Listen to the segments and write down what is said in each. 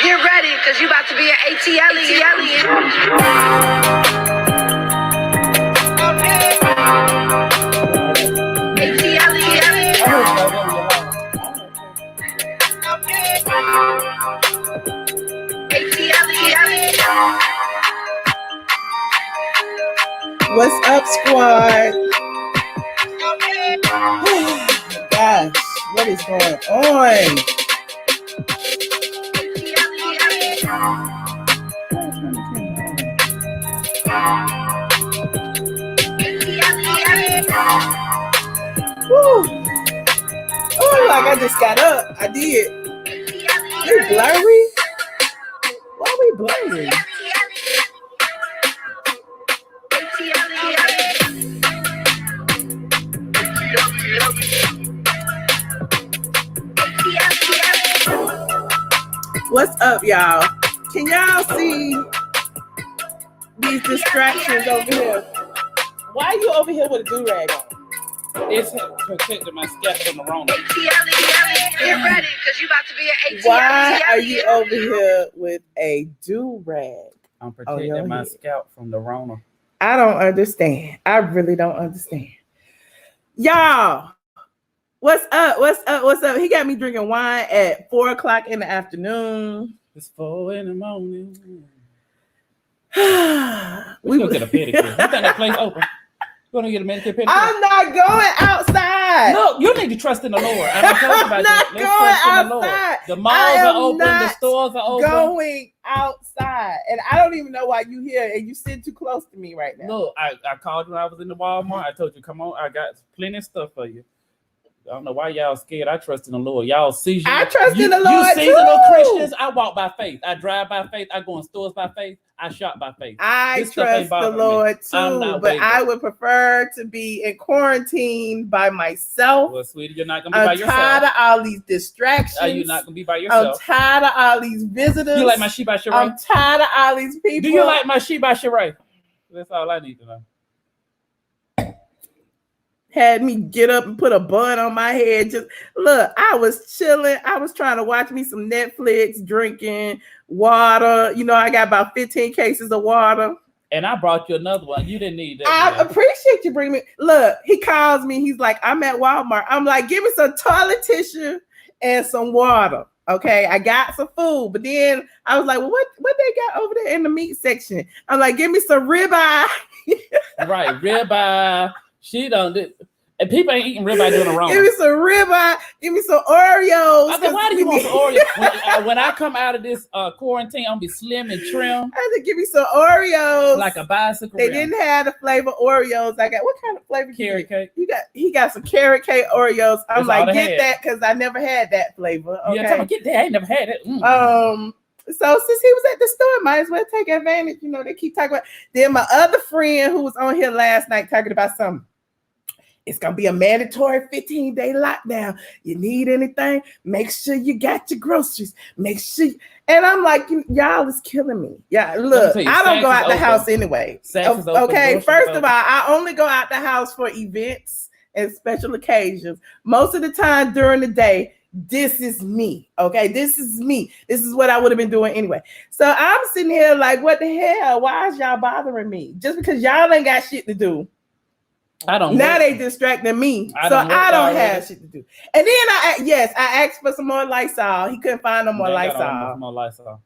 Get ready, because you about to be an ATLien. What's up, squad? Oh, gosh, what is going on? Woo. Oh, like I just got up. I did. We blurry? Why we blurry? What's up, y'all? Can y'all see these distractions over here? Why are you over here with a do-rag on? It's protecting my scalp from the Rona. Get ready, because you about to be an ATLien. Why are you over here with a do-rag? I'm protecting my scalp from the Rona. I don't understand. I really don't understand. Y'all, what's up? What's up? What's up? He got me drinking wine at 4 o'clock in the afternoon. It's 4 in the morning. We gonna get a pedicure. You think that place open? You gonna get a manicure pedicure? I'm not going outside. No, you need to trust in the Lord. I don't talk about not Let's going trust in the Lord. outside. The malls are open. The stores are open. Going outside, and I don't even know why you here and you sit too close to me right now. Look, I called you when I was in the Walmart. I told you, come on, I got plenty of stuff for you. I don't know why y'all scared. I trust in the Lord. Y'all seasonal. I trust in the Lord You seasonal too. Christians. I walk by faith. I drive by faith. I go in stores by faith. I shop by faith. I trust the Lord too, but I would prefer to be in quarantine by myself. Well, sweetie, you're not gonna be by yourself. I'm tired of all these distractions. You're not gonna be by yourself. I'm tired of all these visitors. You like my Sheba Shirai? I'm tired of all these people. Do you like my Sheba Shirai? That's all I need to know. Had me get up and put a bun on my head. Just look, I was chilling. I was trying to watch me some Netflix, drinking water. You know, I got about 15 cases of water. And I brought you another one. You didn't need that. I appreciate you bringing me. Look, he calls me. He's like, I'm at Walmart. I'm like, give me some toilet tissue and some water. Okay, I got some food, but then I was like, well, what they got over there in the meat section? I'm like, give me some ribeye. Right, ribeye. She don't. And people ain't eating ribeye doing it wrong. Give me some ribeye. Give me some Oreos. I said, why do you want some Oreos? When I come out of this quarantine, I'm gonna be slim and trim. I said, give me some Oreos. Like a bicycle. They didn't have the flavor Oreos. I got what kind of flavor? Carrot cake. He got some carrot cake Oreos. I'm That's like, get that because I never had that flavor. Okay? Yeah, tell me, get that. I ain't never had it. So since he was at the store, might as well take advantage. You know, they keep talking about. Then my other friend who was on here last night talking about something. It's going to be a mandatory 15-day lockdown. You need anything? Make sure you got your groceries. Make sure. And I'm like, y'all is killing me. Yeah, look, I don't go out the house anyway. Okay, first of all, I only go out the house for events and special occasions. Most of the time during the day, this is me. Okay, this is me. This is what I would have been doing anyway. So I'm sitting here like, what the hell? Why is y'all bothering me? Just because y'all ain't got shit to do. I don't. Now they distracting me, so I don't have shit to do. And then I asked for some more Lysol. He couldn't find no more Lysol.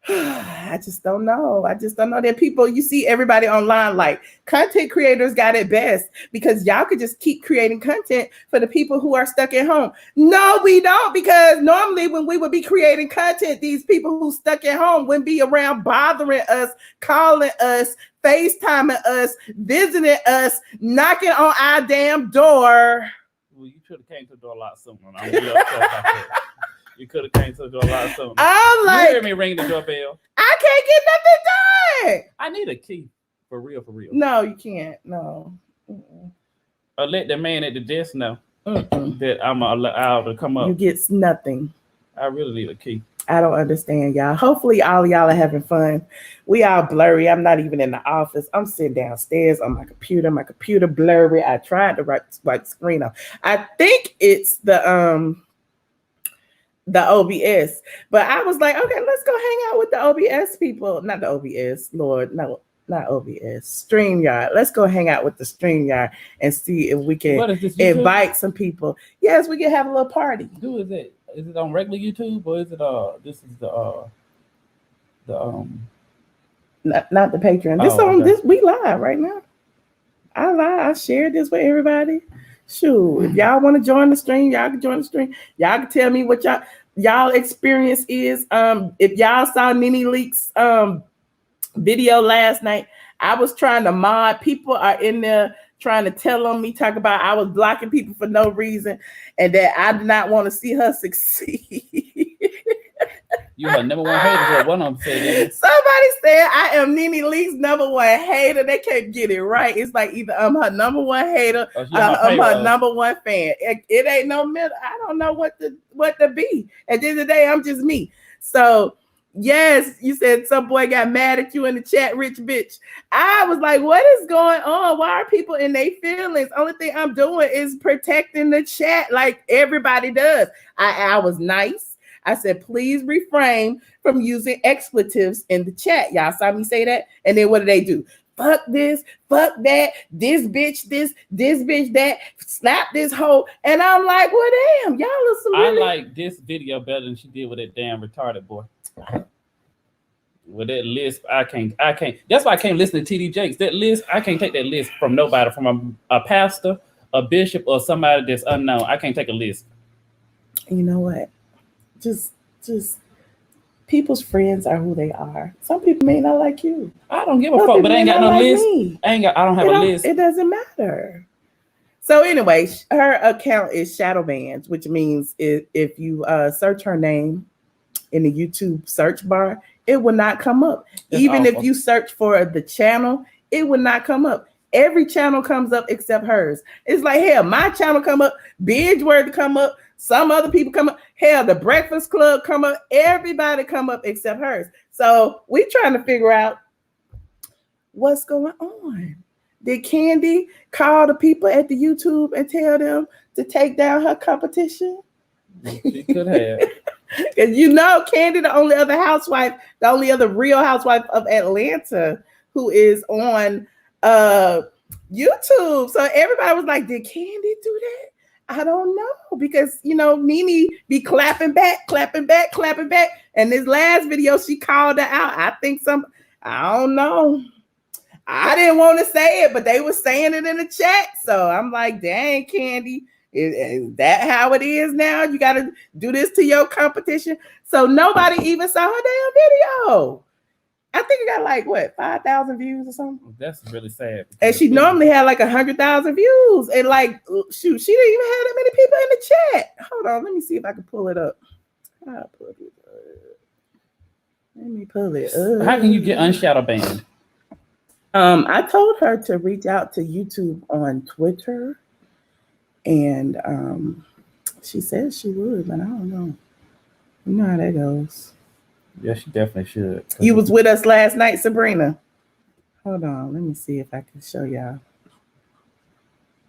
I just don't know. That people, you see everybody online like content creators got it best because y'all could just keep creating content for the people who are stuck at home. No, we don't, because normally when we would be creating content, these people who stuck at home wouldn't be around bothering us, calling us, FaceTiming us, visiting us, knocking on our damn door. Well, you should have came to the door a lot sooner. You could have came to the door a lot sooner. I'm like, you hear me ring the doorbell. I can't get nothing done. I need a key. For real. No, you can't. No. Or let the man at the desk know that I'm allowed to come up. You get nothing. I really need a key. I don't understand, y'all. Hopefully all y'all are having fun. We all blurry. I'm not even in the office. I'm sitting downstairs on my computer blurry. I tried to wipe the screen off. I think it's the the OBS. But I was like, okay, let's go hang out with the OBS people. Not the OBS, Lord, no, not OBS. StreamYard. Let's go hang out with the StreamYard and see if we can invite some people. Yes, we can have a little party. Who is it? Is it on regular YouTube or is it this is the not the Patreon. This on this we live right now. I shared this with everybody. Shoot, if y'all want to join the stream, y'all can join the stream. Y'all can tell me what y'all experience is. If y'all saw NeNe Leak's video last night, I was trying to mod. People are in there trying to tell on me, talk about I was blocking people for no reason, and that I did not want to see her succeed. You her number one hater. One of them said. Somebody said I am NeNe Leak's number one hater. They can't get it right. It's like either I'm her number one hater, or I'm her number one fan. It ain't no middle. I don't know what to be. At the end of the day, I'm just me. So yes, you said some boy got mad at you in the chat, rich bitch. I was like, what is going on? Why are people in their feelings? Only thing I'm doing is protecting the chat like everybody does. I was nice. I said, please refrain from using expletives in the chat. Y'all saw me say that? And then what do? Fuck this, fuck that, this bitch, this bitch, that, slap this hoe. And I'm like, well, damn, y'all listen. I like this video better than she did with that damn retarded boy. With that list, I can't. That's why I can't listen to TD Jakes. That list, I can't take that list from nobody, from a pastor, a bishop, or somebody that's unknown. I can't take a list. You know what? Just people's friends are who they are. Some people may not like you. I don't give a fuck, but I ain't got no list. I don't have a list. It doesn't matter. So anyway, her account is shadow banned, which means if you search her name in the YouTube search bar, it will not come up. That's even awful. If you search for the channel, it will not come up. Every channel comes up except hers. It's like, hell, my channel come up, Bidgeworth come up, some other people come up, hell, the Breakfast Club come up, everybody come up except hers. So we trying to figure out what's going on. Did Kandi call the people at the YouTube and tell them to take down her competition? She could have. Because you know, Kandi, the only other housewife, the only other real housewife of Atlanta who is on YouTube. So everybody was like, did Kandi do that? I don't know, because you know NeNe be clapping back. And this last video, she called her out. I think I don't know. I didn't want to say it, but they were saying it in the chat. So I'm like, dang, Kandi, is that how it is now? You got to do this to your competition. So nobody even saw her damn video. I think it got like what, 5,000 views or something. That's really sad. And she normally had like 100,000 views. And like, shoot, she didn't even have that many people in the chat. Hold on, let me see if I can pull it up. I'll pull it up. Let me pull it up. How can you get unshadow banned? I told her to reach out to YouTube on Twitter, and she said she would, but I don't know. You know how that goes. Yeah, she definitely should. You was with us last night, Sabrina. Hold on, let me see if I can show y'all.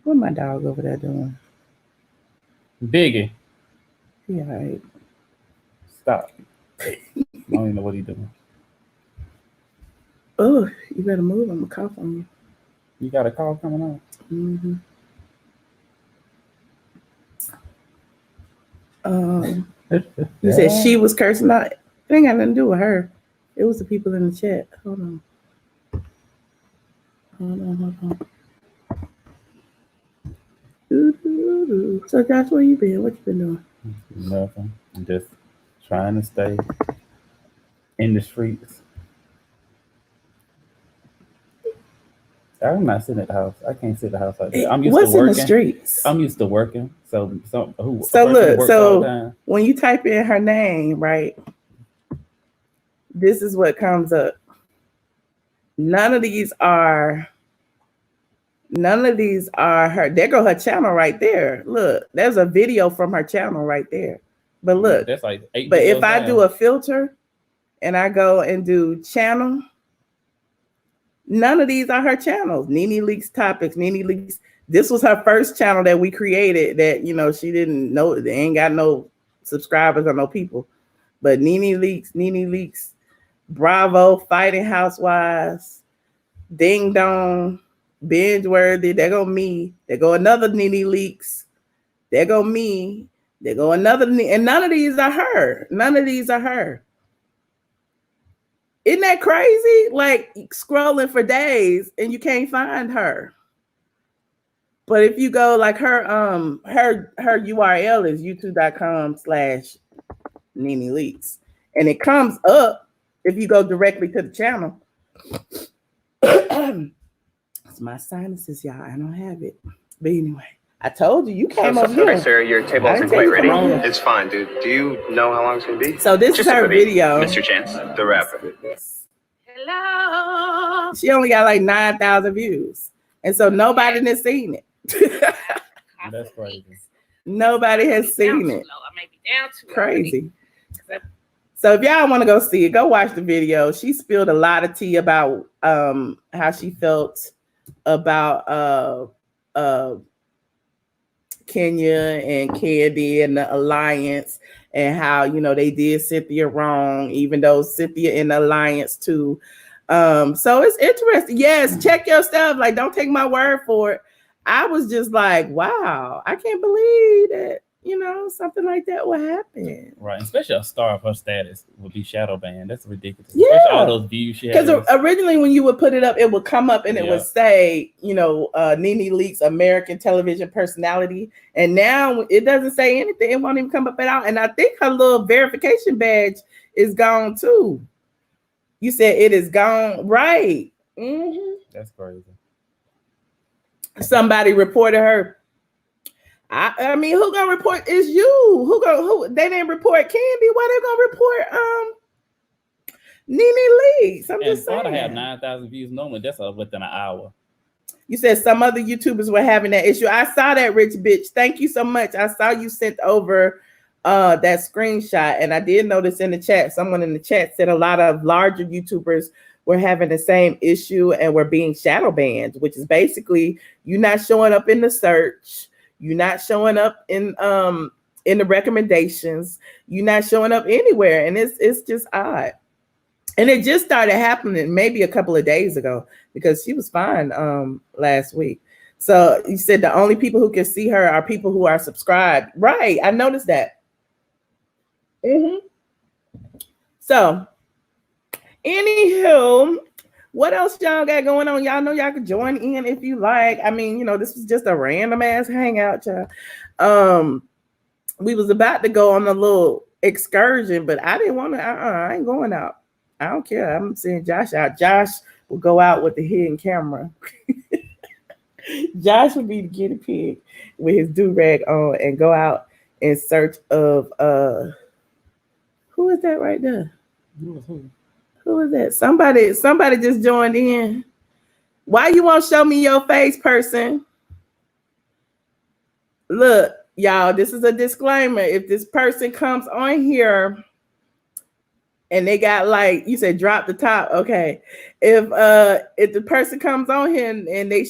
What my dog over there doing? Biggie. Yeah, right. Stop. I don't even know what he's doing. Oh, you better move. I'm gonna cough on you. You got a call coming on? Mm-hmm. You said she was cursing out. It ain't got nothing to do with her. It was the people in the chat. Hold on. So Josh, where you been? What you been doing? Nothing. I'm just trying to stay in the streets. I'm not sitting at the house. I can't sit at the house like that. I'm used to working. What's in the streets? I'm used to working. So look, when you type in her name, right? This is what comes up. None of these are her. There go her channel right there. Look, there's a video from her channel right there. But look, that's like 8. But if I do a filter and I go and do channel, none of these are her channels. NeNe Leaks Topics, NeNe Leaks. This was her first channel that we created that, you know, she didn't know. They ain't got no subscribers or no people. But NeNe Leaks, Bravo, Fighting Housewives, Ding Dong, Binge Worthy. There go me. There go another NeNe Leaks. There go me. There go another. And none of these are her. None of these are her. Isn't that crazy? Like scrolling for days and you can't find her. But if you go like her URL is youtube.com/NeNe Leaks. And it comes up if you go directly to the channel. It's my sinuses, y'all. I don't have it. But anyway, I told you came over here. Sir, your table isn't quite ready. It's fine, dude. Do you know how long it's going to be? So this is her video. Mr. Chance, the rapper. Hello. She only got like 9,000 views. And so nobody has seen it. That's crazy. Nobody has seen it. I may be down too low. Crazy. So if y'all want to go see it, go watch the video. She spilled a lot of tea about how she felt about Kenya and Kandi and the alliance, and how, you know, they did Cynthia wrong, even though Cynthia in the alliance too. So it's interesting. Yes, check your stuff. Like, don't take my word for it. I was just like, wow, I can't believe that, you know, something like that would happen. Right, especially a star of her status would be shadow banned. That's ridiculous. Yeah. Especially all those views she had. Because originally when you would put it up, it would come up and it would say, you know, NeNe Leaks American television personality. And now it doesn't say anything. It won't even come up at all. And I think her little verification badge is gone too. You said it is gone, right? Mm-hmm. That's crazy. Somebody reported her. I mean, who gonna report is you? Who they didn't report Kandi? Why they gonna report NeNe Leaks? I'm just saying. And have 9,000 views normally. That's within an hour. You said some other YouTubers were having that issue. I saw that, rich bitch. Thank you so much. I saw you sent over that screenshot, and I did notice in the chat, someone in the chat said a lot of larger YouTubers were having the same issue and were being shadow banned, which is basically you not showing up in the search, you not showing up in the recommendations, you not showing up anywhere, and it's just odd. And it just started happening maybe a couple of days ago because she was fine last week. So you said the only people who can see her are people who are subscribed. Right, I noticed that. Mm-hmm. So, anywho, what else y'all got going on? Y'all know y'all can join in if you like. I mean, you know, this was just a random ass hangout, y'all. We was about to go on a little excursion, but I didn't want to. I ain't going out. I don't care. I'm sending Josh out. Josh will go out with the hidden camera. Josh would be the guinea pig with his do-rag on and go out in search of who is that right there? Who is that? Somebody just joined in. Why you won't show me your face, person? Look, y'all, this is a disclaimer. If this person comes on here and they got, like you said, drop the top. Okay. If the person comes on here and they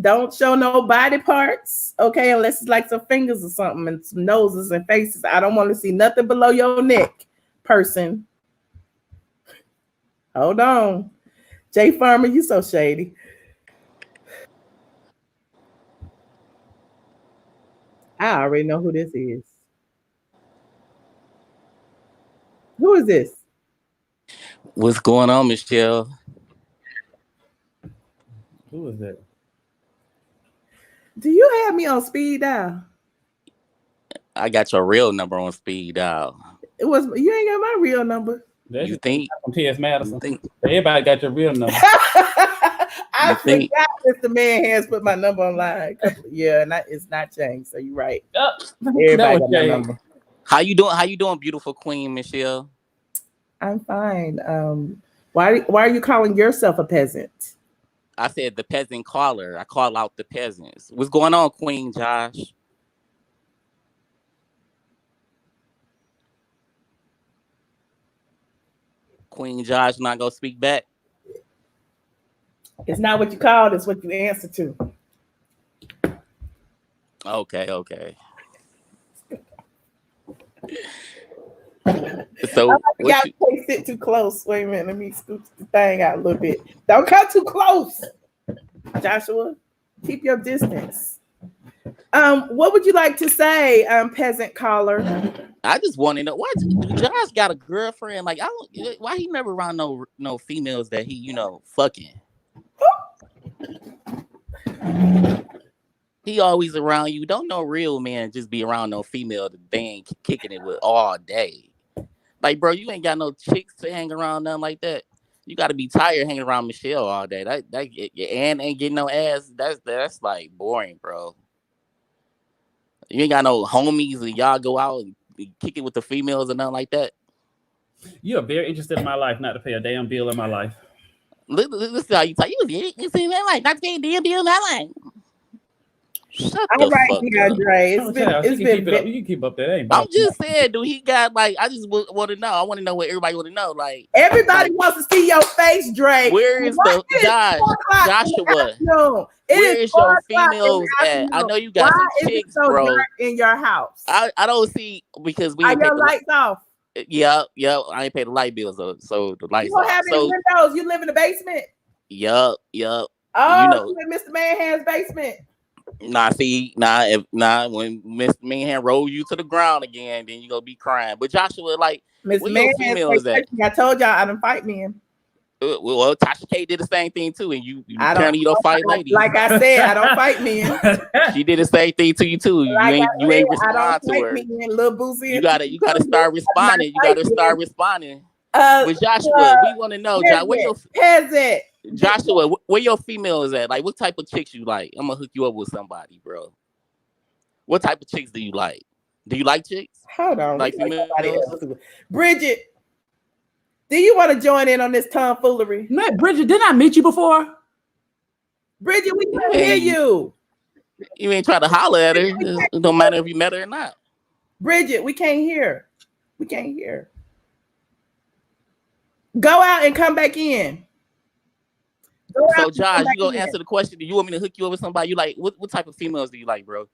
don't show no body parts, okay, unless it's like some fingers or something and some noses and faces. I don't want to see nothing below your neck, person. Hold on. Jay Farmer, you so shady. I already know who this is. Who is this? What's going on, Michelle? Who is that? Do you have me on speed dial? I got your real number on speed dial. You ain't got my real number. That's You think? from T.S. Madison. You think? Everybody got your real number. I think? forgot Mr. Man has put my number online. Yeah, and it's not changed. So you're right. Everybody got my number. How you doing? How you doing, beautiful queen, Michelle? I'm fine. Why are you calling yourself a peasant? I said the peasant caller. I call out the peasants. What's going on, Queen Josh? Queen Josh not gonna speak back? It's not what you called, it's what you answer to. Okay. So Y'all can't sit too close. Wait a minute. Let me scoot the thing out a little bit. Don't come too close, Joshua. Keep your distance. What would you like to say, peasant caller? I just want to know why Josh got a girlfriend. Like, I don't. Why he never around no females that he fucking. He always around you. Don't no real man just be around no female that they ain't kicking it with all day. Like, bro, you ain't got no chicks to hang around, nothing like that. You got to be tired hanging around Michelle all day. That and ain't getting no ass. That's like boring, bro. You ain't got no homies and y'all go out and kick it with the females and nothing like that. You are very interested in my life, not to pay a damn bill in my life. Listen how you talk. You see that like not to pay a damn bill in my life. Shut All the right, fuck yeah, up. Dre. You can keep up that. Ain't I'm just saying, dude. He got like. I just want to know. I want to know what everybody want to know. Like everybody wants to see your face, Dre. Where is the Joshua? Where is your females at? I know you got some chicks, bro. In your house, I don't see because we are ain't paid your the lights off. Yep. I ain't paid the light bills, so the lights You don't off. have any windows. You live in the basement. Yep. Oh, you know, you in Mr. Manhand's basement. When Mr. Manhan roll you to the ground again, then you gonna be crying. But Joshua, like, Mr. where your females at? I told y'all I don't fight men. Well, Tasha K did the same thing too, and you apparently you don't fight ladies. Like I said, I don't fight men. She did the same thing to you too. You ain't respond to her. Men, little boozy. You gotta start responding. You gotta start responding. But Joshua, we want to know, where your peasant. Joshua, where your females at? Like, what type of chicks you like? I'm gonna hook you up with somebody, bro. What type of chicks do you like? Do you like chicks? Hold on, like females? Bridget. Do you want to join in on this tomfoolery? Man, Bridget, didn't I meet you before? Bridget, we can't hear you. You ain't trying to holler at her. It don't matter if you met her or not. Bridget, we can't hear. We can't hear. Go out and come back in. So, Josh, you gonna answer the question? Do you want me to hook you up with somebody you like? What type of females do you like, bro?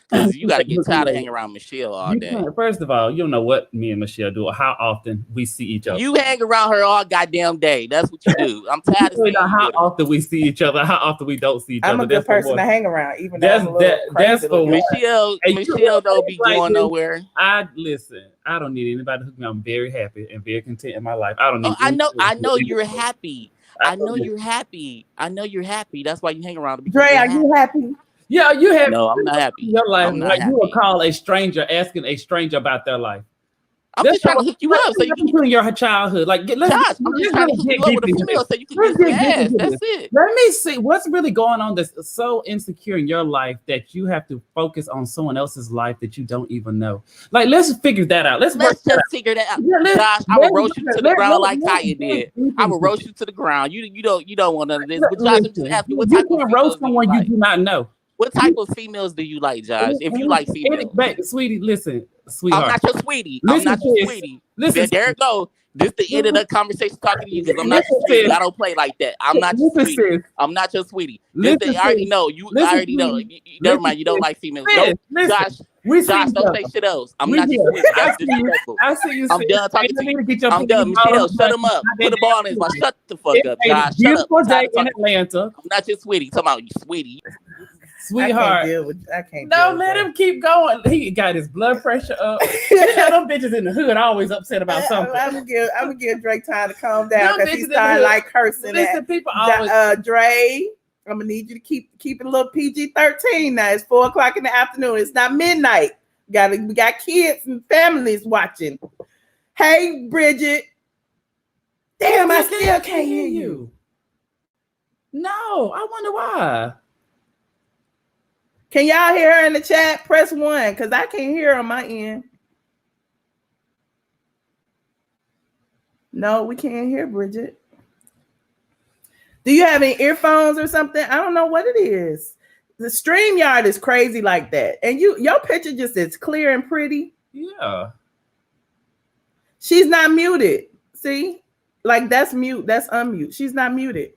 Because you got to get tired of hanging around Michelle all day. First of all, you don't know what me and Michelle do or how often we see each other. You hang around her all goddamn day. That's what you do. I'm tired of seeing you. How often we see each other, how often we don't see each other. I'm a good person to hang around, even though that's for Michelle. Michelle don't be going nowhere. I don't need anybody to hook me. I'm very happy and very content in my life. I don't need. I know you're happy. I know you're happy. That's why you hang around. Dre, are you happy? Yeah, you have. No, I'm not happy. Your life, I'm not like happy. you will call a stranger, asking a stranger about their life. I'm just trying to hook you up so you can in your childhood. Like, Josh, I'm just trying to hook you up with a female so you can get some ass. That's it. Let me see what's really going on that's so insecure in your life that you have to focus on someone else's life that you don't even know. Like, let's figure that out. Let's just figure that out. Yeah, Josh, I will roast you to the ground like Kaya did. I will roast you to the ground. You don't want none of this. But Josh, I'm just asking what type of females roast someone you do not know. What type of females do you like, Josh? If you like females, sweetie, listen, sweetheart. I'm not your sweetie. Listen, there it go. This the end of the conversation talking to you because I'm not your sweetie. I don't play like that. I'm not your sweetie. I'm not your sweetie. I already know. I already know. Never mind. You don't like females. Josh, don't say shit else. I'm not your sweetie. That's disrespectful. I'm done talking to you. I'm done. Michelle, shut him up. Put the ball in his mouth. Shut the fuck up, Josh. Shut up. Day in Atlanta. I'm not your sweetie. Talking about you, sweetie. Sweetheart, I can't. No, let him keep going. He got his blood pressure up. Them bitches in the hood always upset about something. I'm gonna give Drake time to calm down because he started like cursing. Listen, people always. Dre, I'm gonna need you to keep it a little PG-13 now. It's 4:00 in the afternoon. It's not midnight. We got kids and families watching. Hey, Bridget. Damn, I still can't hear you. No, I wonder why. Can y'all hear her in the chat? Press 1 because I can't hear on my end. No, we can't hear Bridget. Do you have any earphones or something? I don't know what it is. The StreamYard is crazy like that. And your picture just is clear and pretty. Yeah. She's not muted. See? Like that's mute. That's unmute. She's not muted.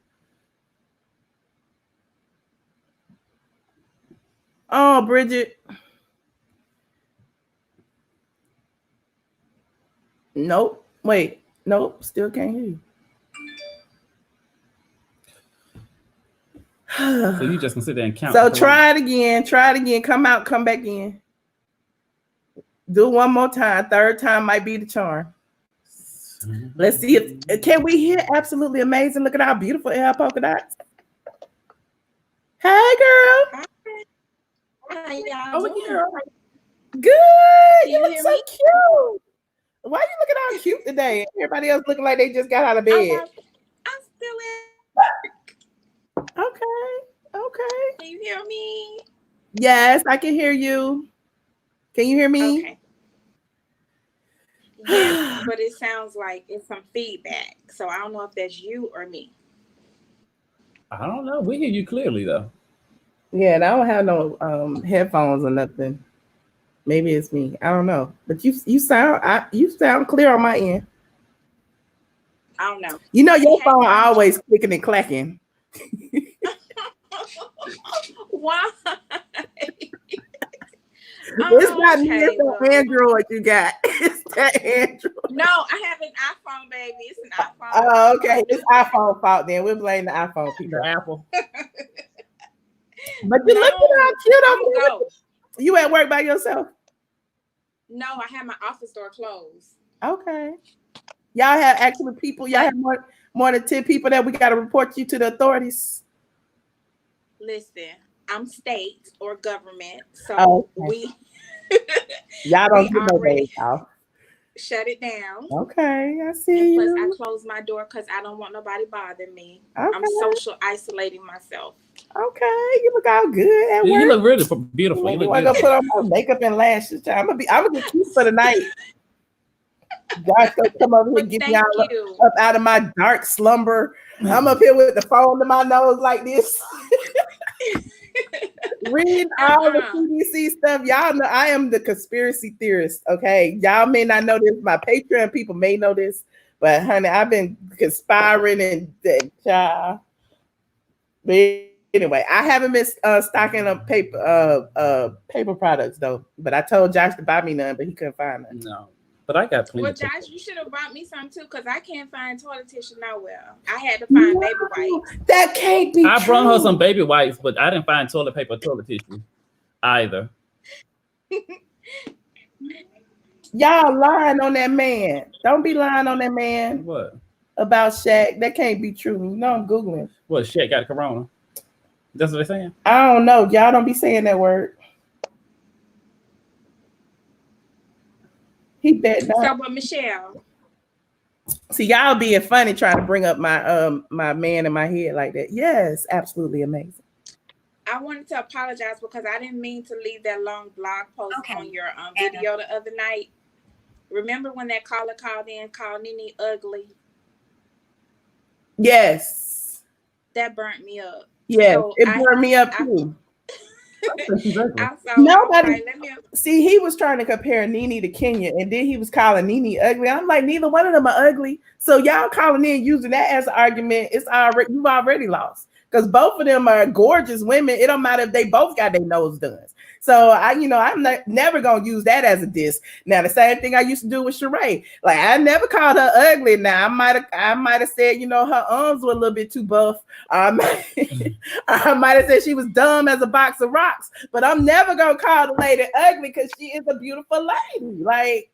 Oh, Bridget. Nope. Wait. Nope. Still can't hear you. So you just gonna sit there and count. So try it again. Try it again. Come out. Come back in. Do one more time. Third time might be the charm. Let's see if can we hear absolutely amazing. Look at our beautiful air polka dots. Hey girl. Hi y'all. Oh, girl. Good. You look so cute. Why you looking all cute today? Everybody else looking like they just got out of bed. I'm still in. Okay. Can you hear me? Yes, I can hear you. Can you hear me? Okay. Yes, but it sounds like it's some feedback. So I don't know if that's you or me. I don't know. We hear you clearly though. Yeah, and I don't have no headphones or nothing. Maybe it's me. I don't know. But you sound clear on my end. I don't know. You know your phone always clicking and clacking. Why? It's not me, it's the Android you got. It's that Android. No, I have an iPhone, baby. It's an iPhone. Oh, okay. It's iPhone fault then. We're blaming the iPhone people. Apple. But you look at how cute I'm going. You at work by yourself? No, I have my office door closed. Okay. Y'all have actually people, y'all have more than 10 people that we got to report you to the authorities. Listen, I'm state or government, so we y'all don't get no days off. Shut it down. Okay, I see. And plus, I close my door because I don't want nobody bothering me. Okay. I'm social isolating myself. Okay, you look all good at work. You look really beautiful. You look good. Put on my makeup and lashes. I'm gonna get cute for the night. Josh gonna come over here and get me up out of my dark slumber. I'm up here with the phone to my nose like this. Read all the CDC stuff. Y'all know I am the conspiracy theorist. Okay, y'all may not know this. My Patreon people may know this, but honey, I've been conspiring and child. But anyway, I haven't been stocking up paper products though. But I told Josh to buy me none, but he couldn't find none. No. But I got plenty. Well, Josh, you should have brought me some too, because I can't find toilet tissue nowhere. I had to find baby wipes. That can't be. I brought her some baby wipes, but I didn't find toilet paper or toilet tissue either. Y'all lying on that man. Don't be lying on that man. What? About Shaq. That can't be true. You know I'm Googling. What, Shaq got corona? That's what they're saying? I don't know. Y'all don't be saying that word. He bet not. So, but Michelle. See, y'all being funny trying to bring up my my man in my head like that. Yes, absolutely amazing. I wanted to apologize because I didn't mean to leave that long blog post on your video the other night. Remember when that caller called in, called NeNe ugly? Yes. That burnt me up. Yeah, so it burned me up too. Nobody see, he was trying to compare NeNe to Kenya, and then he was calling NeNe ugly. I'm like, neither one of them are ugly. So y'all calling in using that as an argument, it's already you've already lost. Because both of them are gorgeous women. It don't matter if they both got their nose done. So I'm never gonna use that as a diss. Now the same thing I used to do with Sheree. Like I never called her ugly. Now I might have said, her arms were a little bit too buff. I might have said she was dumb as a box of rocks. But I'm never gonna call the lady ugly because she is a beautiful lady. Like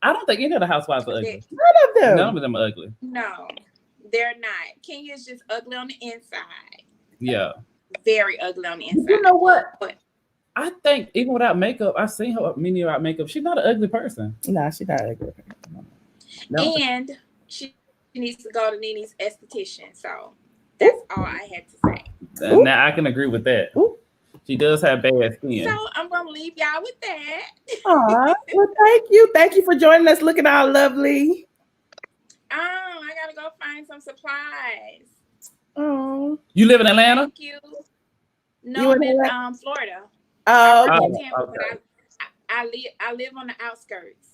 I don't think any of the housewives are ugly. None of them. None of them are ugly. No, they're not. Kenya's just ugly on the inside. Yeah. Very ugly on the inside. You know what? But I think even without makeup, I've seen her many without makeup. She's not an ugly person. No, she's not ugly. No. And she needs to go to NeNe's esthetician. So that's all I had to say. Now I can agree with that. Ooh. She does have bad skin. So I'm gonna leave y'all with that. Well, thank you. Thank you for joining us. Looking all lovely. I gotta go find some supplies. Oh. You live in Atlanta? Thank you. No, I'm in Florida. Oh, okay. But I live on the outskirts.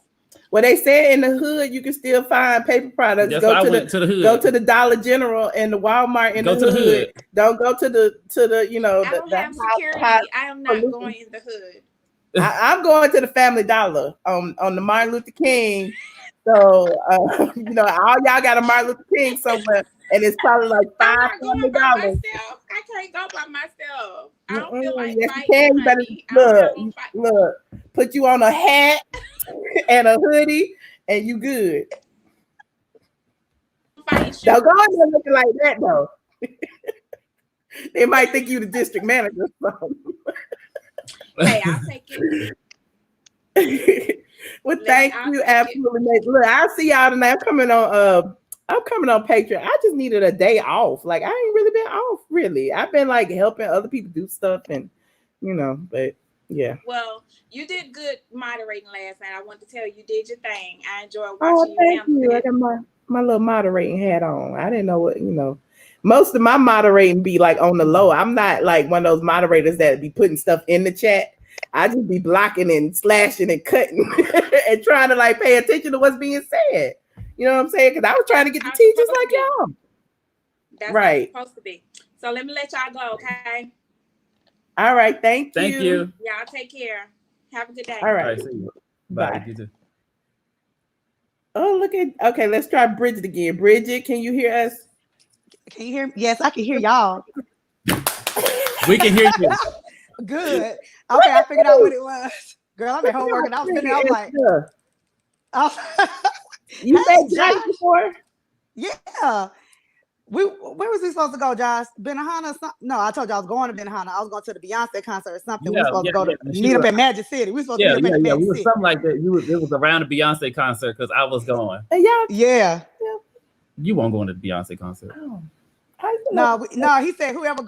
Well, they said in the hood you can still find paper products. Yes, go to the hood. Go to the Dollar General and the Walmart in the hood. Don't go to the I don't have security. I am not going in the hood. I'm going to the Family Dollar on the Martin Luther King So all y'all got a Martin Luther King somewhere, and it's probably like I'm not going by $500. myself. I can't go by myself. I don't feel like Yes, fighting, you can. You better honey. look. Put you on a hat and a hoodie, and you good. Don't go in there looking like that though. They might think you the district manager or something. Hey, I'll take it. Well, thank you, absolutely. Look, I'll see y'all tonight. I'm coming on Patreon. I just needed a day off. Like I ain't really been off, really. I've been like helping other people do stuff, and but yeah. Well, you did good moderating last night. I want to tell you did your thing. I enjoyed watching you. Thank you. I got my little moderating hat on. I didn't know what Most of my moderating be like on the low. I'm not like one of those moderators that be putting stuff in the chat. I just be blocking and slashing and cutting and trying to like pay attention to what's being said. You know what I'm saying? Because I was trying to get the teachers like y'all. That's right. What it's supposed to be. So let me let y'all go, okay? All right. Thank you. Thank you. Y'all take care. Have a good day. All right. See you. Bye. You too. Oh, okay, let's try Bridget again. Bridget, can you hear us? Can you hear me? Yes, I can hear y'all. We can hear you. Good. Okay, I figured out what it was. Girl, I'm at home working. I was sitting there, I was like, you met Josh before? Yeah. Where was we supposed to go, Josh? Benihana or something? No, I told you I was going to Benihana. I was going to the Beyonce concert or something. We were supposed to go to meet up in Magic City. We were supposed to meet up in Magic City. Something like that. It was around the Beyonce concert because I was going. Yeah. You won't go to the Beyonce concert. Oh. No, he said whoever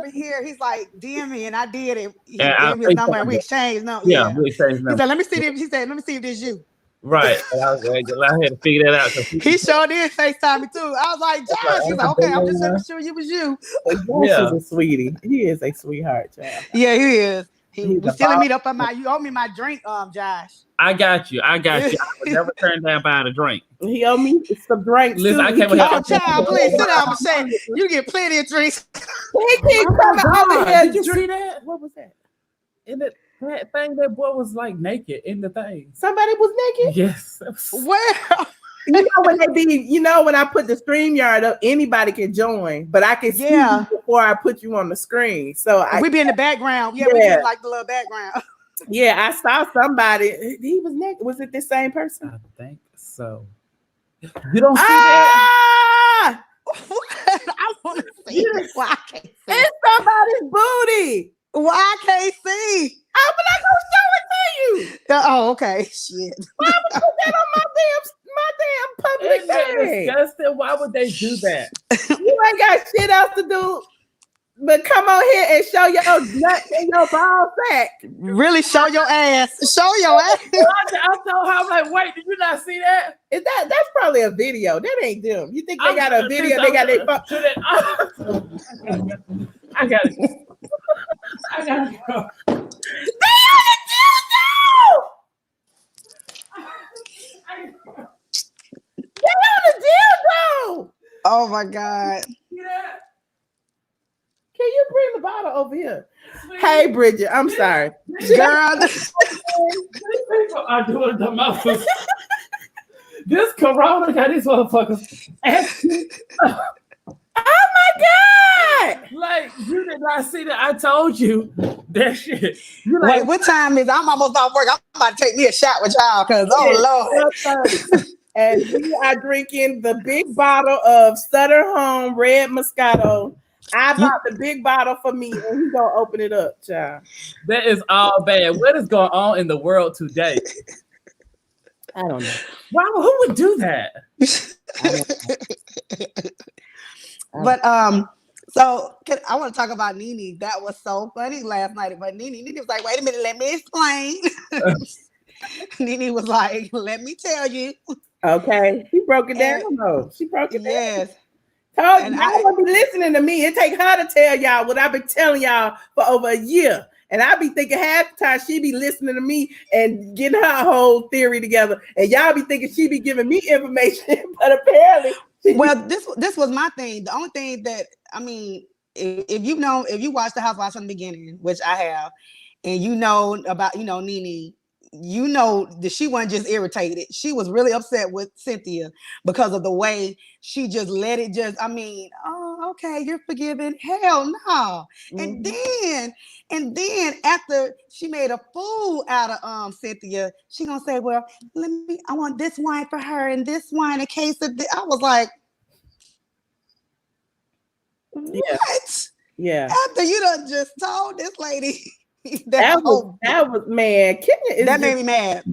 here, he's like DM me, and I did it. He gave me his number and we exchanged. We exchanged numbers. He said, let me see if this you. Right. I had to figure that out. He sure did FaceTime me too. I was like, Josh, he's like, okay, I'm just sure it was you. Josh is a sweetie. He is a sweetheart, child. Yeah, he is. We still meet up on you owe me my drink, Josh. I got you. I would never turn down buying a drink. He owe me some drinks. Listen, too. I can't believe child, please sit down, Michelle. You get plenty of drinks. He keep coming over here. Did you see that? What was that? In that thing, that boy was like naked in the thing. Somebody was naked? Yes. Where? When I put the StreamYard up, anybody can join, but I can see you before I put you on the screen. So we be in the background. Yeah, we be like the little background. Yeah, I saw somebody. He was naked. Was it the same person? I think so. You don't see that? I want to see it. Why I can't see it's somebody's booty. Why I can't see? I'm not gonna show it to you. Oh, okay. Shit. Why would you put that on my damn public thing? Disgusting. Why would they do that? You ain't got shit else to do but come on here and show your nut and your ball sack. Really show your ass. Show your ass. I told her, I'm like, wait, did you not see that? That's probably a video. That ain't them. You think they got a video? They got their phone. I got it. I got it. They on the dildo! They on the dildo! Oh my God. Yeah. Can you bring the bottle over here? Sweet. Hey, Bridget, I'm sorry. Girl. These people are doing the most. This corona got these motherfuckers. Oh my God! Like, you did not see that. I told you that shit. You like, wait, what time is it? I'm almost off work. I'm about to take me a shot with y'all because, oh, Lord. And we are drinking the big bottle of Sutter Home Red Moscato. I bought the big bottle for me, and he's gonna open it up, child. That is all bad. What is going on in the world today? I don't know. Who would do that? But so I want to talk about NeNe. That was so funny last night. But NeNe was like, "Wait a minute, let me explain." NeNe was like, "Let me tell you." Okay, she broke it down. No, she broke it down. Yes. Y'all gonna be listening to me. It take her to tell y'all what I've been telling y'all for over a year. And I be thinking half the time she be listening to me and getting her whole theory together. And y'all be thinking she be giving me information, but apparently. Well, this was my thing. The only thing that, I mean, if you watch the Housewives from the beginning, which I have, and you know about, NeNe, you know that she wasn't just irritated. She was really upset with Cynthia because of the way she just let it just, I mean, oh, okay, you're forgiven. Hell no. Mm-hmm. And then after she made a fool out of Cynthia, she gonna say, well, I want this wine for her and this wine in case of I was like, what? Yeah. After you done just told this lady that was man. Kenya is that made me mad.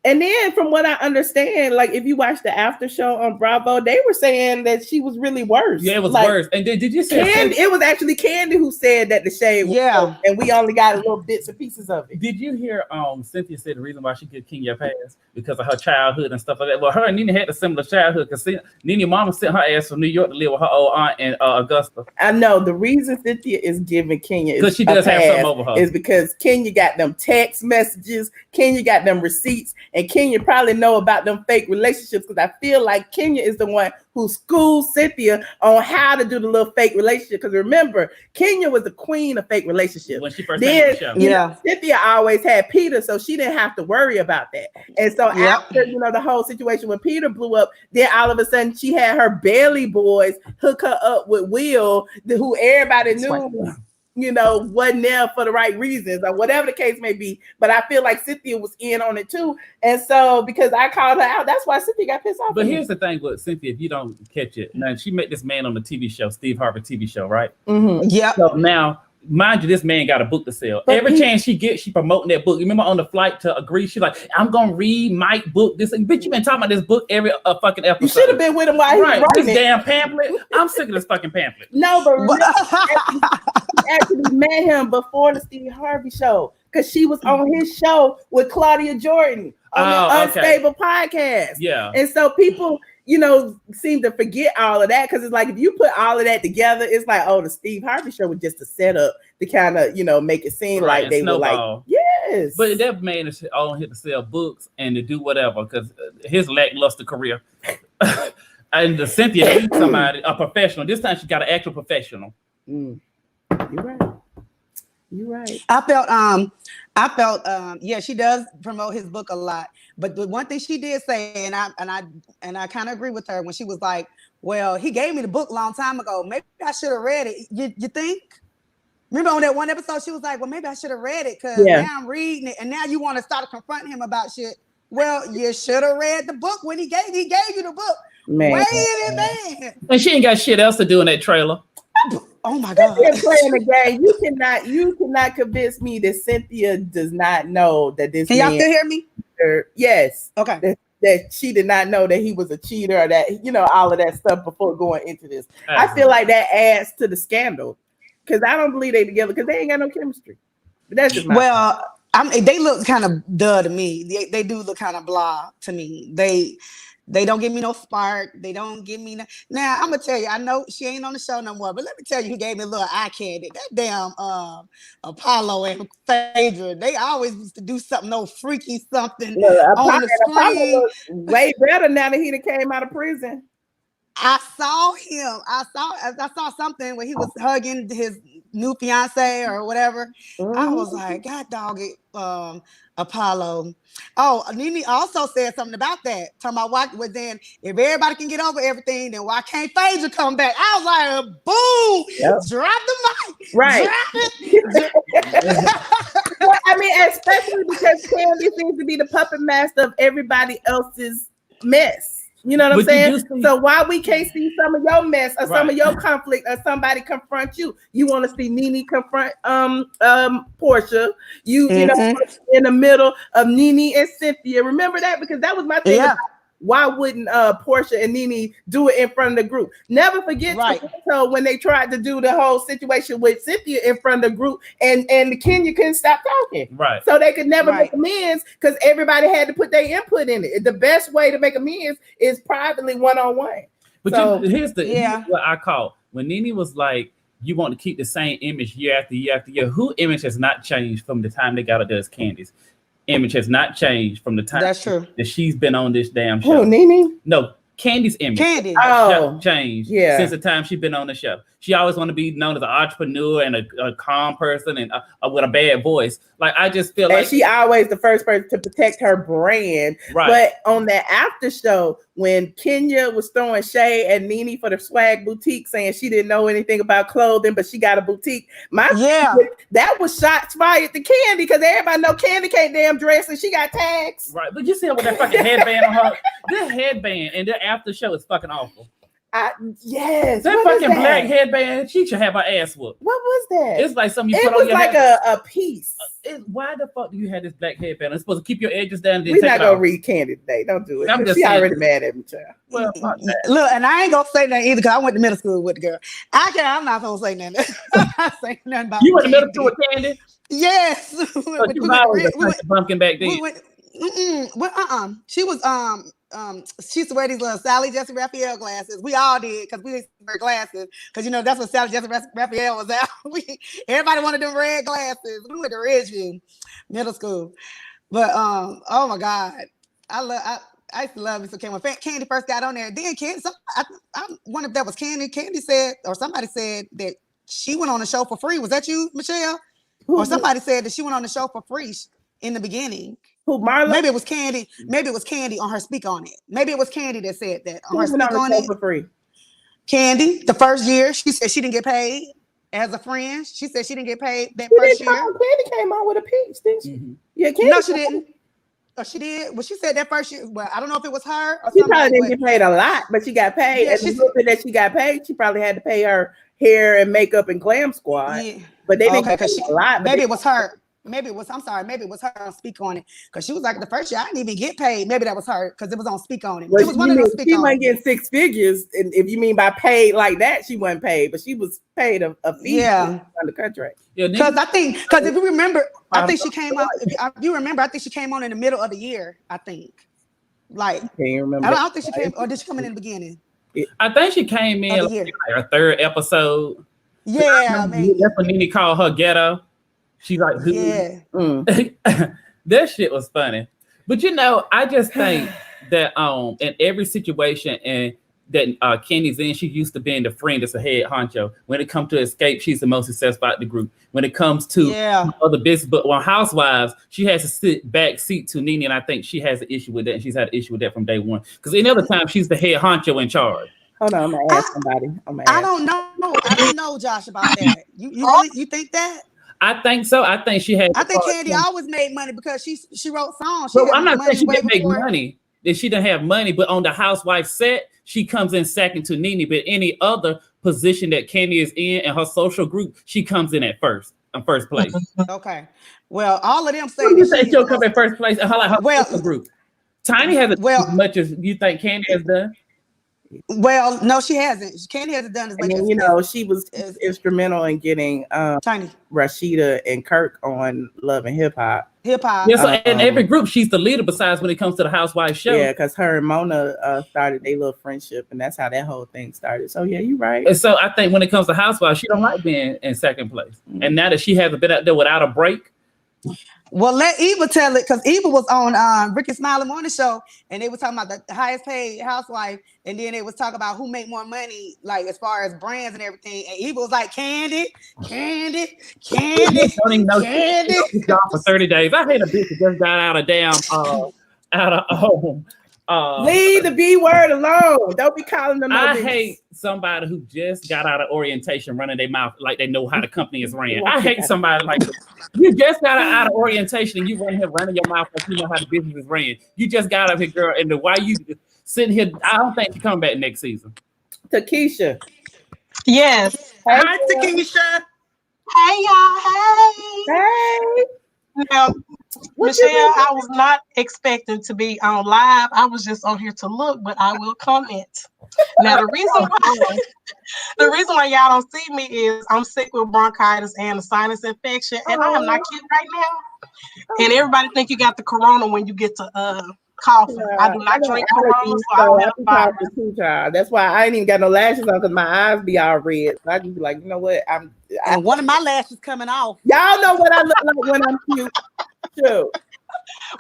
And then from what I understand, like if you watch the after show on Bravo, they were saying that she was really worse. Yeah, it was like, worse. And then did you say Kandi? It was actually Kandi who said that the shade was worse, and we only got little bits and pieces of it. Did you hear Cynthia said the reason why she gave Kenya a pass because of her childhood and stuff like that? Well, her and NeNe had a similar childhood because NeNe mama sent her ass from New York to live with her old aunt in Augusta. I know the reason Cynthia is giving Kenya because she does have something over her is because Kenya got them text messages, Kenya got them receipts, and Kenya probably know about them fake relationships because I feel like Kenya is the one who schooled Cynthia on how to do the little fake relationship. Because remember, Kenya was the queen of fake relationships. When she first came to the show. Cynthia always had Peter, so she didn't have to worry about that. And so after the whole situation when Peter blew up, then all of a sudden she had her belly boys hook her up with Will, who everybody knew wasn't there for the right reasons or whatever the case may be. But I feel like Cynthia was in on it too. And so because I called her out, that's why Cynthia got pissed off. But here's the thing with Cynthia, if you don't catch it, now she met this man on the TV show, Steve Harvey TV show, right? Mm-hmm. Yeah. So now, mind you, this man got a book to sell. But every chance she gets, she promoting that book. Remember on the flight to agree, she's like, I'm gonna read Mike's book. This bitch, you been talking about this book every fucking episode. You should have been with him while he was writing this damn pamphlet. I'm sick of this fucking pamphlet. No, but actually met him before the Steve Harvey show because she was on his show with Claudia Jordan on the Unstable podcast. Yeah. And so people, seem to forget all of that because it's like if you put all of that together, it's like, oh, the Steve Harvey show was just a setup to kind of, make it seem like they were like, yes. But that man is on here to sell books and to do whatever because his lackluster career. And the Cynthia needs somebody, a professional. This time she got an actual professional. You're right. I felt she does promote his book a lot. But the one thing she did say, and I kind of agree with her when she was like, well, he gave me the book a long time ago. Maybe I should have read it. You think? Remember on that one episode, she was like, well, maybe I should have read it because now I'm reading it. And now you want to start confronting him about shit. Well, you should have read the book when he gave you the book. Man. Way in advance. And she ain't got shit else to do in that trailer. Oh my God! Playing the game. You cannot convince me that Cynthia does not know that this. Can y'all still hear me? Yes. Okay. That she did not know that he was a cheater or that all of that stuff before going into this. I feel like that adds to the scandal because I don't believe they together because they ain't got no chemistry. But that's just my they look kind of duh to me. They do look kind of blah to me. They don't give me no spark. They don't give me Now, I'm going to tell you, I know she ain't on the show no more, but let me tell you who gave me a little eye candy. That damn Apollo and Phaedra. They always used to do something, freaky something on the screen. Apollo way better now that he done came out of prison. I saw him. I saw something where he was hugging his new fiance or whatever. I was like, God dog it, Apollo. Oh, NeNe also said something about that. Talking about why, then if everybody can get over everything, then why can't Phaedra come back? I was like, boom, drop the mic. Right. Drop it. Well, I mean, especially because Kandi seems to be the puppet master of everybody else's mess. You know what I'm saying? So why we can't see some of your mess or some of your conflict or somebody confront you? You want to see NeNe confront Porsha. You know, in the middle of NeNe and Cynthia. Remember that? Because that was my thing. Yeah. Why wouldn't Porsha and NeNe do it in front of the group? Never forget so when they tried to do the whole situation with Cynthia in front of the group and Kenya couldn't stop talking. Right. So they could never make amends because everybody had to put their input in it. The best way to make amends is privately one-on-one. But here's what I call when NeNe was like, you want to keep the same image year after year after year. Who image has not changed from the time they got her as Candice? Image has not changed from the time that she's been on this damn show. Who, NeNe? No, Kandi's image changed since the time she's been on the show. She always want to be known as an entrepreneur and a calm person and with a bad voice. Like I just feel like she always the first person to protect her brand. Right. But on that after show, when Kenya was throwing shade at NeNe for the swag boutique, saying she didn't know anything about clothing, but she got a boutique. That was shots fired to Kandi because everybody know Kandi can't damn dress and she got tags. Right, but you see her with that fucking headband on her. This headband and the after show is fucking awful. Yes, that fucking black headband. She should have her ass whooped. What was that? It's like something you put on your head. It was like a piece. Why the fuck do you have this black headband? It's supposed to keep your edges down. We're not gonna read Kandi today. Don't do it. She already mad at me, child. Well, fuck that. Look, and I ain't gonna say nothing either because I went to middle school with the girl. I'm not gonna say nothing. I'm not saying nothing about. You went to middle school with Kandi? Yes. So she was always a pumpkin back then. She was she used to wear these little Sally Jesse Raphael glasses. We all did because we used to wear glasses because that's what Sally Jesse Raphael was out. Everybody wanted them red glasses. We went to Ridgeview Middle School, but oh my God, I used to love me some Kandi. When Kandi first got on there, then Kandi, I wonder if that was Kandi. Kandi said, or somebody said that she went on the show for free. Was that you, Michelle? Or somebody said that she went on the show for free in the beginning. Who, Marlo? Maybe it was Kandi. Maybe it was Kandi on her speak on it. Maybe it was Kandi that said that on her speak on it. For free. Kandi, the first year, she said she didn't get paid as a friend. She said she didn't get paid that first year. Kandi came on with a peach, didn't she? Mm-hmm. Yeah, Kandi. No, she didn't. Oh, she did. Well, she said that first year. Well, I don't know if it was her. Or she probably didn't get paid a lot, but she got paid. Yeah, and the little bit that she got paid, she probably had to pay her hair and makeup and glam squad. Yeah. But they didn't get paid a lot. Maybe it was her. Maybe it was her on speak on it. Because she was like, the first year I didn't even get paid. Maybe that was her because it was on speak on it. Well, it was one of those speak on it. She wasn't getting six figures. And if you mean by paid like that, she wasn't paid, but she was paid a fee on the contract. Because if you remember, I think she came up. If you remember, I think she came on in the middle of the year. I think. Like, I can't remember. I don't think she came, or did she come in the beginning? I think she came in like her third episode. Yeah, man. That's when NeNe called her ghetto. She's like, that shit was funny. But I just think that in every situation and that Kandi's in, she used to being the friend that's a head honcho. When it comes to escape, she's the most successful out the group. When it comes to other business, but on Housewives, she has to sit back seat to NeNe, and I think she has an issue with that, and she's had an issue with that from day one. Because any other time, she's the head honcho in charge. Hold on, I'm gonna ask somebody. I don't know, Josh, about that. You think that? I think so. I think she had. I think Kandi always made money because she wrote songs. So I'm not saying she didn't make money. That she didn't have money, but on the Housewife set, she comes in second to NeNe. But any other position that Kandi is in her social group, she comes in at first place. Okay. Well, all of them say you say she'll come in first place in her social group. Tiny hasn't as much as you think Kandi has done. Well, no, she hasn't. Kandi hasn't done as much. And she was instrumental in getting Tiny, Rashida, and Kirk on Love and Hip Hop. Yeah, so in every group, she's the leader. Besides when it comes to the Housewives show, yeah, because her and Mona started their little friendship, and that's how that whole thing started. So yeah, you're right. And so I think when it comes to Housewives, she don't like being in second place. Mm-hmm. And now that she hasn't been out there without a break. Well, let Eva tell it, because Eva was on Ricky Smiley Morning Show, and they were talking about the highest paid housewife, and then they was talking about who make more money, like as far as brands and everything. And Eva was like, Kandi. Don't even know she's gone for 30 days. I hate a bitch that just got out of damn out of home. Leave the B word alone. Don't be calling them. I hate somebody who just got out of orientation running their mouth like they know how the company is ran. I hate somebody like that. You just got out of orientation and you run here running your mouth like you know how the business is ran. You just got up here, girl, and why you sitting here? I don't think you come back next season. Takesha. Yes. Hi, Takesha. Hey, y'all. Hey. Now, Michelle, I was not expecting to be on live. I was just on here to look, but I will comment. Now, the reason why y'all don't see me is I'm sick with bronchitis and a sinus infection, and I am not cute right now. And everybody think you got the corona when you get to coughing. I do not drink corona, so I have That's why I ain't even got no lashes on because my eyes be all red. So I can be like, you know what? And one of my lashes coming off. Y'all know what I look like when I'm cute. Sure.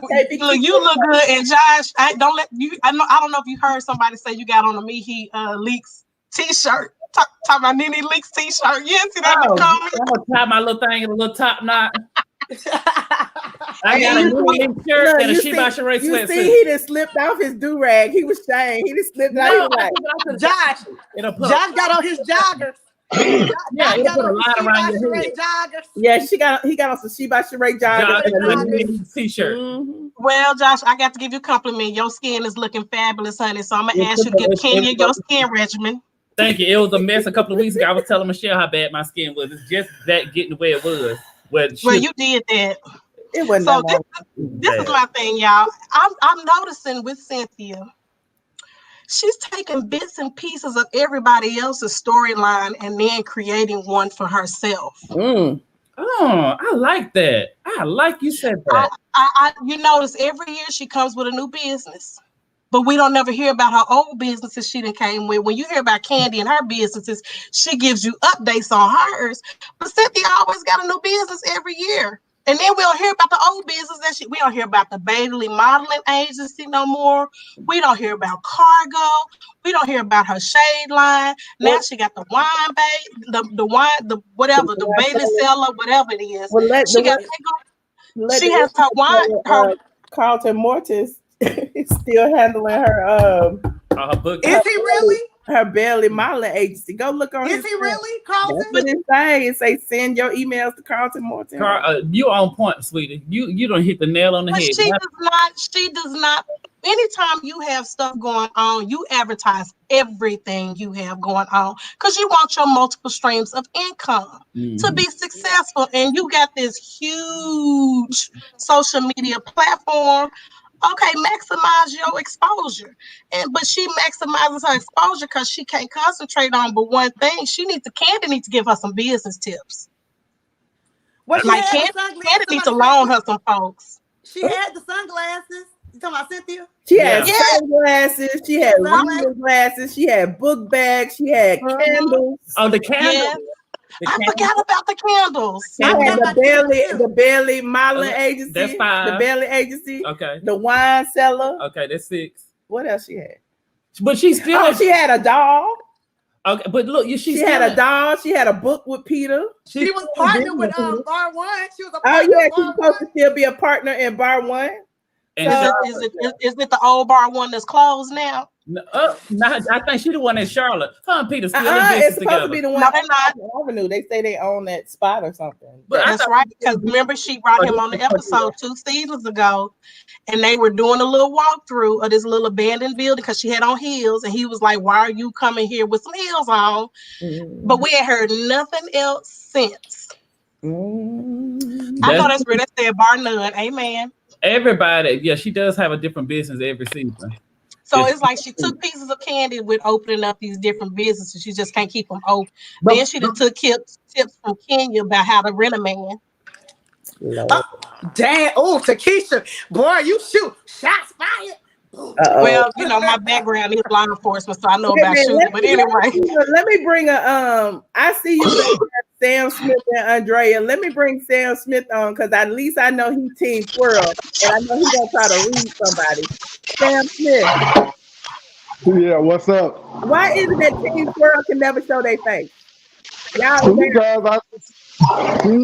Look, you look good, and Josh, I don't know if you heard somebody say you got on a he leaks t-shirt. Talk about NeNe leaks t-shirt. Yes, see that in the comments. I'm gonna tie my little thing in a little top knot. I got a NeNe shirt and a Sheba Sheree sweatsuit. You see, he just slipped off his do-rag. He was shamed. He just slipped out. Josh got on his joggers. Yeah, he put a line around your head. Yeah, he got on some Sheba Sheree joggers and a NeNe t-shirt. Mm-hmm. Well, Josh, I got to give you a compliment. Your skin is looking fabulous, honey. So I'm gonna ask you to give Kenya your skin regimen. Thank you. It was a mess a couple of weeks ago. I was telling Michelle how bad my skin was. It's just that getting the way it was. Well, you did that. It wasn't. So this is my thing, y'all. I'm noticing with Cynthia, she's taking bits and pieces of everybody else's storyline and then creating one for herself. Oh, I like that. I like you said that. You notice every year she comes with a new business. But we don't never hear about her old businesses she done came with. When you hear about Kandi and her businesses, she gives you updates on hers. But Cynthia always got a new business every year. And then we don't hear about the old business we don't hear about the ATLien modeling agency no more. We don't hear about Cargo. We don't hear about her shade line. Now she got the wine the Bailey seller, whatever it is. She has her wine. Carlton Mortis is still handling her book. Is he really? Her Bailey modeling agency. Go look on. Is he really, Carlton? That's what it's saying. It say send your emails to Carlton Morton. You on point, sweetie. You don't hit the nail on the head. She does not. Anytime you have stuff going on, you advertise everything you have going on because you want your multiple streams of income to be successful. And you got this huge social media platform. Okay, maximize your exposure. But she maximizes her exposure because she can't concentrate on but one thing. Kandi needs to give her some business tips. Kandi needs to loan her some folks. She had the sunglasses. You talking about Cynthia? She had sunglasses, she had reading glasses, she had book bags, she had candles. Oh, the candles. Yeah. I forgot about the candles. I had the Bailey modeling agency. That's 5. The Bailey agency. Okay. The wine cellar. Okay, that's 6. What else she had? But she still. She had a doll. Okay, but look, she had a doll. She had a book with Peter. She was partnered with Bar One. She was a partner. Oh yeah, she's supposed to still be a partner in Bar One. And is it the old Bar One that's closed now? No, I think she's the one in Charlotte. Her and Peter still in it's business supposed together. to be the one on Avenue. They say they own that spot or something. But that's right, because remember she brought him on the episode 2 seasons ago, and they were doing a little walkthrough of this little abandoned building because she had on heels, and he was like, "Why are you coming here with some heels on?" But we ain't heard nothing else since. I know that's where that said bar none. Amen. Everybody, she does have a different business every season. So it's like she took pieces of Kandi with opening up these different businesses. She just can't keep them open. Then she took tips from Kenya about how to rent a man. Damn. Oh, Takesha. Boy, you shoot. Shots fired. Well, my background is law enforcement, so I know about shooting. But anyway. Let me bring I see you Sam Smith and Andrea. Let me bring Sam Smith on because at least I know he's Team Squirrel. And I know he's gonna try to read somebody. Sam Smith. Yeah, what's up? Why is it that Team Squirrel can never show their face? Y'all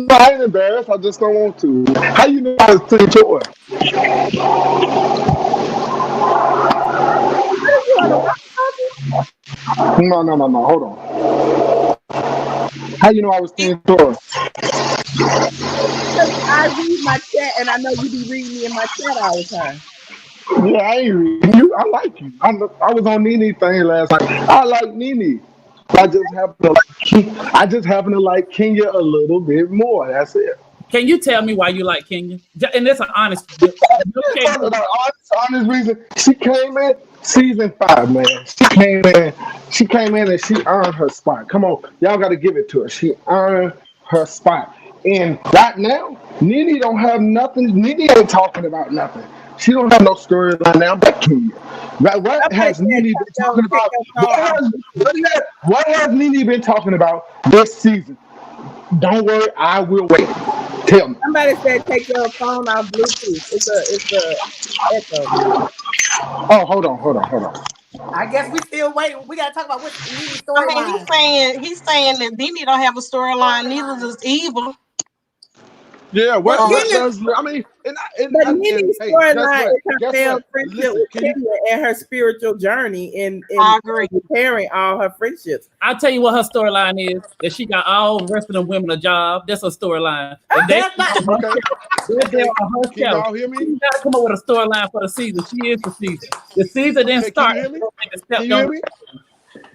I ain't embarrassed. I just don't want to. How you know I was Team Squirrel? No. Hold on. How you know I was Team Squirrel? I read my chat, and I know you be reading me in my chat all the time. Yeah, I ain't reading you. I like you. I was on NeNe thing last night. I like NeNe. I just happen to like Kenya a little bit more. That's it. Can you tell me why you like Kenya? And that's an honest. Honest reason. She came in season 5, man. She came in and she earned her spot. Come on, y'all got to give it to her. She earned her spot. And right now, NeNe don't have nothing. NeNe ain't talking about nothing. She don't have no storyline now but Kenya. What has NeNe been talking about? What has NeNe been talking about this season? Don't worry, I will wait. Tell me. Somebody said take your phone off Bluetooth. It's a echo. Oh, hold on. I guess we still waiting. We gotta talk about what's NeNe's I mean, storyline. he's saying that NeNe don't have a storyline. Neither does Evil. Yeah, what does I mean? But NeNe's storyline is her failed friendship Listen, with Cynthia and her spiritual journey in I agree. repairing all her friendships. I'll tell you what her storyline is, that she got all the rest of them women a job. That's her storyline. And That's not they're on her Can y'all show. hear me? She gotta come up with a storyline for the season. She is the season. The season didn't start. Can you hear me?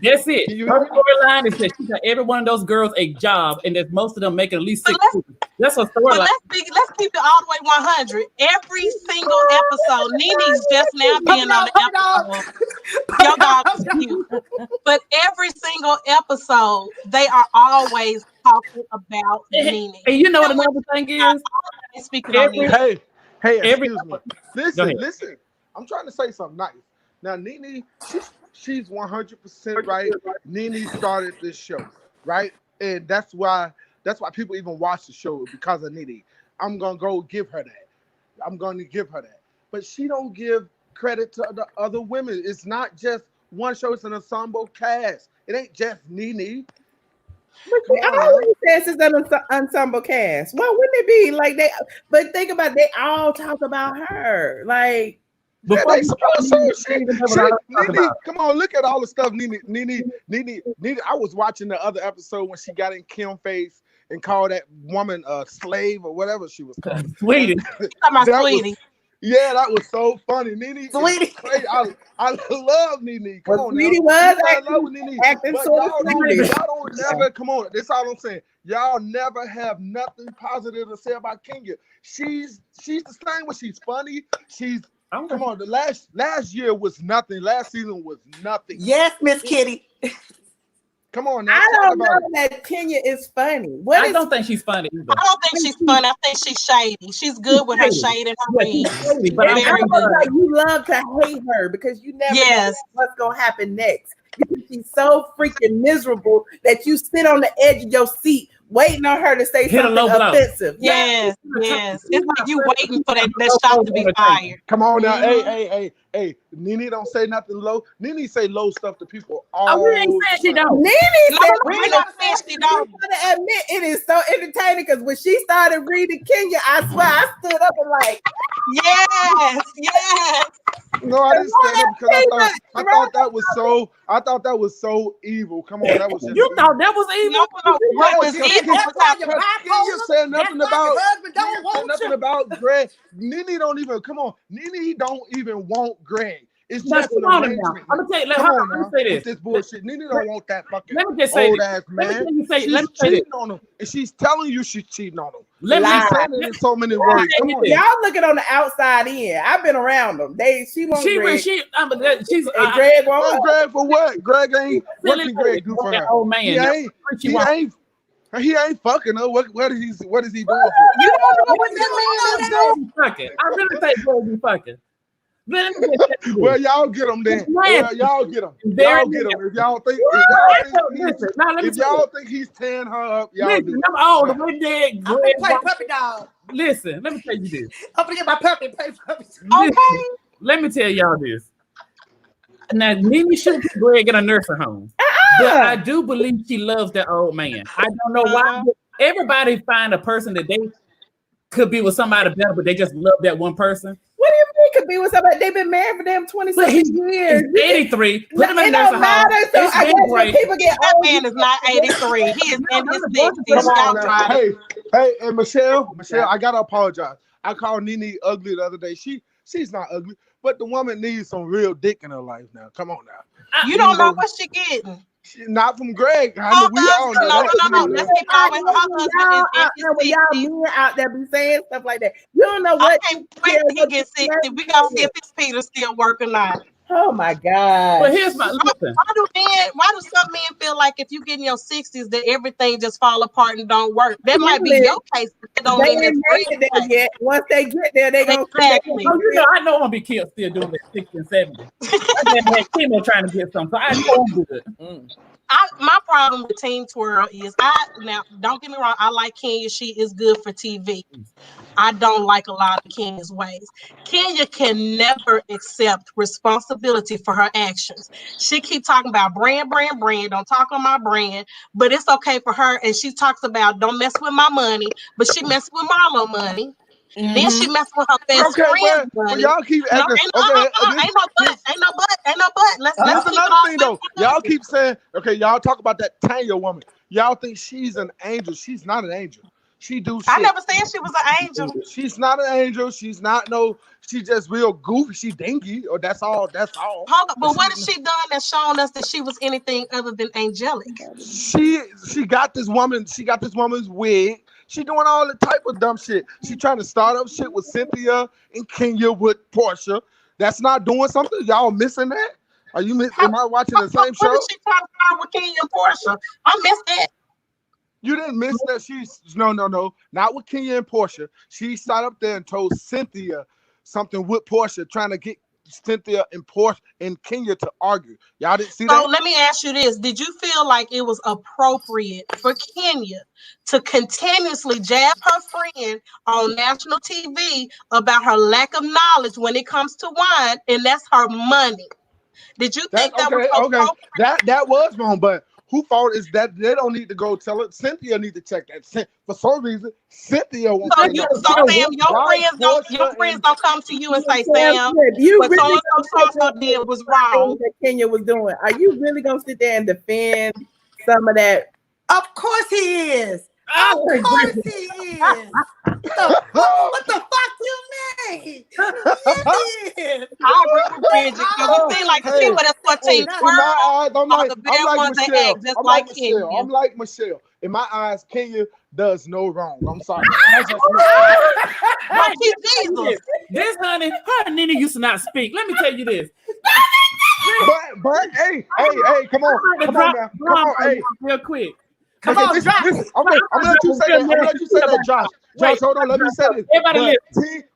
That's it. Can you Her hear me? storyline is that she got every one of those girls a job, and that most of them making at least 6 figures. That's her But storyline. let's keep it all the way 100. Every single episode, NeNe's just now being on the episode. Your dog is cute. But every single episode, they are always talking about NeNe. And you know what another thing is? Speaking on NeNe. Hey, Every- excuse me. Listen. I'm trying to say something nice. Now, NeNe, she's 100% right. NeNe started this show, right? And that's why people even watch the show, because of NeNe. I'm gonna go give her that. But she don't give credit to the other women. It's not just one show, it's an ensemble cast. It ain't just NeNe. I always says it's an ensemble cast. Well, wouldn't it be like they? But think about it, they all talk about her. Like, NeNe, come on, look at all the stuff NeNe. I was watching the other episode when she got in Kim's face and called that woman a slave or whatever she was called. Sweetie. Yeah, that was so funny. NeNe, Sweetie. I love NeNe. Come on, Sweetie now. was acting But so y'all sweet. don't never, come on. That's all I'm saying. Y'all never have nothing positive to say about Kenya. She's the same when she's funny. Come on. The last year was nothing. Last season was nothing. Yes, Miss Kitty. Come on now. I don't know that Kenya is funny. I don't think she's funny either. I don't think she's funny. I think she's shady. She's good with her shade and her wings. But I feel like you love to hate her because you never know what's gonna happen next. Because she's so freaking miserable that you sit on the edge of your seat waiting on her to say something offensive. Yes. It's like you waiting for that shot to be fired. Come on now. Hey. NeNe don't say nothing low. NeNe say low stuff to people all we ain't saying she don't. NeNe said we're not saying she don't. I admit it is so entertaining because when she started reading Kenya, I swear I stood up and like, yes. No, I didn't stand up because I thought that was so evil. Come on, that was just you thought that was evil. What was evil? Kenya said nothing about Greg. NeNe don't even NeNe don't even want Greg. It's just an arrangement. I'm gonna tell you. Let me say this. This bullshit. NeNe don't want that fucking let me just say old this. ass man. Let me She's cheating on him, and she's telling you she's cheating on him. Let me say it in so many words. Come on. Y'all looking on the outside in. I've been around them. She won't. Greg. She's Greg won't. Greg for what? Greg ain't. What can Greg do for her? Old man. He ain't fucking her. What is he doing for? You don't know what that man is doing. Fucking. I really think Greg be fucking. Well, y'all get him then. Well, y'all get him. Y'all get him. If y'all think he's tearing her up, y'all do. I'm old. I'm dead. I'm gonna play puppy dog. Listen, let me tell you this. I'm gonna get my puppy. Play puppy. Okay. Let me tell y'all this. Now, NeNe should put Greg in a nursing home, but I do believe she loves that old man. I don't know why. Everybody find a person that they could be with somebody better, but they just love that one person. What do you mean could be with somebody? They've been married for them 27 years. He's 83. Put him in it nursing don't matter. home. So I guess when people get that old, man is not 83. He is in his 60s. Hey, and Michelle, I gotta apologize. I called NeNe ugly the other day. She's not ugly, but the woman needs some real dick in her life now. Come on now. You don't know what she getting. Not from Greg. Honey, we all know No. Let's keep going. Y'all men out there be saying stuff like that. You don't know what. I can't wait till he gets 60. We gotta see if his Peter's still working on. Oh my God. But here's my listen. Why do some men feel feel like if you get in your 60s, that everything just fall apart and don't work. That might be your case, but that don't mean it's ain't made it there yet. Once they get there, they gonna exactly. Oh, you know, I know I'm gonna be killed still doing that 60 and 70. I just had chemo trying to get something, so I know I'm good. My problem with Team Twirl is now don't get me wrong, I like Kenya. She is good for TV. I don't like a lot of Kenya's ways. Kenya can never accept responsibility for her actions. She keep talking about brand. Don't talk on my brand, but it's okay for her. And she talks about don't mess with my money, but she messes with Marlo money. Then she messed with her best friend. But y'all keep acting. Ain't no but. Let's That's keep another it thing though. Y'all keep saying, okay, y'all talk about that Tanya woman. Y'all think she's an angel. She's not an angel. She do shit. I never said she was an angel. She's not an angel. She's not she just real goofy. She dingy. Or that's all. Hold up, but what has she done that's shown us that she was anything other than angelic? She got this woman. She got this woman's wig. She doing all the type of dumb shit. She trying to start up shit with Cynthia and Kenya with Porsha. That's not doing something. Y'all missing that? Are you? Am I watching the same show? What is she trying to start with Kenya and Porsha? I missed that. You didn't miss that. She's no, not with Kenya and Porsha. She sat up there and told Cynthia something with Porsha, trying to get Cynthia and Porsha and Kenya to argue. Y'all didn't see that? So let me ask you this. Did you feel like it was appropriate for Kenya to continuously jab her friend on national TV about her lack of knowledge when it comes to wine, and that's her money? Did you think that was appropriate? That was wrong, but who fault is that? They don't need to go tell it. Cynthia need to check that. For some reason, Cynthia won't. So Sam, your friends don't come to you and say, Sam, what so did was wrong. That Kenya was doing. Are you really gonna sit there and defend some of that? Of course he is. Of course he is. What the fuck you mean? Yes. I agree with Bridget because it seems like she would have 14 I'm like Michelle. In my eyes, Kenya does no wrong. I'm sorry. This honey, her and NeNe used to not speak. Let me tell you this. But hey, come on, hey, real quick. I'm gonna let you say that. Josh, hold on. Let me say this.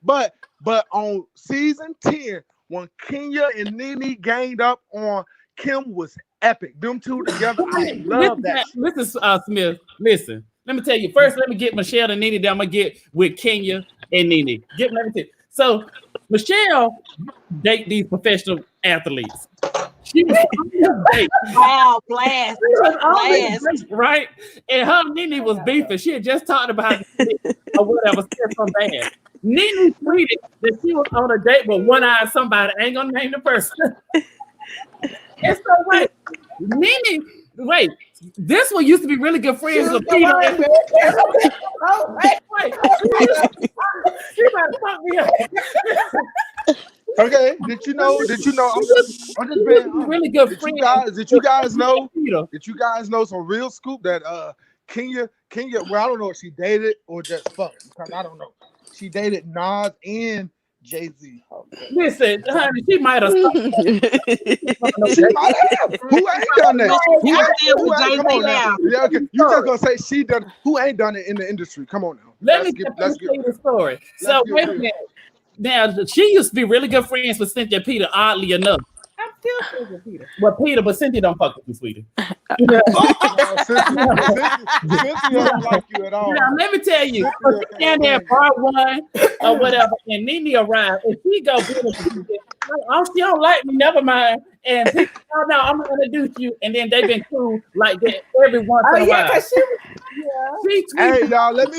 But on season 10, when Kenya and NeNe ganged up on Kim, was epic. Them two together, I love that. Listen, Smith. Listen. Let me tell you. First, let me get Michelle and NeNe. Then I'm gonna get with Kenya and NeNe. Let me tell you. So Michelle date these professional athletes. She was blast, right? And her and NeNe was beefing. She had just talked about or whatever, said something bad. NeNe tweeted that she was on a date with one-eyed somebody. I ain't gonna name the person. And so NeNe, this one used to be really good friends with Peter. She about to fuck me up. Okay, did you know? I'm just being really good friends. Did you guys know some real scoop that Kenya, well, I don't know if she dated or just fucked, because I don't know. She dated Nas and Jay-Z. Listen, honey, she might have. She might have. Who ain't done that? Come on now. Yeah, okay. You just gonna say she done? Who ain't done it in the industry? Come on now. Let's get the story. So wait a minute. Now she used to be really good friends with Cynthia Peter. Oddly enough, I'm still friends with Peter. Well, Peter, but Cynthia don't fuck with you, sweetie. Cynthia don't like you at all. Now let me tell you, she stand there part one or whatever, and NeNe arrived, and she go, oh, she don't like me. Never mind. And people, oh no, I'm gonna introduce you, and then they've been cool like that every once in a while. Hey y'all, let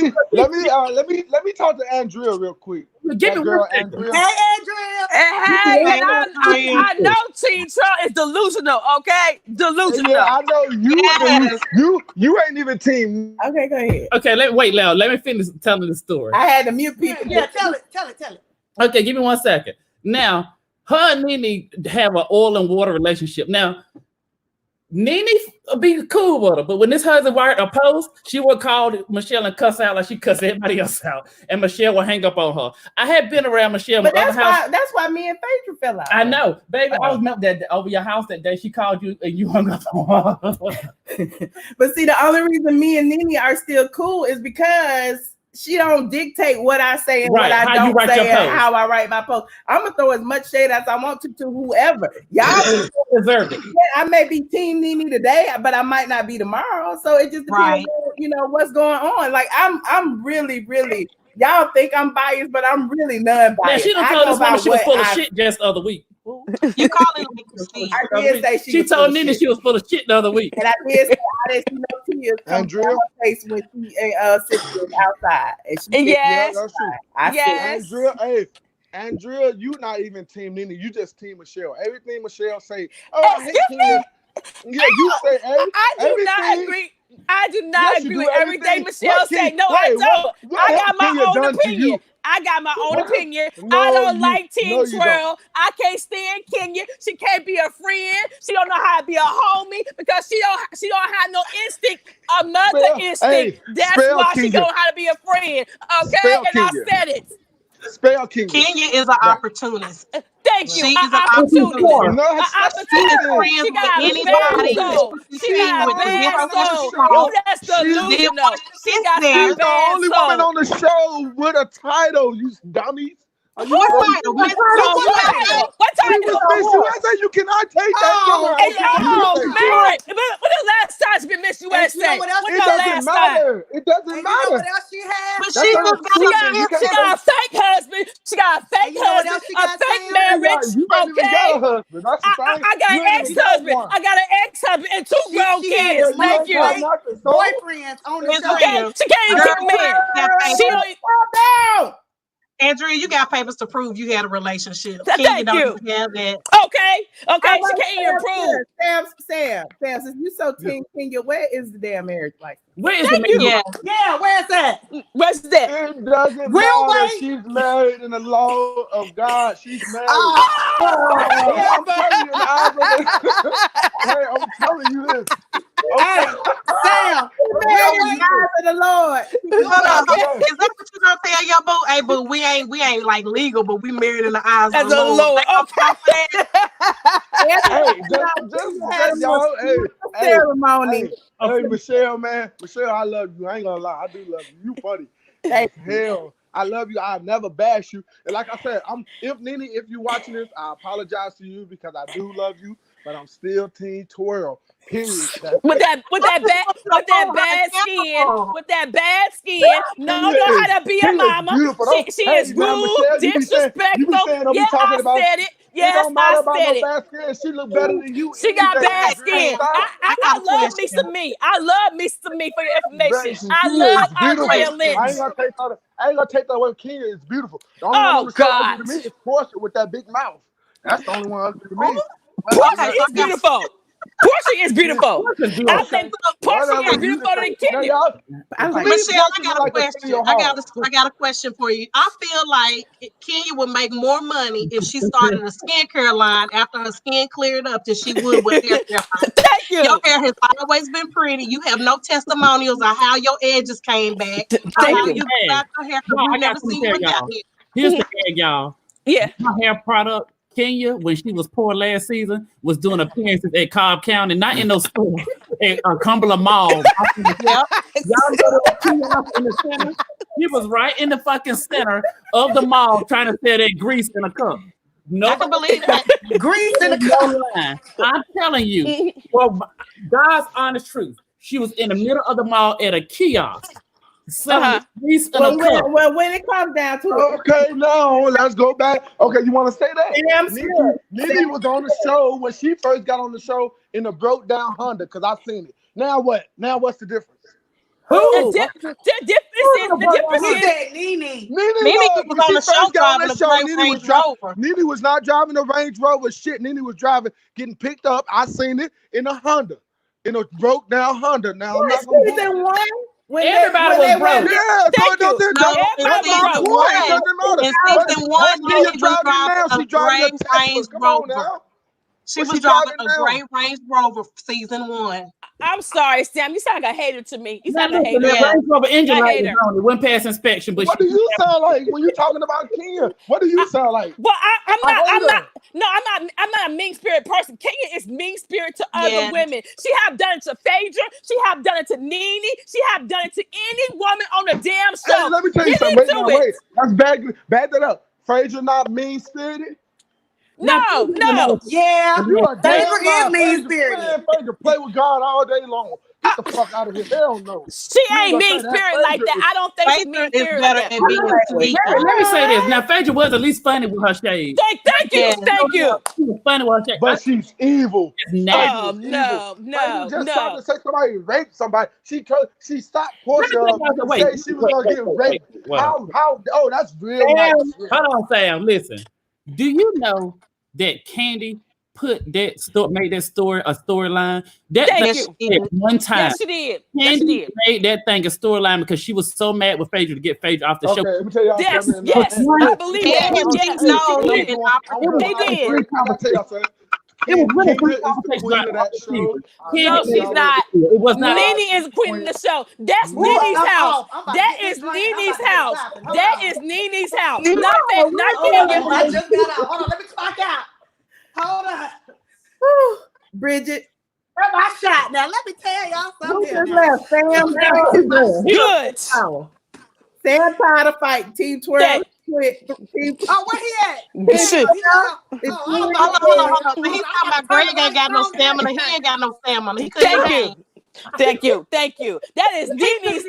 me talk to Andrea real quick. Give me girl, Andrea. Hey, Andrea. Hey, I know Team Trump is delusional, okay? Delusional. Yeah, I know you ain't even team. Okay, go ahead. Okay, wait, Lau. Let me finish telling the story. I had to mute people. Yeah, tell it. Okay, give me 1 second. Now, her and NeNe have an oil and water relationship. Now, NeNe be cool with her, but when this husband write a post, she would call Michelle and cuss out like she cussed everybody else out, and Michelle will hang up on her. I had been around Michelle, but that's why me and Phaedra fell out. I know, baby. I was met that over your house that day. She called you and you hung up on her. But see, the only reason me and NeNe are still cool is because she don't dictate what I say and what I don't say and how I write my post. I'm gonna throw as much shade as I want to whoever. Y'all deserve it. I may be team NeNe today, but I might not be tomorrow. So it just depends on, what's going on. Like I'm really, really, y'all think I'm biased, but I'm really non-biased. Yeah, she done told this woman she was full of shit just the other week. You call it like I did say she told NeNe she was full of shit the other week. And I did say I didn't see no tears come from her face when she Cynthia outside. And she yes, that's true. yes. Andrea, you not even team NeNe. You just team Michelle. Everything Michelle say. Oh, I hate Kenya. Yeah, you say I do not agree. I do not agree with everything Michelle said. No, I don't. I got my own opinion. I got my own opinion. I don't like Team Twirl. I can't stand Kenya. She can't be a friend. She don't know how to be a homie because she don't have no instinct, a mother instinct. That's why she don't know how to be a friend. Okay, and I said it. Spell Kenya. Kenya is an opportunist. Thank you. She is an opportunist. She got anybody. She got a bad soul. Oh, that's delusional. She got She's the only woman soul. on the show with a title, you dummies. What title? What title? USA, you cannot take that from her. Oh, man. When the last time she been Miss USA? It doesn't matter. It doesn't matter. What else she has? But she got a fake husband. She got a fake husband, a fake marriage. Okay. I got an ex-husband. I got an ex-husband and 2 grown kids. Thank you. Boyfriends on the show. Okay, she can't even get married. She don't down. Andrea, you got papers to prove you had a relationship. Thank you. That. Okay, she can't even prove. Sam, since you so team Kenya, where is the damn marriage license? Where is the marriage? Yeah, where's that? What's that? It doesn't matter. She's married in the law of God. She's married. I'm telling you this. Hey, Sam, the Lord. Is that what you gonna tell your boo? Hey, boo, we ain't like legal, but we married in the eyes of the Lord. Ceremony. Hey, Michelle, man. Michelle, I love you. I ain't gonna lie. I do love you. You funny. Hell, I love you. I'll never bash you. And like I said, if NeNe, if you're watching this, I apologize to you because I do love you, but I'm still Team Twirl. Period. With that bad skin, know how to be a mama. She is rude, disrespectful. Yeah, I said it. Yes, I said it. She look better than you. She got bad skin. I love me some me. I love me some me for your information. I love ATLien. I ain't gonna take that away from Kenya. It's beautiful. The only one on the show to me is Porsha with that big mouth. That's the only one ugly to me. Porsha is beautiful. Porsha is beautiful. I think Porsha is beautiful than Kenya. Michelle, I got a question. I got a question for you. I feel like Kenya would make more money if she started a skincare line after her skin cleared up than she would with hair care. Thank you. Your hair has always been pretty. You have no testimonials on how your edges came back. How you got your hair. We've never seen you without it. Here's the thing, y'all. Yeah. My hair product. Kenya, when she was poor last season, was doing appearances at Cobb County, not in those stores, at Cumberland Mall. Y'all go to Kenya in the center. He was right in the fucking center of the mall trying to sell that grease in a cup. I can believe that. Grease in a cup. I'm telling you, well, God's honest truth. She was in the middle of the mall at a kiosk. Well, when it comes down to it. Okay, now let's go back. Okay, you want to say that? NeNe was on the show when she first got on the show in a broke down Honda because I've seen it. Now what? Now what's the difference? The difference is NeNe was on the show driving a Range Rover. NeNe was not driving a Range Rover. Shit, NeNe was driving, getting picked up. I seen it in a Honda, in a broke down Honda. Now I'm not gonna season 1. When everybody was broke. Yeah, so it doesn't matter. In season 1, NeNe was driving a Range Rover. She was driving a gray Range Rover season 1. I'm sorry, Sam. You sound like a hater to me. You sound No, like a hater. that Range Rover engine A light hater. was on. It went past inspection, but What do you sound like when you're talking about Kenya? What do you sound like? Well, I'm not a mean spirit person. Kenya is mean spirit to other women. She have done it to Phaedra. She have done it to NeNe. She have done it to any woman on the damn show. Hey, let me tell you something. Wait. Let's back that up. Phaedra not mean spirited. No. Yeah, you are Phaedra is mean spirited. Phaedra play with God all day long. Get the fuck out of here. Hell no. She ain't mean spirit like that. I don't think she's mean spirit like that. Let me say this. Now, Phaedra was at least funny with her shade. Thank you. She was funny with her shade. But she's evil. No. Phaedra just tried to say somebody raped somebody. She stopped Porsha and said she was gonna get raped. How? Oh, that's real nice. Hold on, Sam. Listen. Do you know that Kandi made that story a storyline? One time. Yes, she did. Kandi made that thing a storyline because she was so mad with Phaedra to get Phaedra off the show. Let me tell y'all something. Yes, I believe that. It was really No, she's not. It was not. NeNe is quitting the show. That's NeNe's house. That is NeNe's house. That is NeNe's house. Not Kenya. I just got out. Hold on, let me talk out. Hold on. Bridget. That's my shot. Now let me tell y'all something. Sam. Good. Sam tired of fighting. Team 12. Oh, where he at? Shit. Hold on. He's talking about Greg ain't got no stamina. He ain't got no stamina. Thank you. That is NeNe's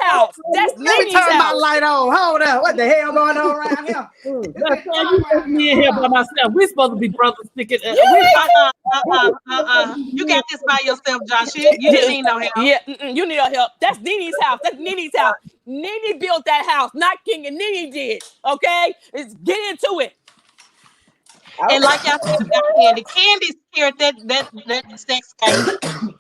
house. That's Let me NeNe's turn my house. light on. Hold up. What the hell going on around here? You left me in here by myself. We're supposed to be brothers sticking. You got this by yourself, Josh. You didn't need no help. Yeah, you need our help. That's NeNe's house. NeNe built that house, not King, and NeNe did. Okay, let's get into it. And like y'all said about Candy's scared that sex game.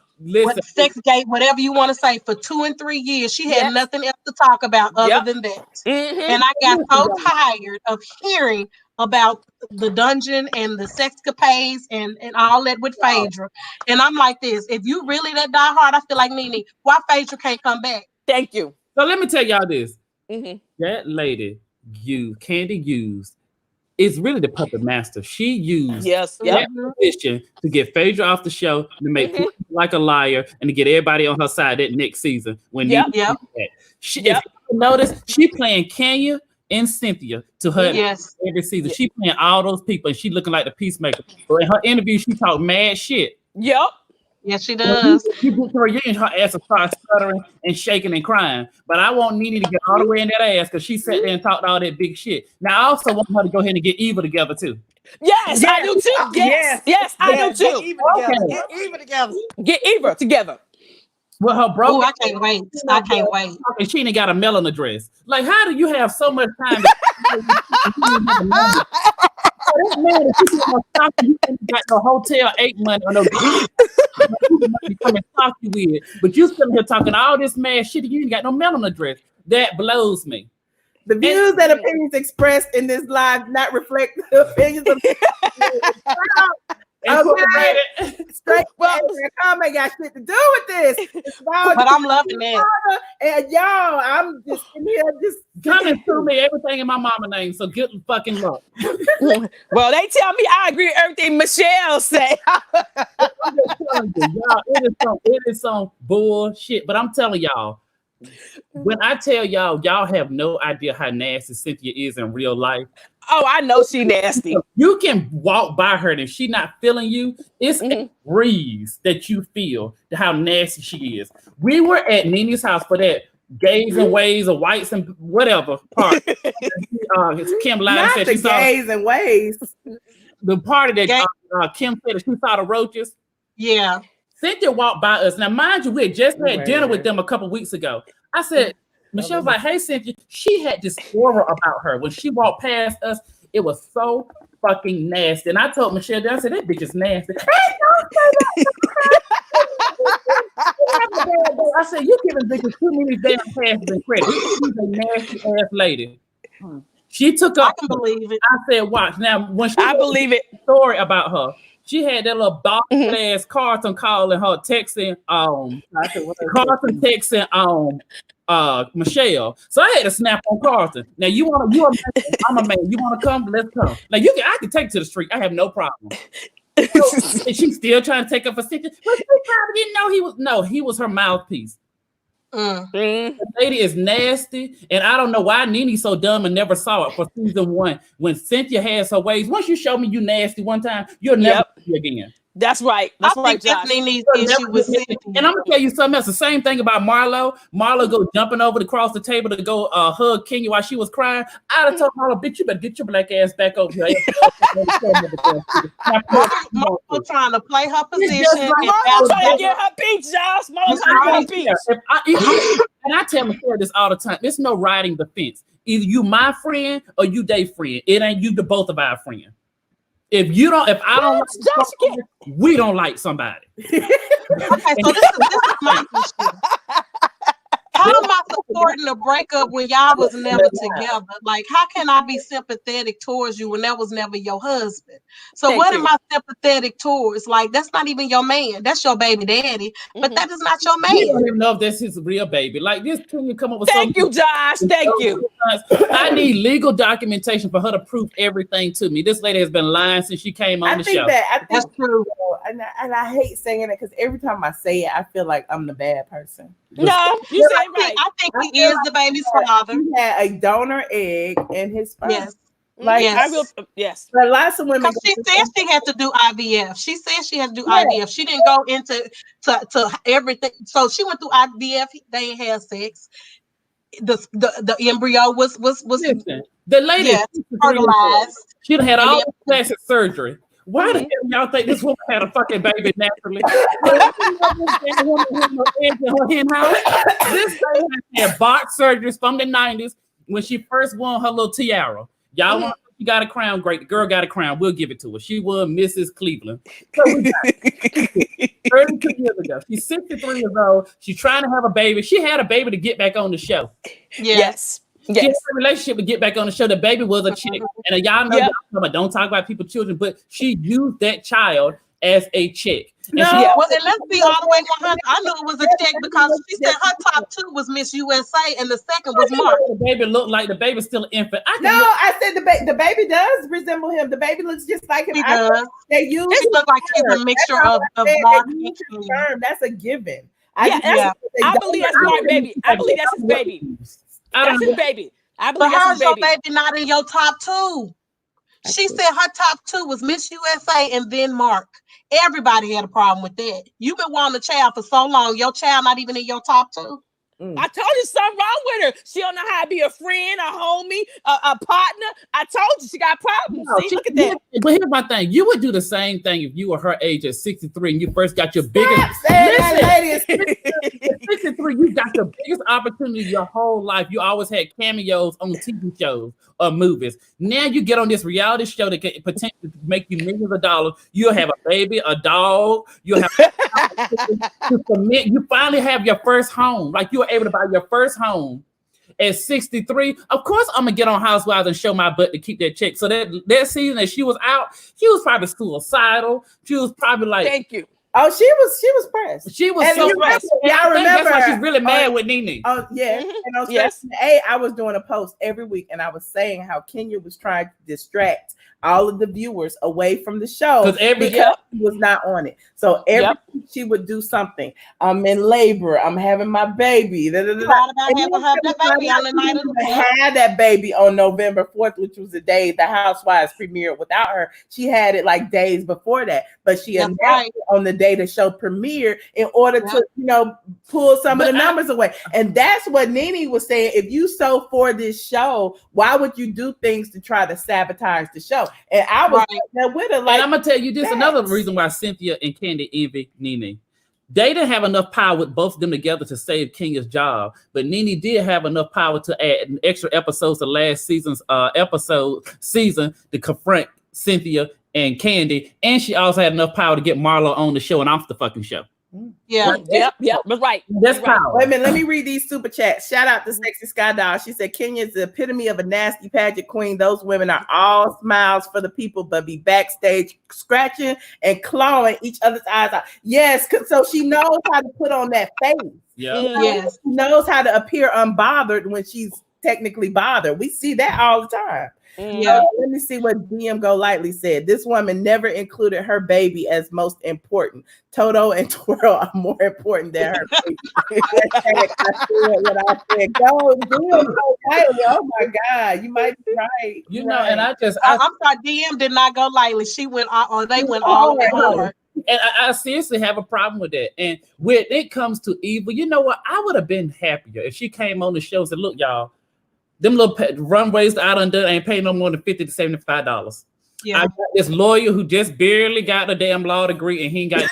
Sex gate, whatever you want to say, for 2 and 3 years. She had nothing else to talk about other than that. And I got so tired of hearing about the dungeon and the sexcapades and all that with Phaedra. And I'm like this, if you really that die hard, I feel like NeNe, why Phaedra can't come back? Thank you. So let me tell y'all this. That lady Kandi used is really the puppet master. She used that position to get Phaedra off the show, to make her like a liar, and to get everybody on her side that next season. When if you notice, she playing Kenya and Cynthia to her every season. She playing all those people, and she looking like the peacemaker. But in her interview, she talk mad shit. Yes, she does. You get to her union, her ass will start stuttering and shaking and crying. But I want NeNe to get all the way in that ass because she sat there and talked all that big shit. Now I also want her to go ahead and get Eva together too. Yes, I do too. Yes, I do too. Get Eva together. Well, her bro. I can't wait. And she ain't got a melon dress. Like, how do you have so much time? That man, if you ain't got no hotel 8 months or no come and talk you with, but you sitting here talking all this mad shit, you ain't got no melon address. That blows me. The views and opinions expressed in this live not reflect the opinions of straight comment got shit to do with this. But I'm loving that. And y'all, I'm just in here just coming through me everything in my mama name. So good fucking luck. Well, they tell me I agree with everything Michelle say. I'm just telling you, y'all, it is some bullshit. But I'm telling y'all, when I tell y'all have no idea how nasty Cynthia is in real life. Oh, I know she nasty. You can walk by her and if she not feeling you, it's a breeze that you feel how nasty she is. We were at NeNe's house for that gays and ways of whites and whatever part. Kim lied and said she saw gays and ways. The party that Kim said that she saw the roaches. Yeah. Cynthia walked by us. Now, mind you, we had just had dinner with them a couple weeks ago. I said, Michelle was like, hey, Cynthia, she had this aura about her. When she walked past us, it was so fucking nasty. And I told Michelle, I said, that bitch is nasty. Hey, don't say that. I said, you giving bitches too many damn passes and credit. She's a nasty ass lady. She took up. I can believe it. I said, watch. Now, when she I believe it. Story about her, she had that little boss ass Carlton calling her, texting, Carlton texting, Michelle. So I had to snap on Carlton. Now I'm a man. You want to come? Let's come. Like I can take to the street. I have no problem. So, and she's still trying to take up for Cynthia. But she probably didn't know he was her mouthpiece. The lady is nasty, and I don't know why NeNe's so dumb and never saw it for season 1 when Cynthia has her ways. Once you show me you nasty one time, you'll never see again. That's right. That's right, Josh. NeNe's issue with Cynthia. And I'm gonna tell you something else. The same thing about Marlo. Marlo go jumping over across the table to go hug Kenya while she was crying. I'd have told Marlo, bitch, you better get your black ass back over here. Marlo trying to play her position. Marlo trying to get her beat, Josh. Marlo trying to get her beat. And I tell Michelle this all the time. There's no riding the fence. Either you my friend or you they friend. It ain't you the both of our friend. If I don't like somebody, we don't like somebody. Okay, so this is my issue. How am I supporting a breakup when y'all was never together? Like, how can I be sympathetic towards you when that was never your husband? So am I sympathetic towards? Like, that's not even your man. That's your baby daddy, but that is not your man. We don't even know if that's his real baby. Like, this can you come up with something? Thank you, Josh. Thank you. I need legal documentation for her to prove everything to me. This lady has been lying since she came on the show. I think that's true. And I hate saying it because every time I say it, I feel like I'm the bad person. No, you say right. I think he is the baby's father. He had a donor egg in his sperm. Yes. Like, yes. But lots of women. She said she had to do IVF. She said she had to do IVF. She didn't go into to everything. So she went through IVF. They ain't had sex. The embryo was Listen, the lady fertilized. She had all the plastic surgery. Why the hell y'all think this woman had a fucking baby naturally? This lady had box surgeries from the 90s when she first won her little tiara. Y'all want she got a crown, great. The girl got a crown. We'll give it to her. She was Mrs. Cleveland. So 32 years ago. She's 63 years old. She's trying to have a baby. She had a baby to get back on the show. Yes. She had a relationship to get back on the show. The baby was a chick. And y'all know, don't talk about people's children, but she used that child as a chick. And let's be all the way 100. I knew it was a chick because she said her top 2 was Miss USA and the second was Mark. The baby looked like the baby's still an infant. I said the baby does resemble him. The baby looks just like him. He does. They use it look like he's a mixture of Mark and That's a given. I believe that's Mark baby. I believe that's his baby. That's his baby. I believe that's his baby. Your baby not in your top 2. She said her top 2 was Miss USA and then Mark. Everybody had a problem with that. You've been wanting a child for so long. Your child not even in your top 2. I told you something wrong with her. She don't know how to be a friend, a homie, a partner. I told you she got problems. See, look at that. But here's my thing. You would do the same thing if you were her age at 63 and you first got your biggest. At 63, you got the biggest opportunity your whole life. You always had cameos on TV shows or movies. Now you get on this reality show that can potentially make you millions of dollars. You'll have a baby, a dog. You'll have to commit. You finally have your first home. Like you were able to buy your first home at 63. Of course, I'm gonna get on Housewives and show my butt to keep that check. So that season that she was out, she was probably suicidal. She was probably like, "Thank you." Oh, she was pressed. She was so pressed. Y'all remember? That's why she's really mad with NeNe. Oh yeah. And on Section 8, I was doing a post every week, and I was saying how Kenya was trying to distract all of the viewers away from the show because she was not on it. So every week she would do something. I'm in labor. I'm having my baby. Proud about having that baby on the night of the had that baby on November 4th, which was the day the Housewives premiered without her. She had it like days before that, but she announced it on the day the show premiered in order to, pull some of the numbers away. And that's what NeNe was saying. If you so for this show, why would you do things to try to sabotage the show? And I was there with her. Like, and I'm gonna tell you this: another reason why Cynthia and Kandi envy NeNe. They didn't have enough power with both of them together to save Kenya's job, but NeNe did have enough power to add extra episodes to last season's season to confront Cynthia and Kandi, and she also had enough power to get Marlo on the show and off the fucking show. Yeah. Yep. That's right. That's power. Wait a minute, let me read these super chats. Shout out to Sexy Sky Doll. She said, Kenya's the epitome of a nasty pageant queen. Those women are all smiles for the people, but be backstage scratching and clawing each other's eyes out. Yes, so she knows how to put on that face. Yeah. Yes. She knows how to appear unbothered when she's technically bothered. We see that all the time. Yeah. Let me see what DM Go Lightly said. This woman never included her baby as most important. Toto and Twirl are more important than her baby. I said what I said. Go DM Go Lightly. Oh my God, you might be right. You know, and I'm sorry, DM did not go lightly. She went on. They went all the hard. And I seriously have a problem with that. And when it comes to Eva, you know what? I would have been happier if she came on the show and said, look, y'all, them little runways that I done ain't paying no more than $50 to $75. Yeah. I got this lawyer who just barely got a damn law degree and he ain't got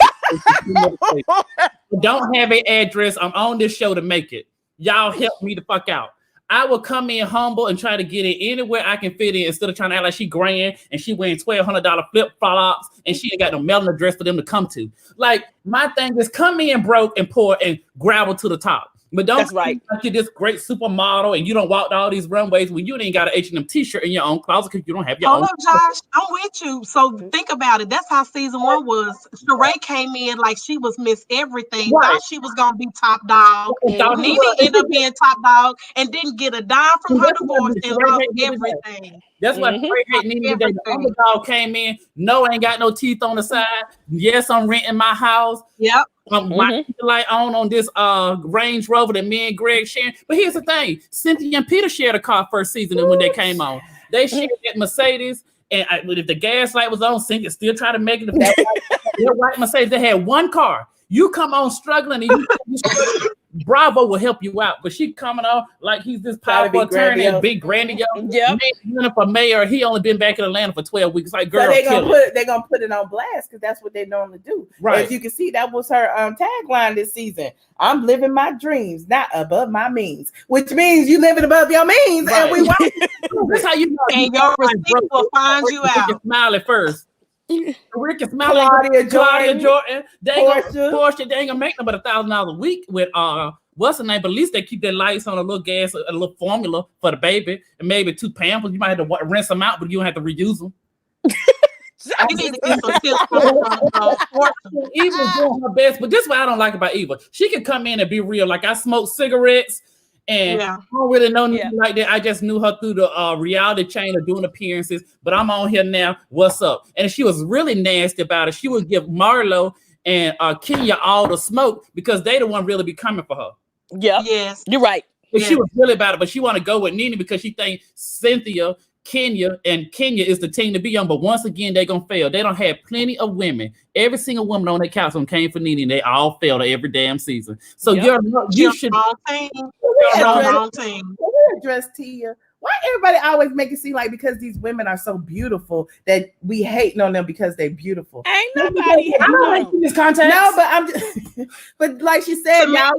don't have an address. I'm on this show to make it. Y'all help me the fuck out. I will come in humble and try to get in anywhere I can fit in instead of trying to act like she grand and she wearing $1,200 flip-flops and she ain't got no melanin dress for them to come to. Like, my thing is come in broke and poor and gravel to the top. But don't That's right. like you're this great supermodel and you don't walk all these runways when you ain't got an H&M t-shirt in your own closet because you don't have your own. Hold up, Josh. I'm with you. So think about it. That's how season 1 was. Sheree came in like she was Miss Everything. Right. Thought she was gonna be top dog. NeNe ended up being top dog and didn't get a dime from her divorce and lost everything. That's why I hate NeNe today. The underdog came in. No, ain't got no teeth on the side. Yes, I'm renting my house. Yep. My light on this Range Rover that me and Greg sharing. But here's the thing: Cynthia and Peter shared a car first season, and when they came on, they shared that Mercedes. And if the gas light was on, Cynthia still try to make it. The white Mercedes, they had one car. You come on struggling, and you Bravo will help you out, but she coming on like he's this powerful attorney and big grandiose. Yep. For mayor, he only been back in Atlanta for 12 weeks. Like, girl, so they're gonna put it on blast because that's what they normally do. Right. As you can see, that was her tagline this season. I'm living my dreams, not above my means, which means you living above your means, right. And we want. That's how you know. And your receipt will find you out. Smile at first. Rick is smiling. Claudia Jordan. Porsha. They ain't gonna make no but $1,000 a week with what's the name? But at least they keep their lights on, a little gas, a little formula for the baby, and maybe 2 pampers. You might have to rinse them out, but you don't have to reuse them. You need to get some tips. Eva's doing her best, but this is what I don't like about Eva. She can come in and be real. Like I smoke cigarettes. And I don't really know nothing like that. I just knew her through the reality chain of doing appearances. But I'm on here now. What's up? And she was really nasty about it. She would give Marlo and Kenya all the smoke because they the one really be coming for her. Yeah. Yes. You're right. But she was really about it. But she want to go with NeNe because she think Cynthia, Kenya is the team to be on. But once again, they're going to fail. They don't have plenty of women. Every single woman on that couch came for NeNe, and they all failed every damn season. So you should. Wrong team. Address Tia. Why everybody always make it seem like because these women are so beautiful that we hating on them because they're beautiful? Ain't nobody. I don't like this context. No, but I'm just, but like she said, y'all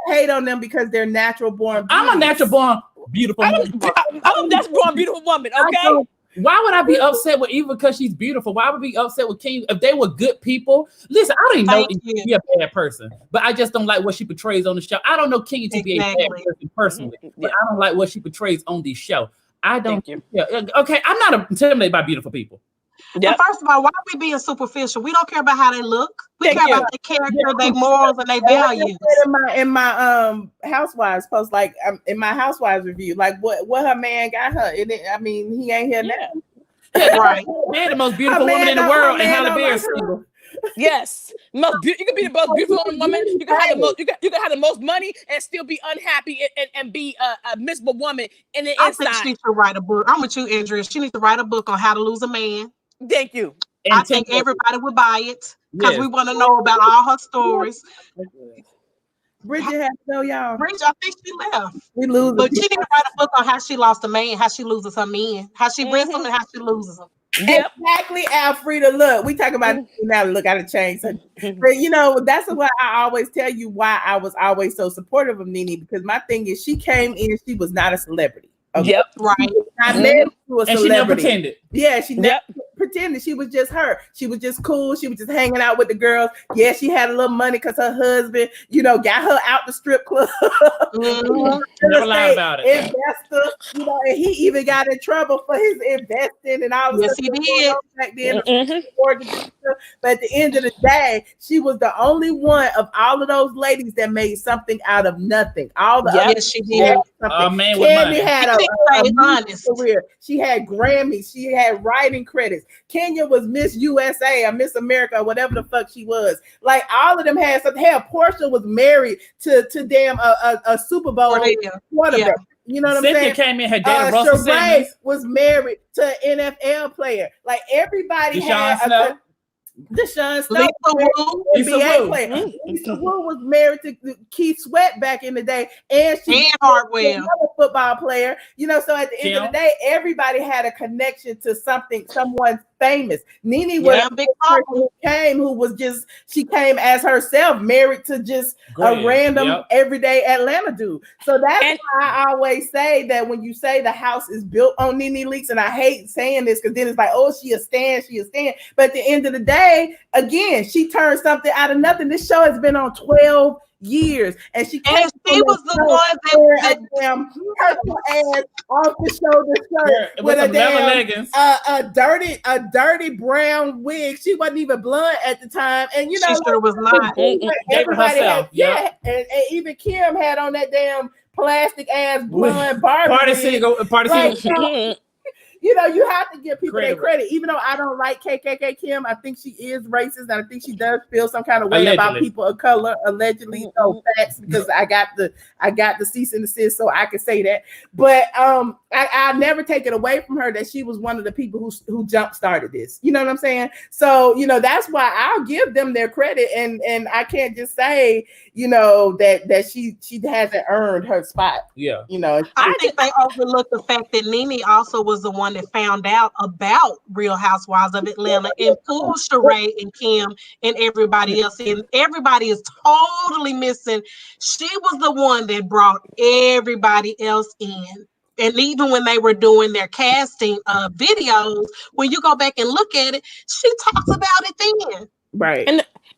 hate on them because they're natural born. I'm a natural born beautiful. I'm a natural born beautiful woman. Okay. Why would I be upset with Eva because she's beautiful? Why would I be upset with King if they were good people? Listen, I don't even know if she's a bad person, but I just don't like what she portrays on the show. I don't know King to be a bad person personally, but I don't like what she portrays on the show. I don't. Okay, I'm not intimidated by beautiful people. Yep. First of all, why are we being superficial? We don't care about how they look. We care about their character, their morals, and their values. In my Housewives post, like in my Housewives review, like what her man got her. I mean, he ain't here now. Right. They're the most beautiful woman in the world, and Halle Berry is single. Yes, you can be the most beautiful woman. You can have the most. You can have the most money and still be unhappy and be a miserable woman in the inside. I think she needs to write a book. I'm with you, Andrea. She needs to write a book on how to lose a man. Thank you. And I think everybody would buy it because we want to know about all her stories. Bridget has to know y'all. Bridget, I think she left. We lose, but she need to write a book on how she lost a man, how she loses her men, how she brings them, and how she loses them. Yep. Exactly, Alfreda. Look, we talk about now. Look, I gotta change. But that's what I always tell you why I was always so supportive of NeNe, because my thing is she came in, she was not a celebrity. Okay? Yep, right. Not married to a celebrity. And she never pretended. Yeah, she never pretending. She was just her. She was just cool. She was just hanging out with the girls. Yeah, she had a little money because her husband, got her out the strip club. Never lied about it. Investor, and he even got in trouble for his investing and all the stuff he did. back then. But at the end of the day, she was the only one of all of those ladies that made something out of nothing. All the others, she did. Man with money. Kandi had a career. She had Grammys. She had writing credits. Kenya was Miss USA or Miss America or whatever the fuck she was. Like all of them had something. Hell, Porsha was married to damn a Super Bowl quarterback. Yeah. You know what I'm Cynthia saying? came in, her daddy Russell Sheree Simmons. was married to an NFL player. Like everybody had a Deshaun Snow, NBA player. Lisa Wu was married to Keith Sweat back in the day, and she was a football player. So at the end of the day, everybody had a connection to someone famous. NeNe was a big person who came as herself, married to just a random everyday Atlanta dude. So that's why I always say that when you say the house is built on NeNe Leakes, and I hate saying this because then it's like, oh, she a stan. But at the end of the day, again, she turned something out of nothing. This show has been on 12 years, and she was the one that damn purple ass off the shoulder shirt with a damn leggings, a dirty brown wig. She wasn't even blonde at the time, and she sure was not. Everybody had, and even Kim had on that damn plastic ass blonde Barbie. Party You have to give people their credit. Even though I don't like KKK Kim, I think she is racist, and I think she does feel some kind of way about people of color, allegedly. So facts, because I got the cease and desist, so I can say that. But I never take it away from her that she was one of the people who jump started this. You know what I'm saying? So that's why I'll give them their credit, and I can't just say that she hasn't earned her spot. Yeah. I think they overlooked the fact that NeNe also was the one that found out about Real Housewives of Atlanta and pulled Sheree and Kim and everybody else in. Everybody is totally missing. She was the one that brought everybody else in. And even when they were doing their casting videos, when you go back and look at it, she talks about it then. Right.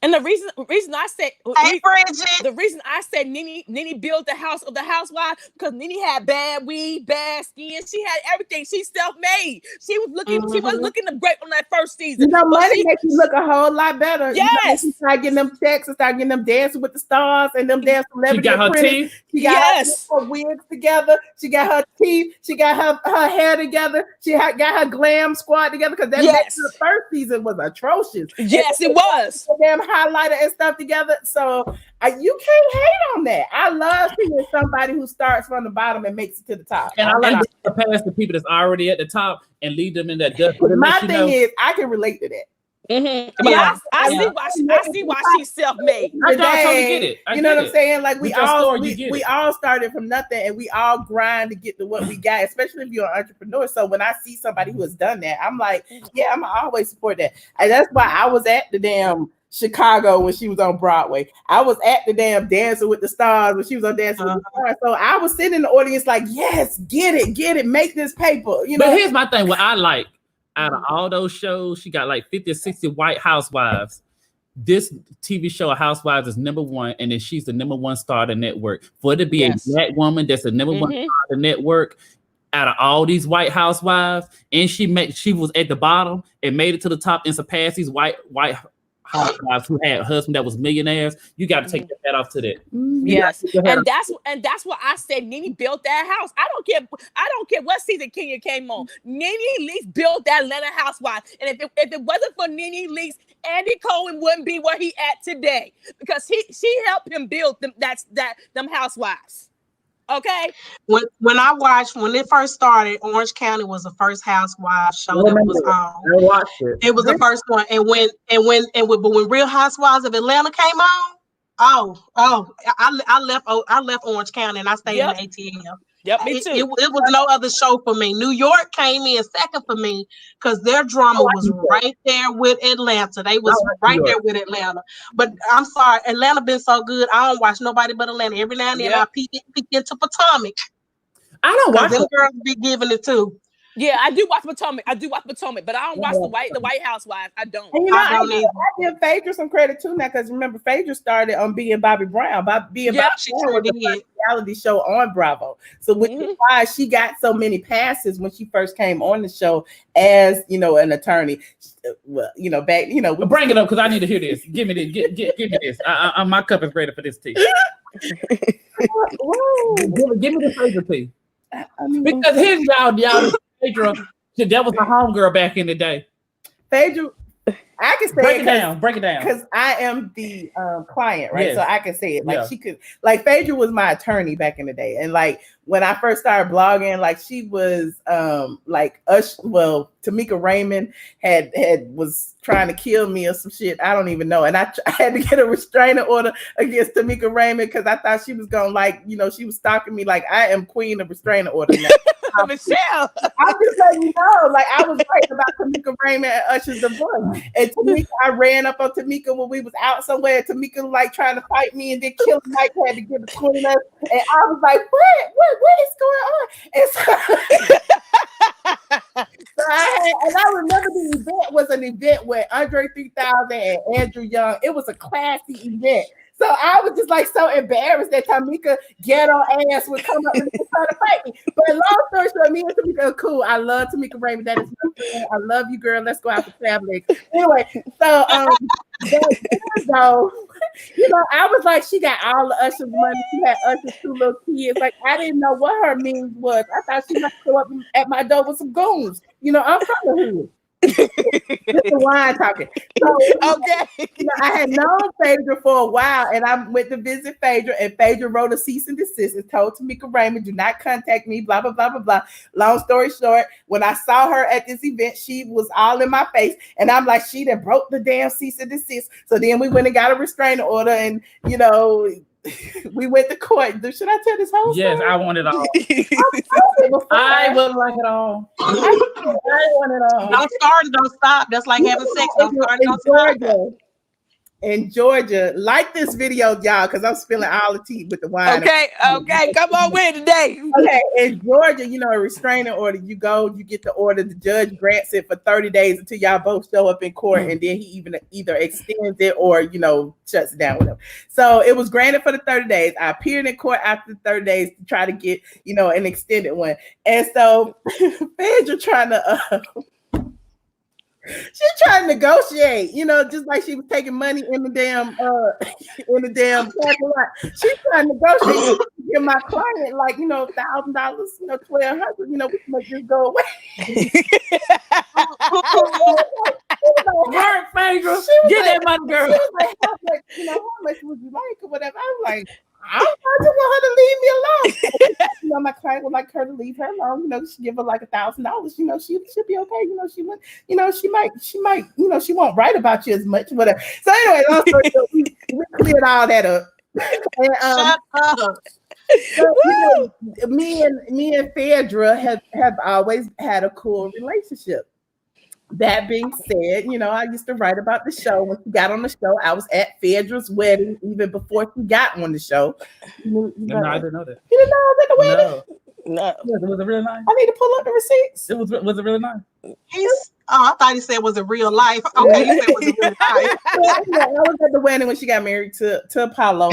And the reason I said the reason I said NeNe built the house of the housewife because NeNe had bad weed, bad skin. She had everything. She's self-made. She was looking. She was looking great on that first season. Money makes you look a whole lot better. Yes. She started getting them checks and started getting them dancing with the stars and them damn celebrity. She got her teeth. She got her wigs together. She got her teeth. She got her hair together. She got her glam squad together because the first season was atrocious. Yes, it was. Damn highlighter and stuff together. So you can't hate on that. I love seeing somebody who starts from the bottom and makes it to the top. And I like to pass the people that's already at the top and leave them in that dust. My thing is, I can relate to that. Mm-hmm. Yeah, I see why she's self-made. I totally get it. You know what I'm saying? Like we all started from nothing, and we all grind to get to what we got. Especially if you're an entrepreneur. So when I see somebody who has done that, I'm like, yeah, I'm always support that. And that's why I was at the damn Chicago when she was on Broadway. I was at the damn Dancing with the Stars when she was on Dancing with the Stars. So I was sitting in the audience like, yes, get it, make this paper. But here's my thing. What I like. Out of all those shows, she got like 50 or 60 white housewives. This TV show, Housewives, is number one, and then she's the number one star of the network. For it to be a black woman that's the number one star of the network, out of all these white housewives, and she was at the bottom and made it to the top and surpassed these white housewives who had husbands that was millionaires. You got to take your hat off to that. Yes, and that's what I said. NeNe built that house. I don't care what season Kenya came on. NeNe Leakes built that Atlanta housewife, and if it wasn't for NeNe Leakes, Andy Cohen wouldn't be where he at today because she helped him build them housewives. Okay. When I watched when it first started, Orange County was the first Housewives show that was on. I watched it. It was the first one, and when Real Housewives of Atlanta came on, I left Orange County and I stayed in ATLien. Yep, me too. It was no other show for me. New York came in second for me because their drama was right there with Atlanta. They was right there with Atlanta. But I'm sorry, Atlanta been so good. I don't watch nobody but Atlanta. Every now and then I peek into Potomac. I don't watch them girls be giving it too. Yeah, I do watch Potomac. But I don't watch the White Housewives. I don't. And I don't either. I give Phaedra some credit too now, because remember Phaedra started on being Bobby Brown. Bobby She Brown sure was the did. first reality show on Bravo. So which is why she got so many passes when she first came on the show as an attorney. Well, back, we bring it up because I need to hear this. Give me this. Give me this. My cup is ready for this tea. give me the Phaedra tea. Because here's y'all Phaedra, that was a homegirl back in the day. Phaedra, I can say break it down because I am the client, right? Yes. So I can say it. Like she could, like Phaedra was my attorney back in the day, and like when I first started blogging, like she was Tamika Raymond was trying to kill me or some shit. I don't even know, and I had to get a restraining order against Tamika Raymond because I thought she was gonna she was stalking me. Like I am queen of restraining order now. Michelle, I'm just letting you know, like I was right about Tamika Raymond and Usher's divorce. And Tamika, I ran up on Tamika when we was out somewhere. Tamika like trying to fight me, and then Killer Mike had to get between us. And I was like, what is going on? And so I remember the event was an event with Andre 3000 and Andrew Young. It was a classy event. So I was just like so embarrassed that Tamika ghetto ass would come up and try to fight me. But long story short, me and Tamika are cool. I love Tamika Raymond. That is my friend. I love you, girl. Let's go out for traveling. Anyway, so I was like, she got all the Usher's money. She had Usher's 2 little kids. Like I didn't know what her means was. I thought she might show up at my door with some goons. I'm from the hood. This is why I'm talking. So, okay. I had known Phaedra for a while, and I went to visit Phaedra, and Phaedra wrote a cease and desist and told Tamika Raymond, do not contact me, blah, blah, blah, blah, blah. Long story short, when I saw her at this event, she was all in my face, and I'm like, she done broke the damn cease and desist. So then we went and got a restraining order, and, we went to court. Should I tell this whole story? Yes, I want it all. I would like it all. I want it all. Don't start, don't stop. That's like having sex. Don't start, don't stop. In Georgia, like this video, y'all, because I'm spilling all the tea with the wine. Okay, come on with it today. Okay, in Georgia, a restraining order, you get the order, the judge grants it for 30 days until y'all both show up in court, and then he either extends it or, shuts it down with him. So it was granted for the 30 days. I appeared in court after the 30 days to try to get, an extended one. And so Phaedra trying to... She's trying to negotiate, just like she was taking money in the damn parking lot. She's trying to negotiate to give my client $1,000, $1,200, we can make this go away. Work, Phaedra. Get that money, girl. She was like, how much would you like or whatever? I'm like, I just want her to leave me alone. My client would like her to leave her alone. She give her $1,000. She'll be okay. She might, she won't write about you as much, whatever. So anyway, long story short, we cleared all that up. And, Shut up. So, me and Phaedra have always had a cool relationship. That being said, I used to write about the show. When she got on the show, I was at Phaedra's wedding even before she got on the show. No, I didn't know that. You didn't know I was at the wedding? No. Was it really nice? I need to pull up the receipts. Was it really nice? I thought he said it was a real life. Okay, you said it was a real life. I was at the wedding when she got married to Apollo.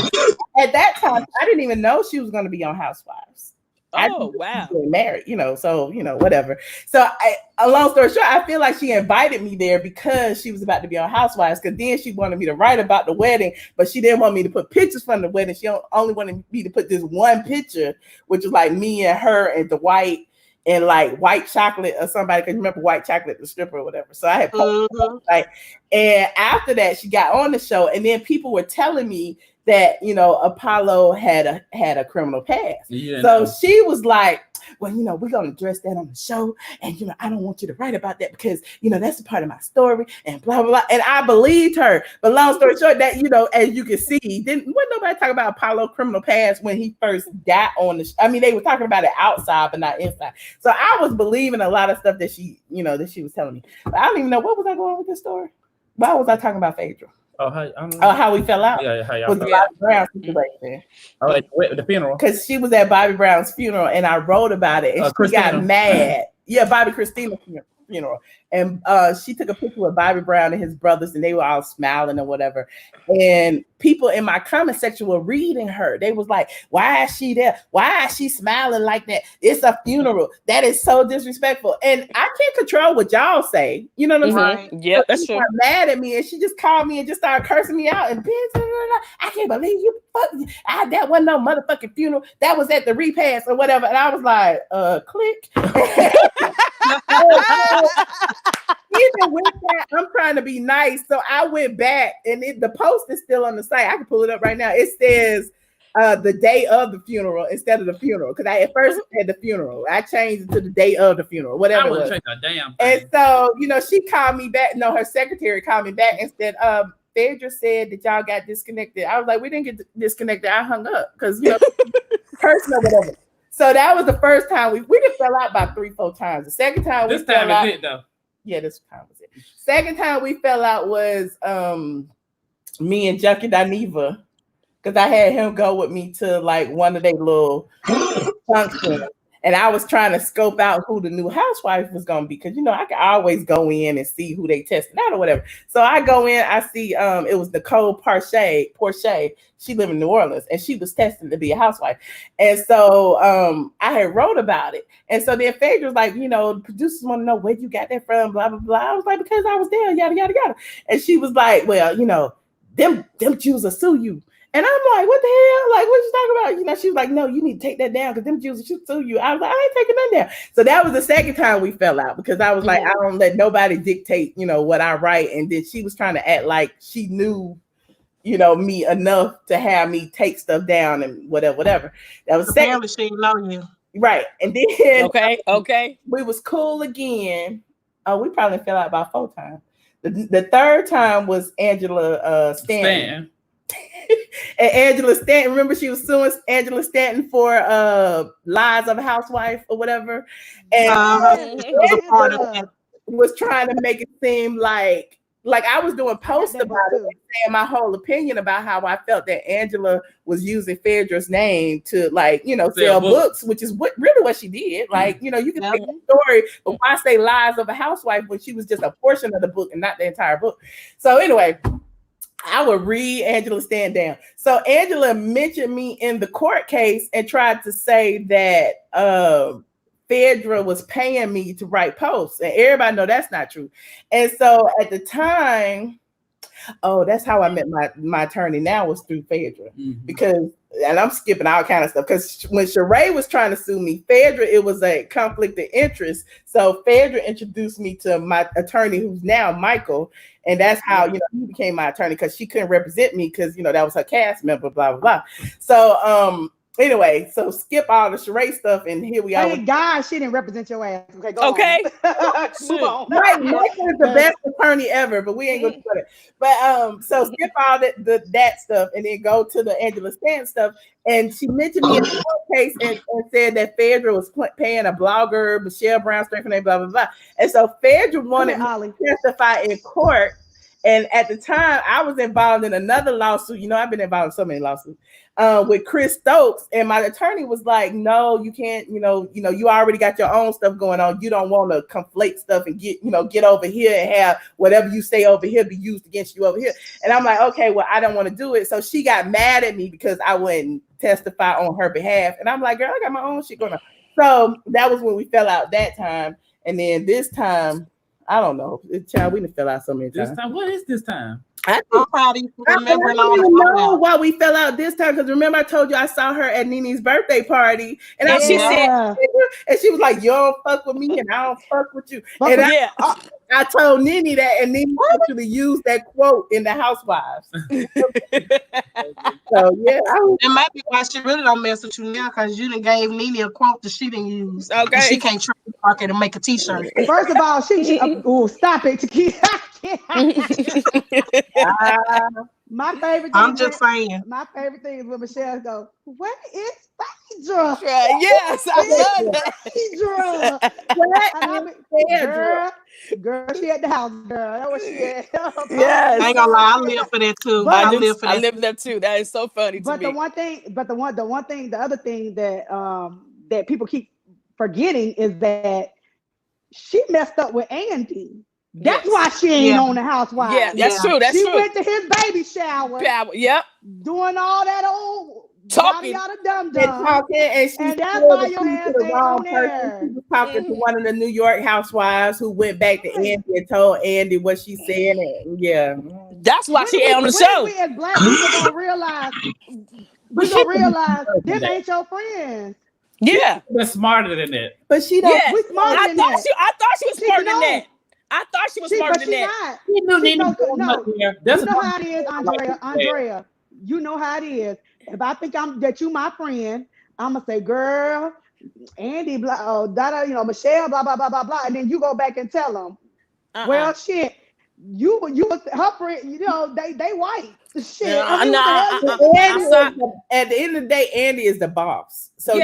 At that time, I didn't even know she was going to be on Housewives. Oh, wow. Married, so whatever. So a long story short, I feel like she invited me there because she was about to be on Housewives, because then she wanted me to write about the wedding, but she didn't want me to put pictures from the wedding. She only wanted me to put this one picture, which was like me and her and Dwight and like White Chocolate or somebody, because remember White Chocolate, the stripper or whatever. So I had posted and after that she got on the show, and then people were telling me that Apollo had a criminal past. So she was like, well, we're gonna address that on the show, and I don't want you to write about that because that's a part of my story, and blah blah blah. And I believed her. But long story short, that as you can see, wasn't nobody talking about Apollo criminal past when he first got on the I mean, they were talking about it outside but not inside. So I was believing a lot of stuff that she that she was telling me. But I don't even know, what was I going with this story? Why was I talking about Phaedra? How we fell out. Yeah, how y'all with the Bobby Brown situation. At the funeral. Because she was at Bobby Brown's funeral, and I wrote about it, and she got mad. Yeah, Bobby Christina's funeral. And she took a picture with Bobby Brown and his brothers, and they were all smiling or whatever. And people in my comment section were reading her. They was like, why is she there? Why is she smiling like that? It's a funeral. That is so disrespectful. And I can't control what y'all say. You know what I'm saying? Yeah, so that's she true. got mad at me, and she just called me and just started cursing me out. And I can't believe you. That wasn't no motherfucking funeral. That was at the repast or whatever. And I was like, click. Even with that, I'm trying to be nice. So I went back, and the post is still on the site. I can pull it up right now. It says the day of the funeral instead of the funeral. Because I at first had the funeral. I changed it to the day of the funeral, whatever it was. Change a damn thing. And so, she called me back. No, her secretary called me back and said, Phaedra said that y'all got disconnected. I was like, we didn't get disconnected. I hung up because, person or whatever. So that was the first time we done fell out about 3-4 times. The second time this time is it though. Yeah, this time was it. Second time we fell out was me and Junkie Dineva, because I had him go with me to like one of their little functions. And I was trying to scope out who the new housewife was gonna be, because I could always go in and see who they tested out or whatever. So I go in, I see it was Nicole Porsha. She lived in New Orleans, and she was testing to be a housewife. And so I had wrote about it. And so then Phaedra was like, the producers want to know where you got that from, blah blah blah. I was like, because I was there, yada yada yada. And she was like, well, them Jews will sue you. And I'm like, what the hell? Like, what you talking about? She was like, no, you need to take that down because them Jews should sue you. I was like, I ain't taking that down. So that was the second time we fell out, because I was like, I don't let nobody dictate, what I write. And then she was trying to act like she knew, me enough to have me take stuff down and whatever. That was second. She didn't know you. Right. And then okay. We was cool again. Oh, we probably fell out about 4 times. The third time was Angela Stanton. And Angela Stanton, remember she was suing Angela Stanton for lies of a housewife or whatever, and was trying to make it seem like I was doing posts about it, saying my whole opinion about how I felt that Angela was using Phaedra's name to sell books, which is what she did. You can make a story, but why say lies of a housewife when she was just a portion of the book and not the entire book? So anyway, I would read Angela stand down. So Angela mentioned me in the court case and tried to say that Phaedra was paying me to write posts, and everybody know that's not true. And so at the time, that's how I met my attorney now, was through Phaedra, because, and I'm skipping all kind of stuff, because when Sheree was trying to sue me, Phaedra, it was a conflict of interest. So Phaedra introduced me to my attorney, who's now Michael. And that's how, he became my attorney, because she couldn't represent me because, that was her cast member, blah, blah, blah. So, anyway, so skip all the Sheree stuff, and here we are. Thank God she didn't represent your ass. Okay, go on. Move on. Right, Michael is the best attorney ever, but we ain't going to do it. But so skip all that stuff, and then go to the Angela Stanton stuff. And she mentioned me in the court case and said that Phaedra was paying a blogger, Michelle Brown, strength and blah, blah, blah. And so Phaedra wanted me to testify in court. And at the time, I was involved in another lawsuit. I've been involved in so many lawsuits with Chris Stokes. And my attorney was like, no, you can't, you already got your own stuff going on. You don't want to conflate stuff and get over here and have whatever you say over here be used against you over here. And I'm like, okay, well, I don't want to do it. So she got mad at me because I wouldn't testify on her behalf. And I'm like, girl, I got my own shit going on. So that was when we fell out that time. And then this time, I don't know. Child, we didn't fill out so many times. This time, what is this time? I'm proud of you for remembering all I don't know why we fell out this time, because remember I told you I saw her at NeNe's birthday party, and she said, and she was like, "You don't fuck with me, and I don't fuck with you." And I told NeNe that, and NeNe actually used that quote in the Housewives. So yeah, it might be why she really don't mess with you now, because you done gave NeNe a quote that she didn't use. Okay, she can't trademark it and make a T-shirt. First of all, she stop it, my favorite thing. I'm just saying. My favorite thing is when Michelle goes, "Where is Phaedra?" Yes, I love that. Phaedra. Girl, she at the house, girl. That's what she at. Yes. I ain't gonna lie, I live for that too. I live for that too. That is so funny to me. The other thing that that people keep forgetting is that she messed up with Andy. That's why she ain't on the Housewives. Yeah, that's true. That's she true. She went to his baby shower. Yep. Doing all that old talking, yada dum and talking, and that's why your ass ain't on there. She was talking to one of the New York housewives who went back to Andy and told Andy what she said. And that's why she ain't on the show. We as black people gonna realize, them ain't your friends. Yeah, they're smarter than that. But she don't. We smarter than that. I thought she was smarter than that. I thought she was smarter than that. She knew NeNe. You know how it is, Andrea. You know how it is. If I think that you my friend, I'm gonna say, girl, Andy, blah, Michelle, blah blah blah blah blah, and then you go back and tell them, well, shit, you her friend, they white. Shit. At the end of the day, Andy is the boss. So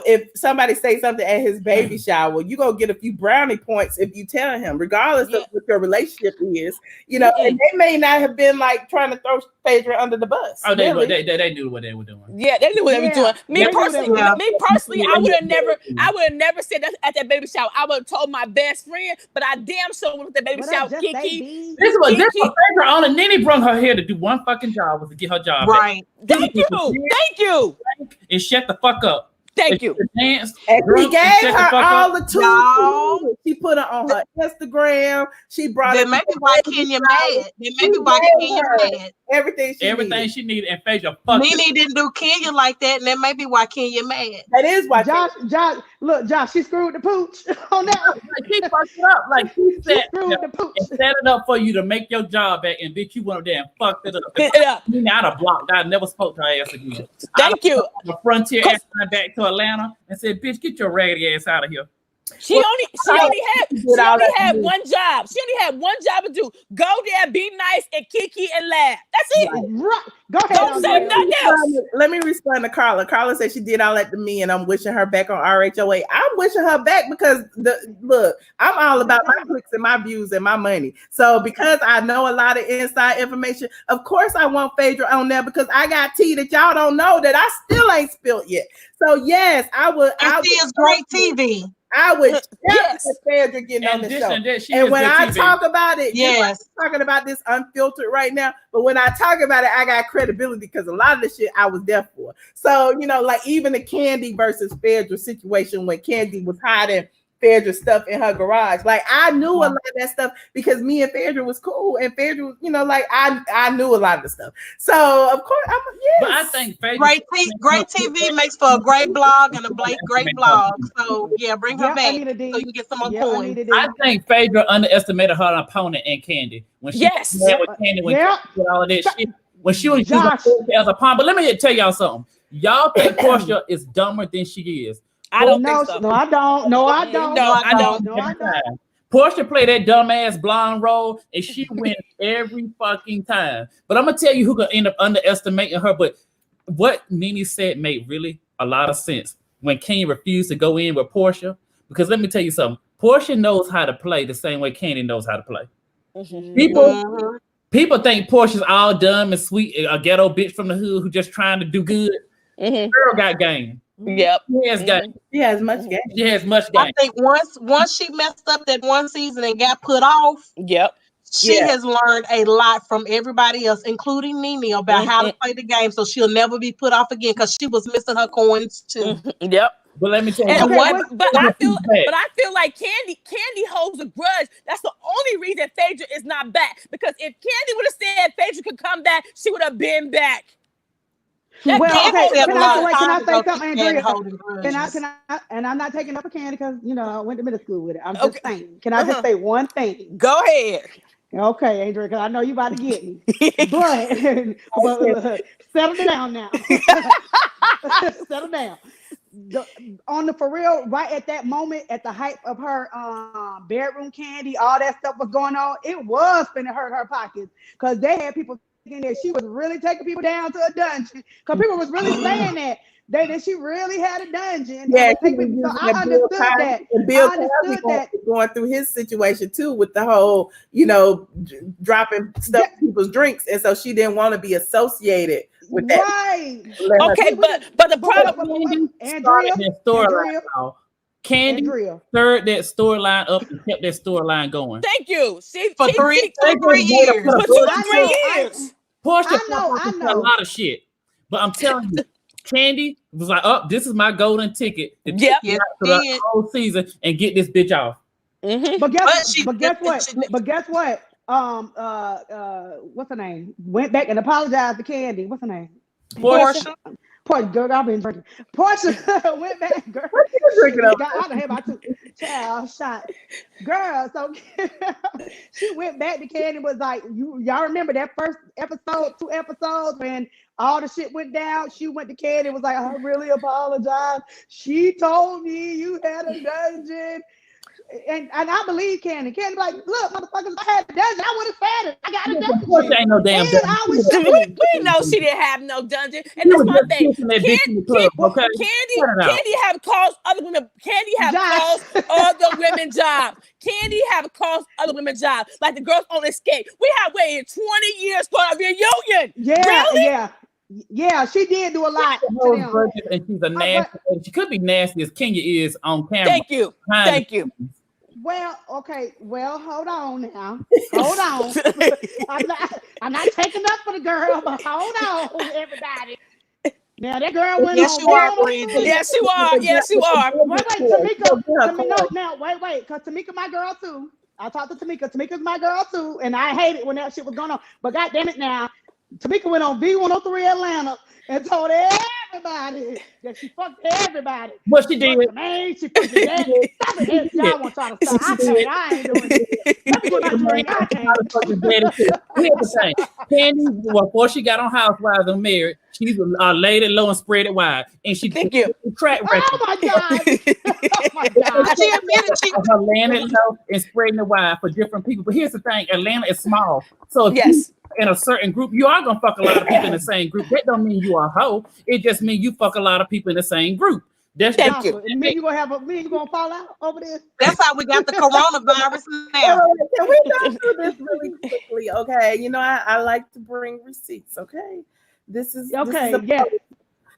if somebody say something at his baby shower, you gonna get a few brownie points if you tell him, regardless of what your relationship is. And they may not have been like trying to throw Phaedra under the bus. Oh, they knew what they were doing. Yeah, they knew what they were doing. Me personally, I would have never said that at that baby shower. I would have told my best friend, but I damn sure went with the baby shower. Kiki. This was Phaedra on, and NeNe brought her here to do one fucking job, was to get her job. Right. Thank you. And shut the fuck up. Thank you. And he gave her all the tools. She put it on her Instagram. She brought it. Maybe why Kenya mad. Maybe why Kenya mad. Everything she needed, and Phaedra fucked NeNe didn't do Kenya like that, and that may be why Kenya mad. That is why Josh, she screwed the pooch on that. She fucked it up. Like she said, and set it up for you to make your job back, and bitch, you went up there and fucked it up. NeNe, I'd have blocked. I never spoke to her ass again. Thank you. The frontier ass back to Atlanta and said, bitch, get your raggedy ass out of here. She only had one job. She only had one job to do. Go there, be nice, and kiki and laugh. That's it. Right. Go ahead. Don't say nothing else. Let me respond to Carla. Carla said she did all that to me, and I'm wishing her back on RHOa. I'm wishing her back because look, I'm all about my clicks and my views and my money. So because I know a lot of inside information, of course I want Phaedra on there because I got tea that y'all don't know that I still ain't spilled yet. So yes, I would. It's great TV. I would definitely Phaedra getting on the show. And when I talk about it, I'm talking about this unfiltered right now. But when I talk about it, I got credibility because a lot of the shit I was there for. So, like even the Kandi versus Phaedra situation when Kandi was hiding Phaedra stuff in her garage. Like I knew a lot of that stuff because me and Phaedra was cool, and Phaedra was, I knew a lot of the stuff. So of course, But I think Phaedra great TV makes for a great blog and a great blog. So bring her back so you get some more coins. I think Phaedra underestimated her opponent in Kandi when she met with Kandi when she did all of that shit. When she was using her as a pawn. But let me tell y'all something. Y'all think Porsha is dumber than she is. I don't think so. No, I don't. No, I don't. Porsha played that dumbass blonde role, and she wins every fucking time. But I'm gonna tell you who gonna end up underestimating her. But what NeNe said made really a lot of sense when Kandi refused to go in with Porsha. Because let me tell you something. Porsha knows how to play the same way Kandi knows how to play. Mm-hmm. People think Porsha's all dumb and sweet, a ghetto bitch from the hood who just trying to do good. Mm-hmm. Girl got game. Yep. She has game. She has much game. She has much game. I think once she messed up that one season and got put off, she has learned a lot from everybody else, including NeNe, about how to play the game, so she'll never be put off again because she was missing her coins too. Yep. But let me tell you, I feel like Kandi holds a grudge. That's the only reason Phaedra is not back. Because if Kandi would have said Phaedra could come back, she would have been back. Can I say something, Andrea? And I'm not taking up a Kandi because I went to middle school with it. I'm just saying. Can I just say one thing? Go ahead. Okay, Andrea, because I know you about to get me. but settle down now. Settle down. For real, right at that moment, at the height of her bedroom candy, all that stuff was going on. It was finna hurt her pockets because they had people thinking that she was really taking people down to a dungeon. Because people was really saying that she really had a dungeon. Yeah, so I understood that. Bill Cosby going through his situation too with the whole, dropping stuff in people's drinks, and so she didn't want to be associated with that. Right. Okay, but the problem, Andrea, Kandi stirred that storyline up and kept that storyline going. Thank you. For 3 years. For 2 to 3 years. Porsha a lot of shit. But I'm telling you, Kandi was like, "Oh, this is my golden ticket to take you out to the whole season and get this bitch off." Mm-hmm. But guess what? What's her name? Went back and apologized to Kandi. What's her name? Porsha. Porsha, girl, I've been drinking. Porsha went back, girl. I done had my child shot. Girl, so she went back to Kandi, was like, y'all remember that first episode, 2 episodes when all the shit went down? She went to Kandi and was like, I really apologize. She told me you had a dungeon. And I believe Kandi. Kandi like, look, motherfuckers, I had a dungeon. I would have said it. I got a dungeon. Porsha ain't no damn dungeon. We know she didn't have no dungeon. And that's one thing. Kandi have caused other women. Kandi have caused other women jobs. Kandi have caused other women jobs. Like the girls on Escape. We have waited 20 years for a reunion. Yeah, really? Yeah, she did do a lot. And she's a nasty. She could be nasty as Kenya is on camera. Thank you. Well, okay. Well, hold on now. Hold on. I'm not taking up for the girl, but hold on, everybody. Now that girl went Yes, on. you are, Brandon. Yes, you are. Yes, you are. Wait, Tamika. Now, wait, because Tamika my girl too. I talked to Tamika. Tamika's my girl too, and I hate it when that shit was going on. But goddamn it, now Tamika went on V103 Atlanta and told everybody that she fucked everybody. What she did? Man, she fucked the daddy. Stop it. Y'all want y'all to stop. I ain't doing it. Let me get my drink. I can't. Here's the thing. Kandi, before she got on Housewives and married, she's laid it low and spread it wide. And she Thank you. Track record. Oh my God. Oh my God. She admitted she her laying it low and spreading it wide for different people. But here's the thing, Atlanta is small. So if you in a certain group, you are gonna fuck a lot of people in the same group. That don't mean you are a hoe. It just means you fuck a lot of people in the same group. That's Thank you. Me, you gonna fall out over this? That's how we got the coronavirus now. Can we go through this really quickly? Okay, you know I like to bring receipts. Okay, this is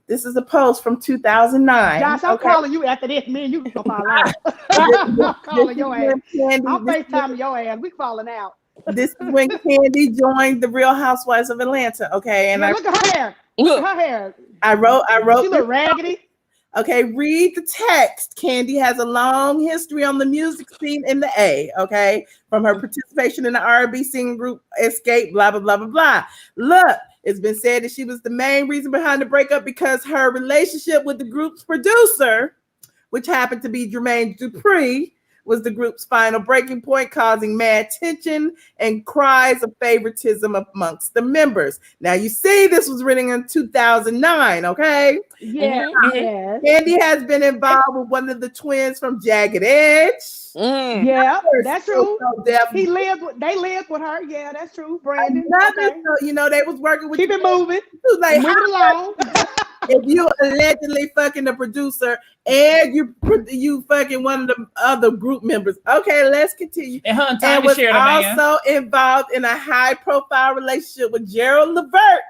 This is a post from 2009. Josh, I'm calling you after this. Me and you gonna fall out. I'm calling your ass. I'm FaceTiming your ass. We falling out. This is when Kandi joined the Real Housewives of Atlanta. Okay, and look at her hair. Look at her hair. I wrote. She look raggedy. Okay, read the text. Kandi has a long history on the music scene in the A. Okay, from her participation in the R&B singing group Escape. Blah blah blah blah blah. Look, it's been said that she was the main reason behind the breakup because her relationship with the group's producer, which happened to be Jermaine Dupri, was the group's final breaking point, causing mad tension and cries of favoritism amongst the members. Now, you see, this was written in 2009, okay? Yeah. Kandi has been involved with one of the twins from Jagged Edge. Yeah, that's true. They lived with her. Yeah, that's true. Brandon. You know, they was working with. Keep it moving. Like, move it along. If you allegedly fucking the producer and you fucking one of the other group members, okay, let's continue. And her and was also involved in a high-profile relationship with Gerald Levert.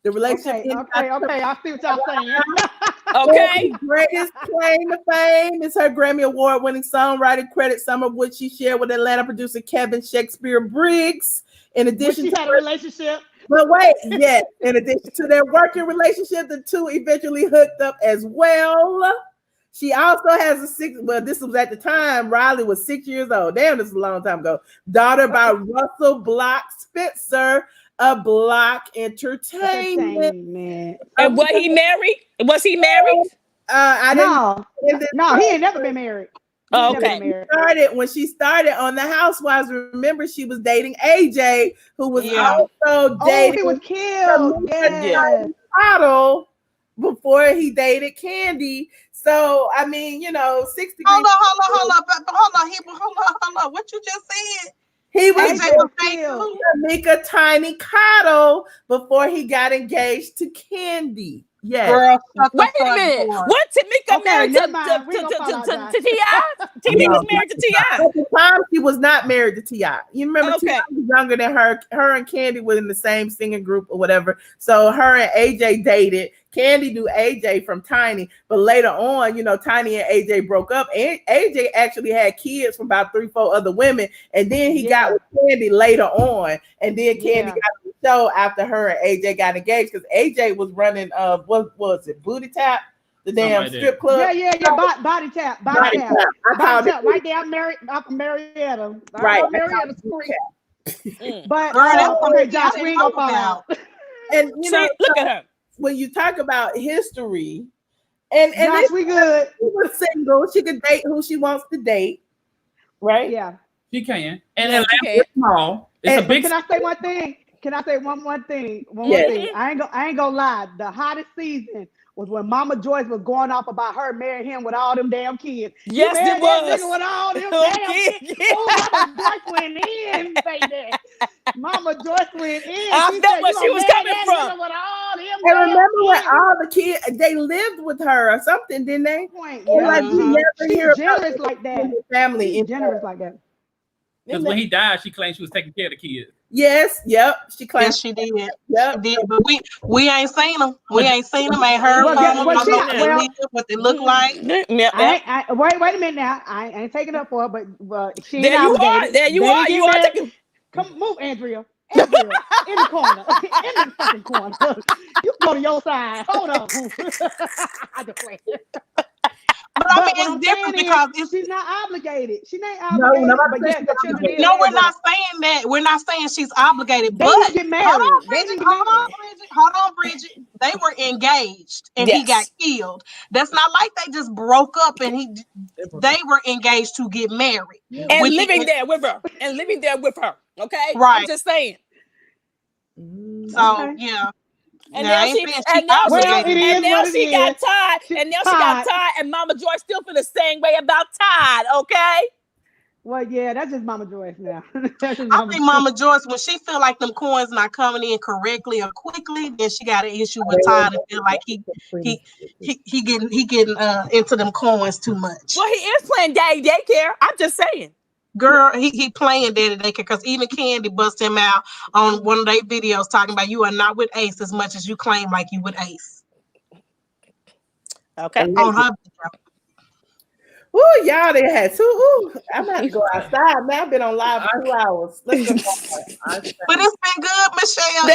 The relationship. Okay. I see what y'all saying. Okay. Greatest claim to fame is her Grammy Award-winning songwriting credit, some of which she shared with Atlanta producer Kevin Shakespeare Briggs. In addition to a relationship. But wait, yes. In addition to their working relationship, the two eventually hooked up as well. She also has this was at the time, Riley was 6 years old. Damn, this is a long time ago. Daughter by Russell Block Spitzer of Block Entertainment. And was he married? No, he ain't never been married. Oh, okay. When she started on the Housewives, remember she was dating AJ, who was also dating. He was killed. Model before he dated Kandi. So I mean, 60. Hold on. What you just said? He was Tamika Tiny Cottle before he got engaged to Kandi. Yes. Girl, wait a minute. What Tamika married to T.I.? Tamika was married to T.I. At the time, she was not married to T.I. You remember T.I. was younger than her. Her and Kandi were in the same singing group or whatever. So her and AJ dated. Kandi knew AJ from Tiny, but later on, you know, Tiny and AJ broke up, and AJ actually had kids from about 3-4 other women, and then he got with Kandi later on, and then Kandi got on the show after her and AJ got engaged because AJ was running what was it, Booty Tap, the damn strip club. Body tap. Body tap. Right there, Marietta. Right. Marietta Street. But okay, Josh, we ain't gonna fall out. And you know, look at her. When you talk about history, and Josh, we good. She was single. She could date who she wants to date, right? Yeah, she can. And Atlanta's small. It's a big. Can I say one thing? Can I say one more thing? One more thing. I ain't gonna lie. The hottest season was when Mama Joyce was going off about her marrying him with all them damn kids. Yes, it was. With all them damn kids. Oh, Mama Joyce went in, baby. Mama Joyce went in. I felt where she was coming from. With all them and remember when all the kids, they lived with her or something, didn't they? Like you never hear generous like that. Family generous like that. Because when he died, she claimed she was taking care of the kids. Yes, yep. She claimed. Yes, she did. Yep. She did. But we ain't seen them. We ain't seen them. Ain't heard what they look like. Wait a minute now. I ain't taking up for it, but she there you are. There you are. You are taking. Come move, Andrea. In the corner. In the fucking corner. You go to your side. Hold on. But I mean, it's different because she's not obligated. She ain't obligated. No, we're not saying that. We're not saying she's obligated. They but get married. Hold on, Bridget. They were engaged and he got killed. That's not like they just broke up and they were engaged to get married. And living there with her. Okay? Right. I'm just saying. So, yeah. And now she got tired. And now she got tired. And Mama Joyce still feel the same way about Todd. Okay. Well, yeah, that's just Mama Joyce now. I think Mama Joyce, when she feel like them coins not coming in correctly or quickly, then she got an issue with Todd and feel like he getting into them coins too much. Well, he is playing daddy daycare. I'm just saying. Girl, he playing daddy daycare because even Kandi bust him out on one of their videos talking about you are not with Ace as much as you claim like you with Ace. Okay. On her video. Ooh, y'all, they had two. Ooh, I'm gonna have to go outside. Man, I've been on live for 2 hours. Let's go. But it's been good, Michelle.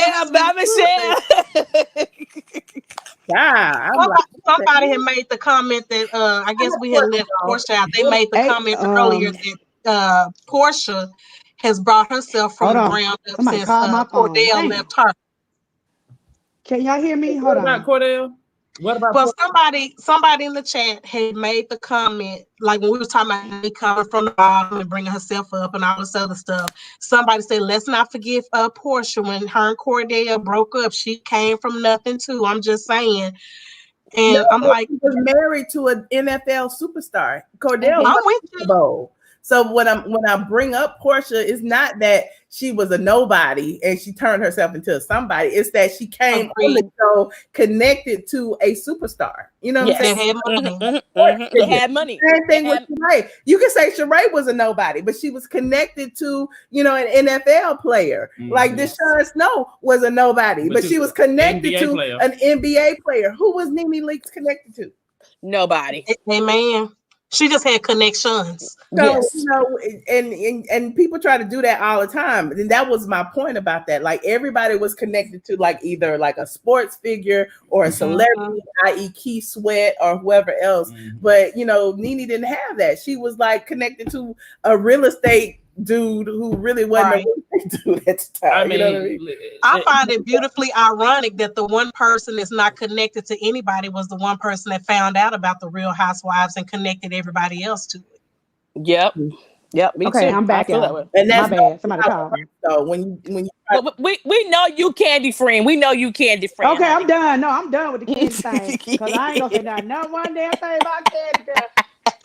Somebody had made the comment that I guess we had left Porsha out. They made the comment earlier that Porsha has brought herself from the ground up since Cordell left her. Can y'all hear me? Hold on. About Cordell? What about? Well, somebody in the chat had made the comment, like when we were talking about me coming from the bottom and bringing herself up and all this other stuff. Somebody said, let's not forget Porsha. When her and Cordell broke up, she came from nothing too. I'm just saying. And I'm like, she was married to an NFL superstar. Cordell. I'm with you. So when I bring up Porsha, it's not that she was a nobody and she turned herself into a somebody. It's that she came on the show connected to a superstar. You know what I'm saying? They had money. Same thing with Sheree. You can say Sheree was a nobody, but she was connected to, an NFL player. Like Deshaun Snow was a nobody, but she was connected to an NBA player. Who was NeNe Leakes connected to? Nobody. Amen. She just had connections. So, and people try to do that all the time. And that was my point about that. Like everybody was connected to like either like a sports figure or a celebrity, i.e. Keith Sweat or whoever else. But NeNe didn't have that. She was like connected to a real estate dude who really wasn't a real estate dude at the time. I mean, you know what I mean? I find it beautifully ironic that the one person that's not connected to anybody was the one person that found out about the Real Housewives and connected everybody else to it. Yep. Me okay, too. I'm back. That and that's my bad. Somebody called me. So when you we know you Kandi friend. We know you Kandi friend. Okay, I'm done. No, I'm done with the Kandi thing because I ain't gonna say not one damn thing about Kandi, girl.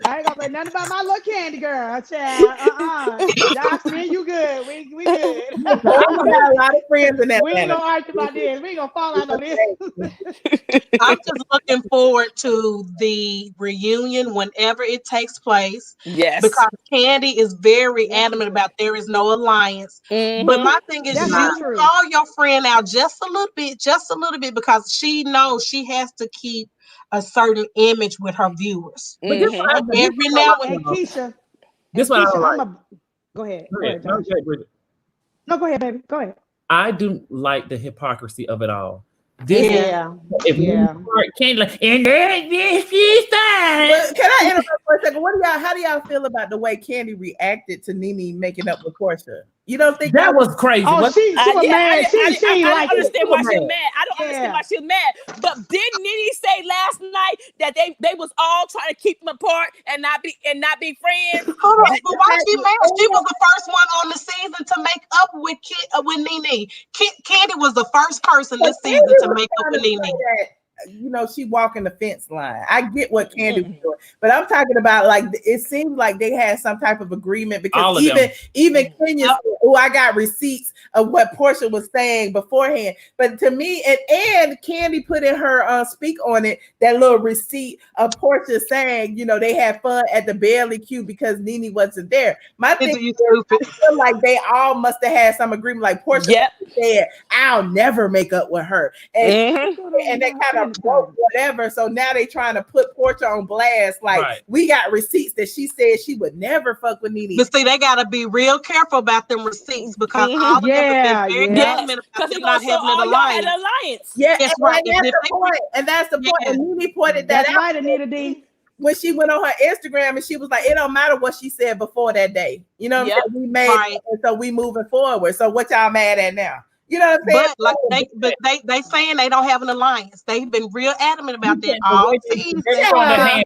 I ain't gonna say nothing about my little candy girl, child. Jocelyn, you good. We good. I got a lot of friends in that. We ain't gonna argue about this. We ain't gonna fall out on this. I'm just looking forward to the reunion whenever it takes place. Yes. Because Kandi is very adamant about there is no alliance. But my thing is, you call your friend out just a little bit, because she knows she has to keep a certain image with her viewers. But this every now and then, Keisha. This one I don't like. Go ahead. No, go ahead, baby. Go ahead. I do like the hypocrisy of it all. Kandi like, and this is fine. Can I interrupt for a second? How do y'all feel about the way Kandi reacted to NeNe making up with Porsha? You don't think that was crazy? Oh, she was mad. She I don't understand why she's mad. I don't understand why she's mad. But didn't NeNe say last night that they was all trying to keep them apart and not be friends? Hold on, but why she mad? She was the first one on the season to make up with NeNe. Kandi was the first person this season to make up with NeNe. You know, she walking the fence line. I get what Kandi was doing, but I'm talking about like it seems like they had some type of agreement because even Kenya said, "Oh, I got receipts of what Porsha was saying beforehand." But to me, and Kandi put in her speak on it that little receipt of Porsha saying, you know, they had fun at the Bailey Q because NeNe wasn't there. My thing is, I feel like they all must have had some agreement. Like Porsha said, "I'll never make up with her," and they kind of whatever. So now they trying to put Porsha on blast. Like we got receipts that she said she would never fuck with NeNe. But see, they gotta be real careful about them receipts because all of them have been very adamant about them not having an alliance. Yeah, that's right. That's the point. And that's the point. And NeNe pointed that out. Right, Anita D. When she went on her Instagram and she was like, it don't matter what she said before that day. You know what I'm saying? We made it, and so we moving forward. So what y'all mad at now? You know what I'm saying? But they saying they don't have an alliance. They've been real adamant about that all season. I'm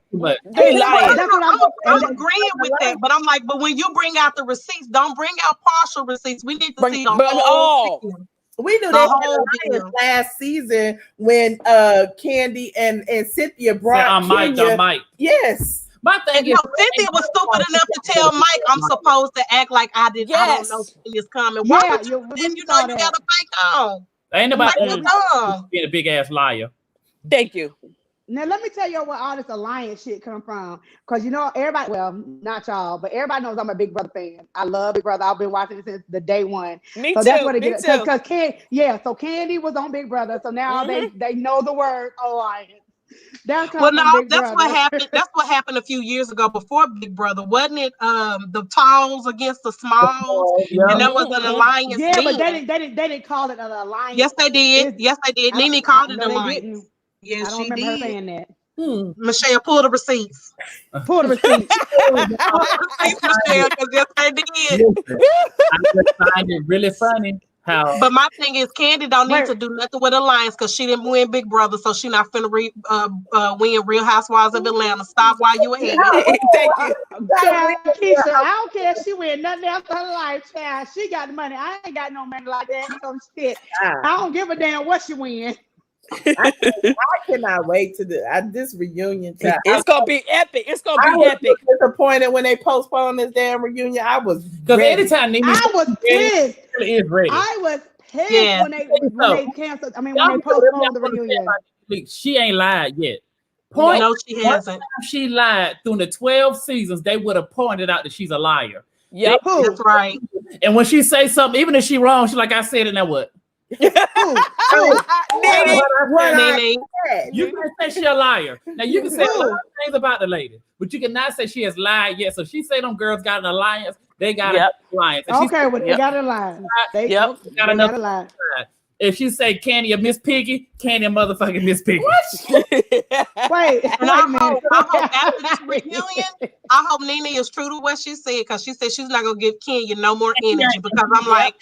agreeing with that, but I'm like, but when you bring out the receipts, don't bring out partial receipts. We need to see the whole thing. We knew that last season when Kandi and Cynthia brought Mike. Yes. My thing is, Cynthia was stupid enough to tell Mike I'm supposed to act like I didn't. I don't know Cynthia's coming. Why would you? Then you know you got a fake on. Ain't nobody being a big ass liar. Thank you. Now let me tell you where all this alliance shit come from. Because you know everybody, well, not y'all, but everybody knows I'm a Big Brother fan. I love Big Brother. I've been watching it since the day one. Me so too. That's what it me gets. too. Because so Kandi was on Big Brother. So now they know the word alliance. Well, no, that's what happened. That's what happened a few years ago before Big Brother, wasn't it? The talls against the smalls, and there was an alliance. Yeah, but they didn't call it an alliance. Yes, they did. NeNe called it an alliance. Yes, she did. I don't remember her saying that. Michelle, pull the receipts. Pull the receipts. Michelle, because yes, they did. I just find it really funny. How? But my thing is, Kandi don't need to do nothing with Alliance because she didn't win Big Brother, so she not finna win Real Housewives of Atlanta. Stop while you ahead. Thank you. Keisha, I don't care if she win nothing else in her life, child. She got the money. I ain't got no money like that. Some shit. I don't give a damn what she win. I cannot wait to this reunion. Child. It's gonna be epic. It's gonna be epic. I was disappointed when they postponed this damn reunion. I was anytime NeNe was pissed. Is ready. I was pissed when they canceled. I mean, when they postponed the reunion. She ain't lied yet. No, she hasn't. She lied through the 12 seasons. They would have pointed out that she's a liar. Yep, that's right. And when she say something, even if she wrong, she like I said it. Now what? NeNe. You can say she a liar. Now you can say a lot of things about the lady, but you cannot say she has lied yet. So she say them girls got an alliance. They got an alliance. Okay, well they got an alliance. They got another alliance. If she say Kandi a Miss Piggy, Kandi a motherfucking Miss Piggy. Wait, and I hope after this reunion, I hope NeNe is true to what she said because she said she's not gonna give Kenya no more energy because I'm like,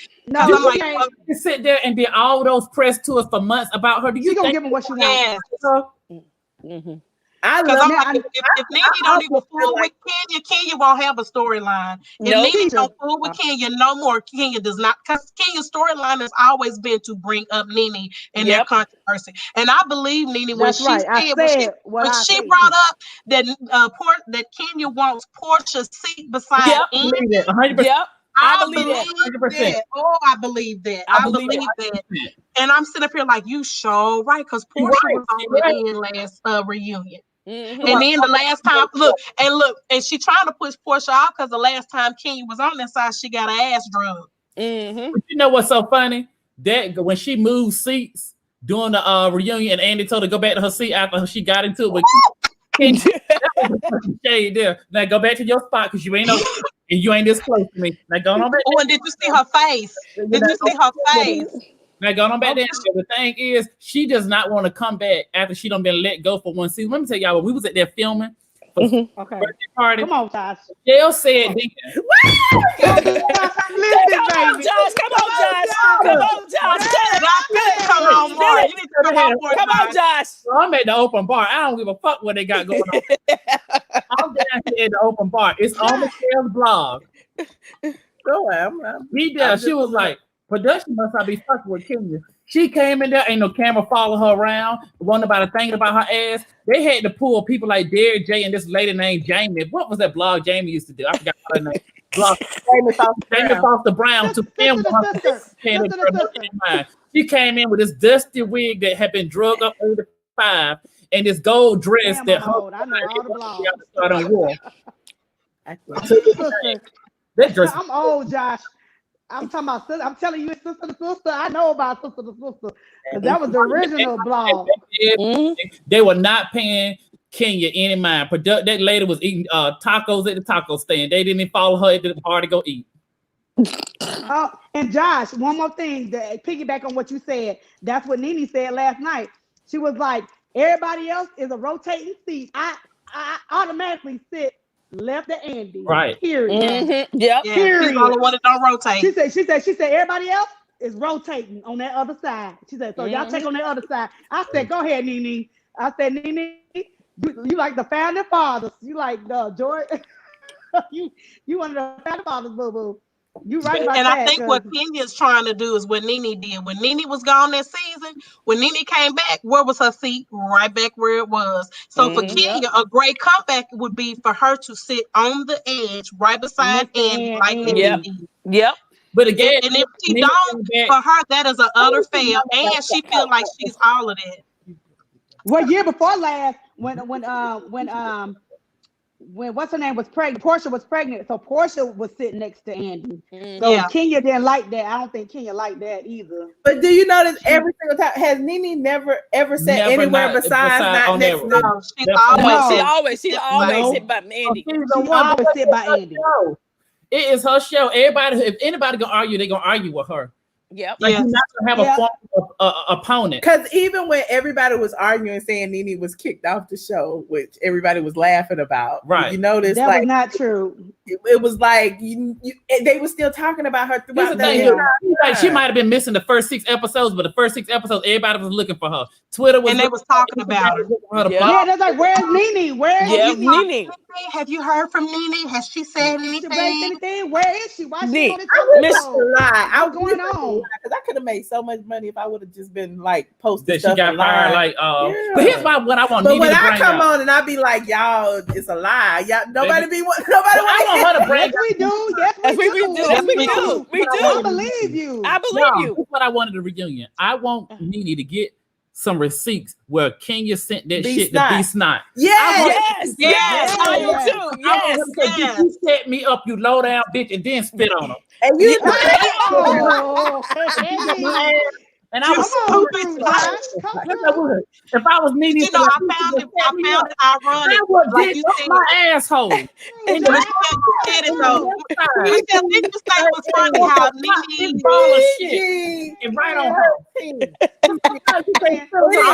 you sit there and did all those press tours for months about her. Do you gonna give her what she wants? Mm-hmm. I Because love I'm like, if NeNe don't even fool with Kenya, Kenya won't have a storyline. If NeNe don't fool with Kenya no more, Kenya does not. Because Kenya's storyline has always been to bring up NeNe and their controversy. And I believe NeNe when she said when she brought up that that Kenya wants Porsha's seat beside Andy. 100%. Yep. I believe that. Oh, I believe that. I believe that. And I'm sitting up here like, you sure right, because Porsha was on the end last reunion. And then the last time, look, and she trying to push Porsha off because the last time Kenya was on that side, she got her ass drugged. But you know what's so funny? That when she moved seats during the reunion, and Andy told her to go back to her seat after she got into it with Kenya. Shade there. Now go back to your spot because you ain't over and you ain't this close to me. Now go on back. Oh, and did you see her face? Did you see her face? Now going on back there. The thing is, she does not want to come back after she done been let go for one season. Let me tell y'all, when we was at there filming for birthday party. Come on, Josh. Jill said, Come on, Josh. Come on, Josh. So I'm at the open bar. I don't give a fuck what they got going on. I'm down here at the open bar. It's on Michelle's blog. She was like, production must not be fucking with Kenya. She came in there, ain't no camera follow her around. Wasn't about a thing about her ass. They had to pull people like Derek J and this lady named Jamie. What was that blog Jamie used to do? I forgot her name. Blog Jamie Foster Brown to film her. She came in with this dusty wig that had been drugged up 85 and this gold dress that that dress. I'm old, Josh. I'm talking about sister. I'm telling you, it's sister to sister. I know about sister to sister. That was the original blog. They were not paying Kenya any mind. That lady was eating tacos at the taco stand. They didn't even follow her at the bar to go eat. And Josh, one more thing to piggyback on what you said. That's what NeNe said last night. She was like, everybody else is a rotating seat. I automatically sit left to Andy. Right. Period. Yep. Period. She's the only one that don't rotate. She said everybody else is rotating on that other side. She said, so y'all take on that other side. I said, go ahead, NeNe. I said, NeNe, you like the founding fathers. You like the George. you one of the founding fathers, boo-boo. You right about and that. I think what Kenya's trying to do is what NeNe did. When NeNe was gone that season, when NeNe came back, where was her seat? Right back where it was. So for Kenya, a great comeback would be for her to sit on the edge, right beside Andy, like NeNe did. Yep. But again, and if she don't, for her, that is an utter fail, and she feel like she's all of that. Well, year before last, when what's her name was pregnant, Porsha was pregnant, so Porsha was sitting next to Andy. So Kenya didn't like that. I don't think Kenya liked that either. But do you notice every single time has NeNe never ever sat anywhere besides not next to no, she always sit by Andy. She always sit by Andy. It is her show. Everybody, if anybody gonna argue, they're gonna argue with her. Yep. Like you're not gonna have a form opponent. Because even when everybody was arguing, saying NeNe was kicked off the show, which everybody was laughing about, right? You notice that was not true. It was like they were still talking about her throughout the thing. Like she might have been missing the first 6 episodes, but the first 6 episodes, everybody was looking for her. Twitter was, and they was talking about her. Yeah, they're like, "Where's NeNe? Where's NeNe? Have you heard from NeNe? Has she said anything? Where is she? Why she on the lie? What's going on? Because I could have made so much money if I would have just been like posting that stuff. She got fired. Like, but here's what I want. But when I come on and I be like, y'all, it's a lie. Y'all, nobody be nobody. I want her to brag. Yes, we do. Yes, we do. We do. I believe you. I believe you. That's what I wanted a reunion. I want NeNe to get some receipts where Kenya sent that shit to Be Snot. Yes. I do too. Yes. You set me up, you low down bitch, and then spit on them. And you and I was stupid. If I was NeNe, I found it ironic. I would like you said, my asshole. And you said it though. You said it was funny how NeNe all the shit and right on her. I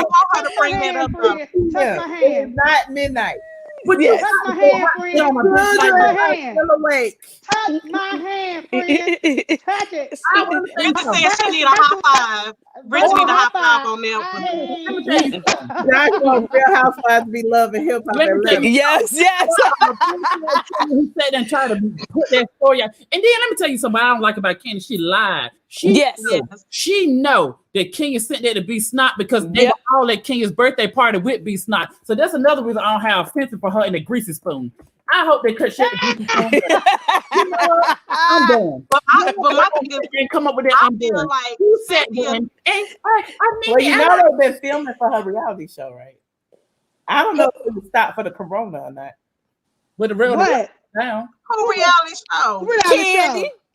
want her to bring that up. Take my hand. It's not midnight. Yes. Touch my hand, friend. Yeah, Touch my hand. Still awake. Touch my hand, friend. Touch it. I want to say Brittany said she Virtual- need a high five. Brittany need a high five on that one. Let me tell you something. I want Real Housewives to be loving hip hop Let at me tell 11. you, Yes, yes. who sat there and tried to put that story out. And then let me tell you something I don't like about Kandi. She lied. Yes. She know that Kenya sent there to be snot because they were all at Kenya's birthday party with be snot. So that's another reason I don't have offensive for her in the greasy spoon. I hope they cut shut the greasy spoon. You know what? I'm done. But my thing is, And come up with that. I I'm feel done. like Who said Cynthia, that? And I mean, Well, you know they've been filming for her reality show, right? I don't know if it would stop for the corona or not. with the real What? down. who reality show?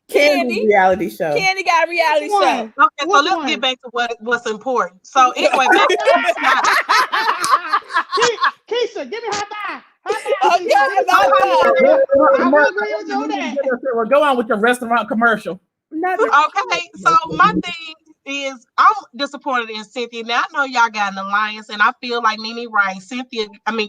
Candy's reality show. Kandi got a reality show. Okay, so let's get back to what's important. So anyway, back to Keisha, give me high five. Well, go on with your restaurant commercial. Okay, so my thing is I'm disappointed in Cynthia. Now I know y'all got an alliance, and I feel like NeNe right.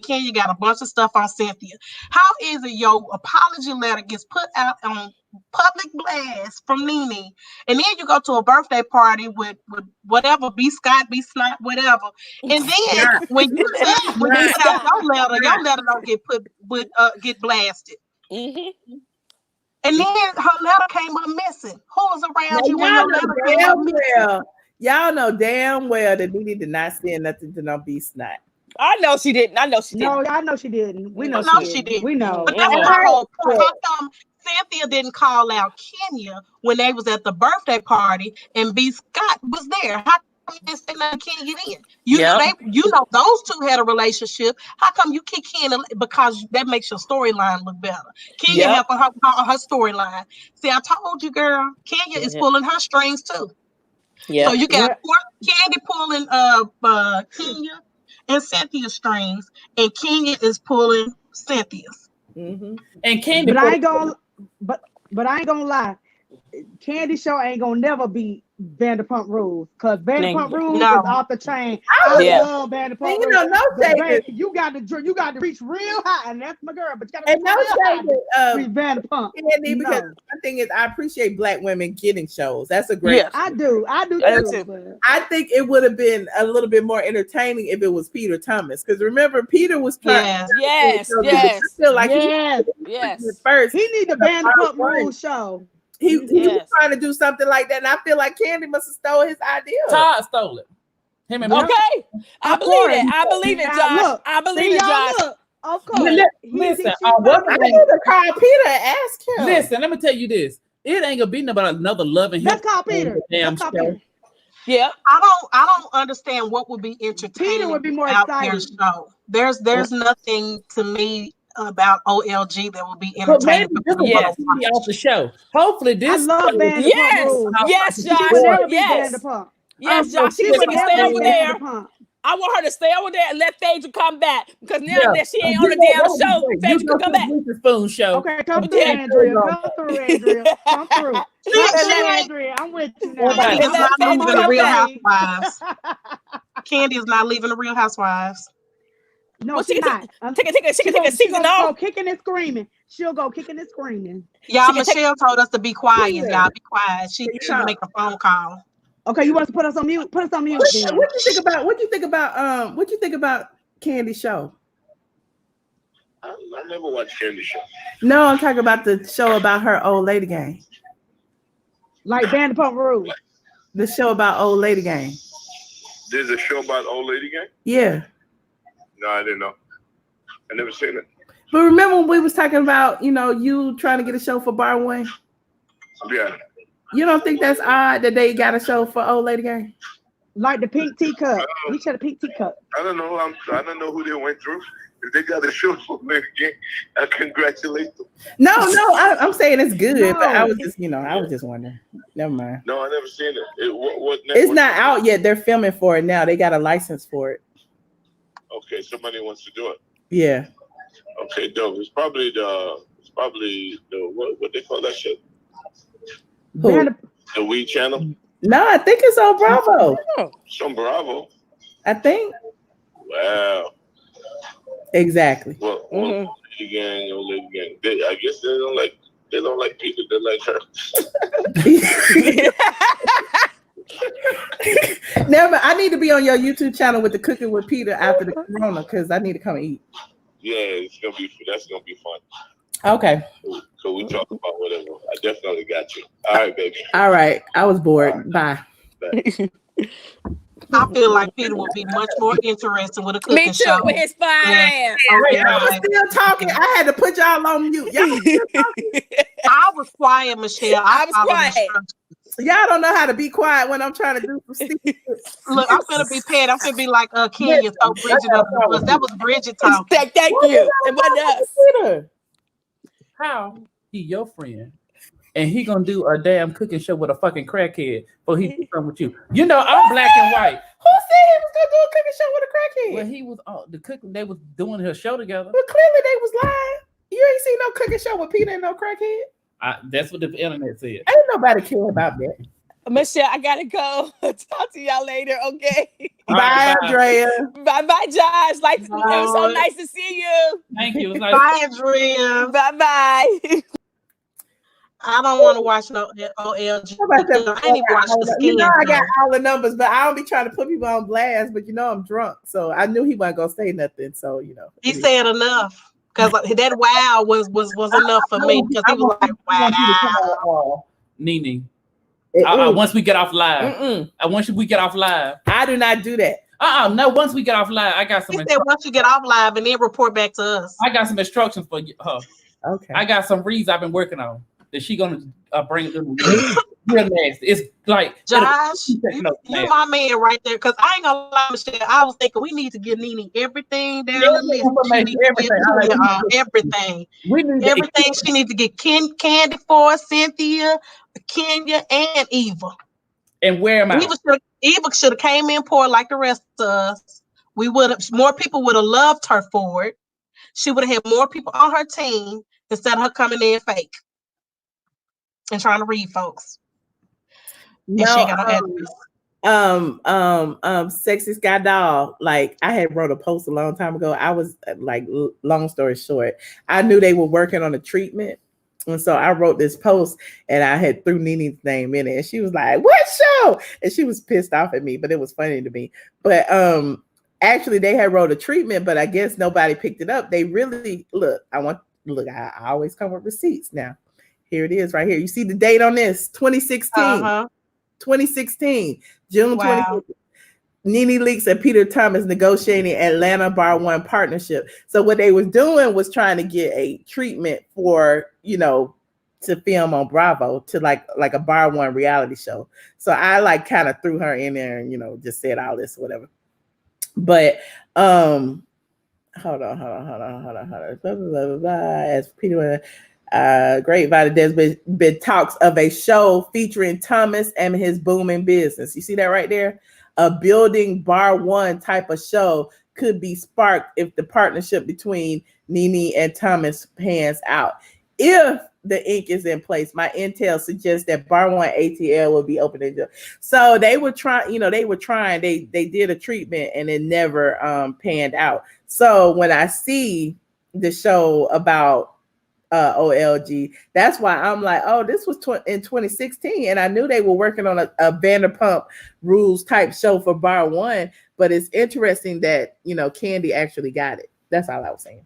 Kenya got a bunch of stuff on Cynthia. How is it your apology letter gets put out on public blast from NeNe, and then you go to a birthday party with whatever, B Scott, B Snot, whatever, and then when you put out your letter don't get blasted. Mm-hmm. And then her letter came up missing. Who was around you when your letter came up missing? Y'all know damn well that NeNe did not send nothing to no B Snot. I know she didn't. I know she didn't. No, I know she didn't. We know she did. We know. But that's my whole point. How come Cynthia didn't call out Kenya when they was at the birthday party and B Scott was there? How come you didn't say nothing to Kenya then? You know those two had a relationship. How come you kick Kenya? Because that makes your storyline look better. Kenya helping her storyline. See, I told you, girl, Kenya is pulling her strings too. Yeah. So you got Kandi pulling Kenya and Cynthia's strings, and Kenya is pulling Cynthia's. Mm-hmm. And Kandi, but I ain't gonna lie. Kandi show ain't gonna never be Vanderpump Rules, because Vanderpump Rules is off the chain. I love Vanderpump Rules. You got to reach real high, and that's my girl. But you got to reach Vanderpump. Kandi, because my thing is, I appreciate Black women getting shows. That's a great. I do too. I think it would have been a little bit more entertaining if it was Peter Thomas, because remember Peter was trying. Yes. I feel like first he need the Vanderpump Rules show. He was trying to do something like that, and I feel like Kandi must have stole his idea. Todd stole it. Him and I believe it. I believe it, Josh. I believe it, Josh. Of course. Listen, I need to call Peter and ask him. Listen, let me tell you this. It ain't gonna be about another loving him. Let's call Peter. Yeah. I don't understand what would be entertaining. Peter would be more out exciting. There's nothing to me about OLG that will be entertaining. Yes, be off the show. Hopefully, this. I love yes, Josh. Yes, Josh. She can stay over there. I want her to stay over there and let Phaedra come back, because now that she ain't on the damn show, Phaedra can come back. Spoon show. Okay, come through, Andrea. Come through. Andrea, I'm with you now. Kandi is not leaving the Real Housewives. Kandi is not leaving the Real Housewives. No, she's not. Take a season off. Go kicking and screaming. She'll go kicking and screaming. Y'all, Michelle told us to be quiet. Y'all be quiet. She make a phone call. Okay, you want us to put us on mute? Put us on mute. What you think about Kandi show? I never watched Kandi show. No, I'm talking about the show about her old lady gang. Like Vanderpump Rules. The show about old lady gang. There's a show about old lady gang? Yeah. No, I didn't know. I never seen it. But remember when we was talking about, you trying to get a show for Bar One? Yeah. You don't think that's odd that they got a show for old lady gang? Like the pink teacup. We should have pink teacup. I don't know. I don't know who they went through. If they got a show for lady gang, I congratulate them. No, I'm saying it's good, but I was just wondering. Never mind. No, I never seen it. What it's not out yet. They're filming for it now. They got a license for it. Okay, somebody wants to do it. Yeah. Okay, dope. It's probably the what they call that shit? Who? The Weed Channel? No, I think it's on Bravo. It's on Bravo. I think. Wow. Exactly. Well, Old lady gang, old lady gang. I guess they don't like people that like her. Never. I need to be on your YouTube channel with the Cooking with Peter after the corona because I need to come and eat. Yeah, that's gonna be fun. Okay. So we talk about whatever. I definitely got you. All right, baby. All right. I was bored. Bye. I feel like Peter would be much more interested with a cooking show. Me too, with his fine ass. I was still talking. I had to put y'all on mute. Y'all was still talking? I was quiet, Michelle. I was quiet. Y'all don't know how to be quiet when I'm trying to do some stupid. Look, I'm gonna be petty. I'm gonna be like Kenya, so Bridget up because that was Bridget talking. Thank you. It wasn't us. How he your friend, and he gonna do a damn cooking show with a fucking crackhead, or he do something with you? You know, I'm black and white. Who said he was gonna do a cooking show with a crackhead? Well, he was on the cooking. They was doing her show together. But clearly they was lying. You ain't seen no cooking show with Peter and no crackhead. That's what the internet said. Ain't nobody care about that. Michelle, I gotta go. Talk to y'all later, okay? Bye, Andrea. Bye, Josh. It was so nice to see you. Thank you. Bye, Andrea. Bye. I don't want to watch no OLG. I ain't even watch the skin. You know I got all the numbers, but I don't be trying to put people on blast. But you know I'm drunk, so I knew he wasn't gonna say nothing. So you know he said enough because that wow was enough for me because he was like wow. NeNe. Once we get off live, once we get off live, I do not do that. No. Once we get off live, I got some. He said once you get off live and then report back to us. I got some instructions for her. Okay. I got some reads I've been working on that she gonna bring them. Real nasty. It's like Josh, you my man right there. Cause I ain't gonna lie, Michelle. I was thinking we need to give NeNe everything down the list. Everything. Everything she needs to get Kandi for, Cynthia, Kenya, and Eva. And where am I? Eva should have came in poor like the rest of us. More people would have loved her for it. She would have had more people on her team instead of her coming in fake and trying to read folks. No, Sexy Sky Doll. Like I had wrote a post a long time ago. I was like, long story short, I knew they were working on a treatment. And so I wrote this post and I had threw NeNe's name in it. And she was like, what show? And she was pissed off at me, but it was funny to me. But actually they had wrote a treatment, but I guess nobody picked it up. They really I always come with receipts. Now, here it is right here. You see the date on this, 2016. 2016, June 26th. NeNe Leakes and Peter Thomas negotiating Atlanta Bar One partnership. So what they was doing was trying to get a treatment for, to film on Bravo to like a Bar One reality show. So I kind of threw her in there and, just said all this, whatever. But, hold on. Blah, blah, blah, blah. As Peter great Vita, there's been talks of a show featuring Thomas and his booming business. You see that right there? A building Bar One type of show could be sparked if the partnership between NeNe and Thomas pans out. If the ink is in place, my intel suggests that Bar One ATL will be opening. So they were trying, they did a treatment and it never panned out. So when I see the show about OLG, that's why I'm like, oh, this was in 2016, and I knew they were working on a Vanderpump Rules type show for Bar One. But it's interesting that Kandi actually got it. That's all I was saying.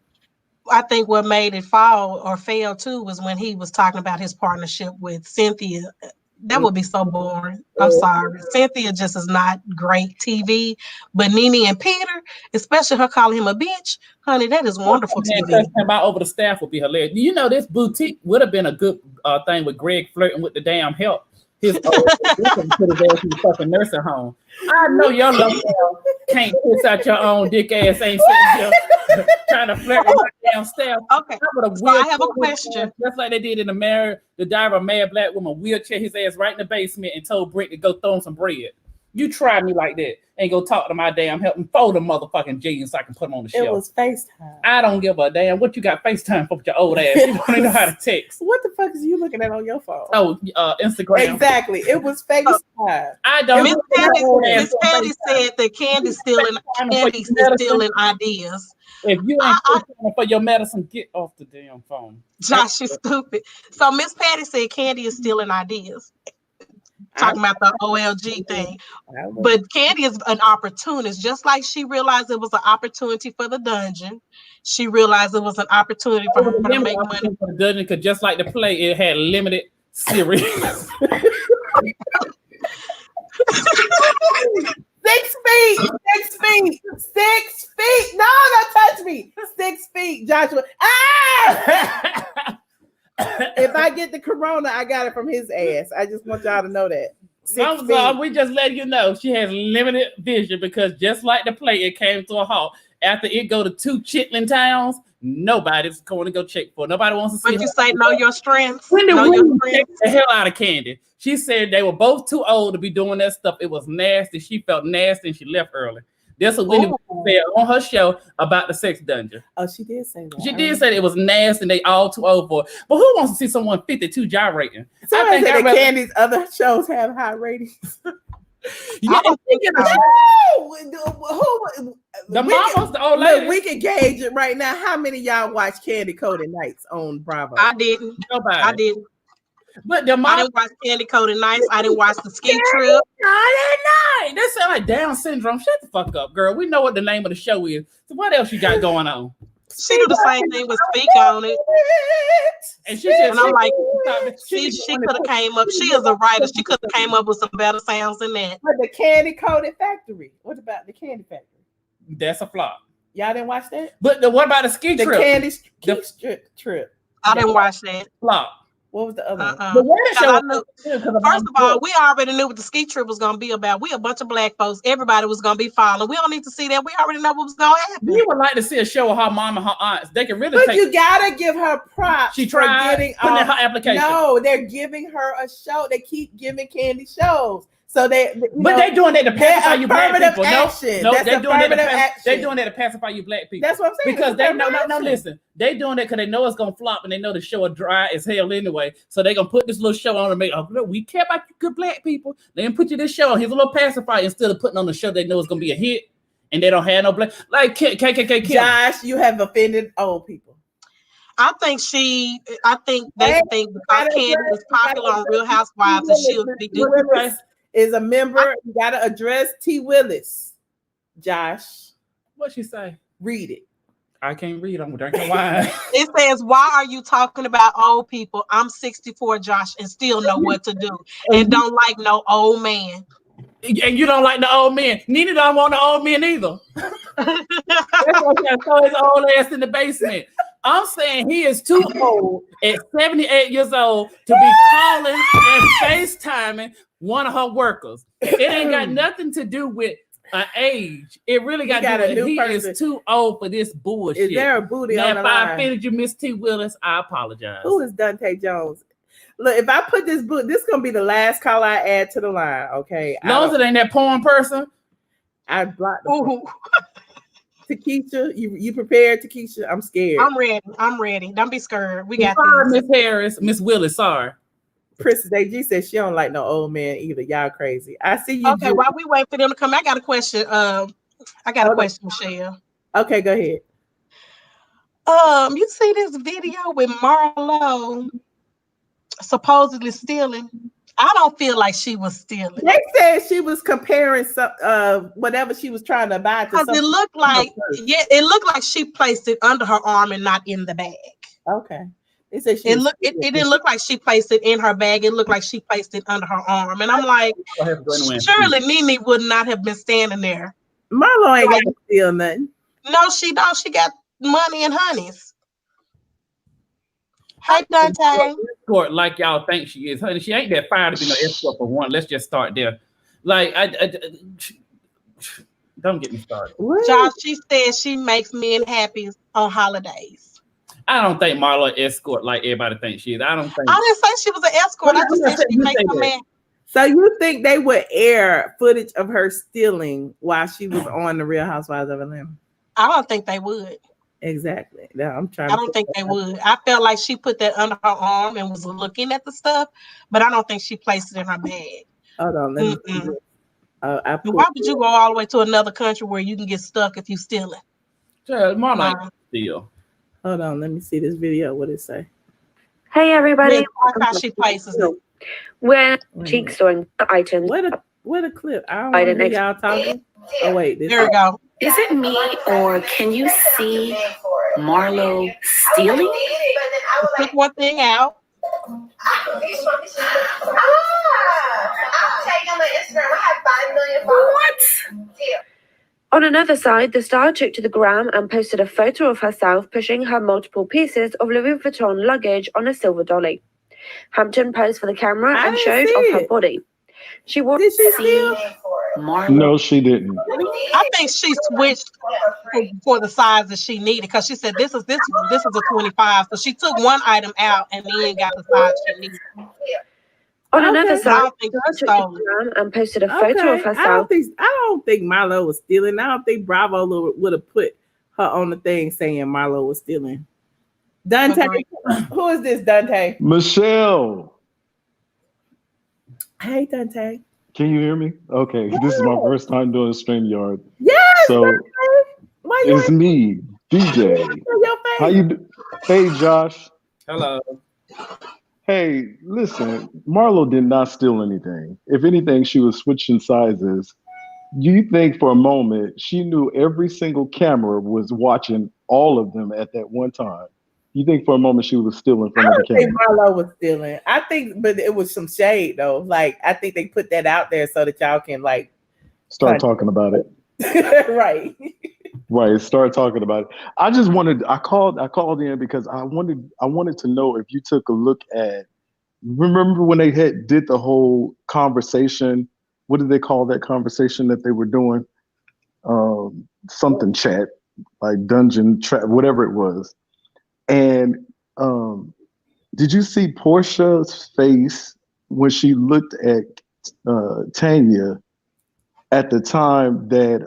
I think what made it fall or fail too was when he was talking about his partnership with Cynthia. That would be so boring. I'm sorry. Cynthia just is not great TV. But NeNe and Peter, especially her calling him a bitch, honey, that is wonderful TV. Him out over the staff would be hilarious. This boutique would have been a good thing with Greg flirting with the damn help. His put his ass in the fucking nursing home. I know your little girl can't piss out your own dick ass, ain't sitting there trying to flirt with my damn staff. Okay, so I have a question. Just like they did in the Diary of a Mad Black Woman, wheelchair his ass right in the basement and told Britt to go throw him some bread. You try me like that. Ain't go talk to my damn help and fold the motherfucking jeans so I can put them on the shelf. It was FaceTime. I don't give a damn what you got FaceTime for with your old ass. You don't even know how to text. What the fuck is you looking at on your phone? Oh, Instagram. Exactly. It was FaceTime. I don't. Miss Patty said that Candy's stealing ideas. If you ain't for your medicine, get off the damn phone. Josh, you stupid. So Miss Patty said Kandi is stealing ideas. Talking about the OLG thing. But Kandi is an opportunist. Just like she realized it was an opportunity for the dungeon, she realized it was an opportunity for her to make money. For the dungeon, because just like the play, it had limited series. 6 feet. 6 feet. 6 feet. No, don't touch me. 6 feet, Joshua. Ah! If I get the corona, I got it from his ass. I just want y'all to know that. 6 feet. We just let you know she has limited vision because just like the play, it came to a halt. After it go to 2 chitlin towns, nobody's going to go check for it. Nobody wants to see. But you say know your strengths. When the the hell out of Kandi. She said they were both too old to be doing that stuff. It was nasty. She felt nasty and she left early. That's what Wendy said on her show about the sex dungeon. Oh, she did say that. She did say it was nasty and they all too old for it. But who wants to see someone 52 gyrating? I think that Candy's other shows have high ratings. Yeah, the mom was the old lady. Look, we can gauge it right now. How many of y'all watch Kandi Coded Nights on Bravo? I didn't. Nobody. I didn't. But the mom, I didn't watch Kandi Coded Nights. I didn't watch the ski trip. They sound like Down syndrome. Shut the fuck up, girl. We know what the name of the show is. So what else you got going on? She do the same thing with Speak on it. And she just, and I'm like, she could have came up. She is a writer. She could have came up with some better sounds than that. But the Kandi Coded Factory. What about the Kandi Factory? That's a flop. Y'all didn't watch that? But what about the ski trip? The Kandi trip. I didn't watch that. Flop. What was the other one? First of all, we already knew what the ski trip was going to be about. We a bunch of black folks. Everybody was going to be following. We don't need to see that. We already know what was going to happen. You would like to see a show of her mom and her aunts. They can really But you got to give her props. She tried putting in her application. No, they're giving her a show. They keep giving Kandi shows. So they're doing that to pacify you black people. Action. No, they're doing that to pacify you black people. That's what I'm saying. Because they no, listen. They doing that because they know it's gonna flop and they know the show is dry as hell anyway. So they're gonna put this little show on and make we care about you good black people. They didn't put you this show on. Here's a little pacifier instead of putting on the show they know it's gonna be a hit and they don't have no black like KKK. Josh, you have offended old people. I think they think because Kandi was popular on Real Housewives and she'll be doing this. Is a member. You gotta address T. Willis. Josh, what she say? Read it. I can't read. I'm drinking wine. It says, "Why are you talking about old people? I'm 64, Josh, and still know what to do, and don't like no old man." And you don't like the old men. NeNe don't want the old men either. That's why he throw his old ass in the basement. I'm saying he is too old at 78 years old to be calling and FaceTiming one of her workers. It ain't got nothing to do with age. It really got to do with he is too old for this bullshit. Is there a booty now, on the if line? I offended you, Miss T. Willis, I apologize. Who is Dante Jones? Look, if I put this book, this is gonna be the last call I add to the line. Okay. As long as it ain't that porn person, I blocked. Takesha, you prepared, Takesha? I'm scared. I'm ready. Don't be scared. We got this. Miss Harris, Miss Willis, sorry. Princess AG says she don't like no old man either. Y'all crazy. I see you. Okay, while we wait for them to come, I got a question. Michelle. Okay, go ahead. You see this video with Marlo supposedly stealing? I don't feel like she was stealing. They said she was comparing some whatever she was trying to buy. Because it looked like she placed it under her arm and not in the bag. Okay. They said it didn't look like she placed it in her bag. It looked like she placed it under her arm. And I'm like, surely NeNe would not have been standing there. Marlo ain't gonna steal nothing. No, she don't. She got money and honeys. Hi, Dante. Escort like y'all think she is. Honey, she ain't that fire to be no escort for one. Let's just start there. Like, don't get me started. Josh, she says she makes men happy on holidays. I don't think Marlo escort like everybody thinks she is. I didn't say she was an escort. I just said she makes a man. So you think they would air footage of her stealing while she was on the Real Housewives of Atlanta? I don't think they would. Exactly. No, I'm trying. I don't think they would. I felt like she put that under her arm and was looking at the stuff, but I don't think she placed it in her bag. Hold on. Let me see this. Why would you go all the way to another country where you can get stuck if you steal it? Sure, Marlo steal. Hold on. Let me see this video. What it say? Hey everybody. Yeah, that's how she places it. We're cheek storing items. What a clip. I don't want to hear y'all talking. Oh wait, there we go. Is it me or can you see Marlo stealing? Pick one thing out. I'll tag you on my Instagram. I have 5 million followers. What? Deal. On another side, the star took to the gram and posted a photo of herself pushing her multiple pieces of Louis Vuitton luggage on a silver dolly. Hampton posed for the camera and showed off her body. She wore. Did she see Marlo? No, she didn't. I think she switched for the size that she needed because she said this is a 25. So she took one item out and then got the size she needed. On another side, she took to the gram and posted a photo of herself. I don't think Marlo was stealing. I don't think Bravo would have put her on the thing saying Marlo was stealing. Dante, who is this, Dante? Michelle. Hey, Dante. Can you hear me? Okay, this is my first time doing StreamYard. Yes, so Dante. It's me, DJ. How you do? Hey, Josh. Hello. Hey, listen, Marlo did not steal anything. If anything, she was switching sizes. You think for a moment she knew every single camera was watching all of them at that one time? You think for a moment she was still in front of the camera? I don't think Marlo was stealing. I think, but it was some shade though. Like I think they put that out there so that y'all can like start talking about it. Right. Right. Start talking about it. I just wanted. I called in because I wanted to know if you took a look at. Remember when they did the whole conversation? What did they call that conversation that they were doing? Something chat, like dungeon chat, whatever it was. And did you see Porsha's face when she looked at Tanya at the time that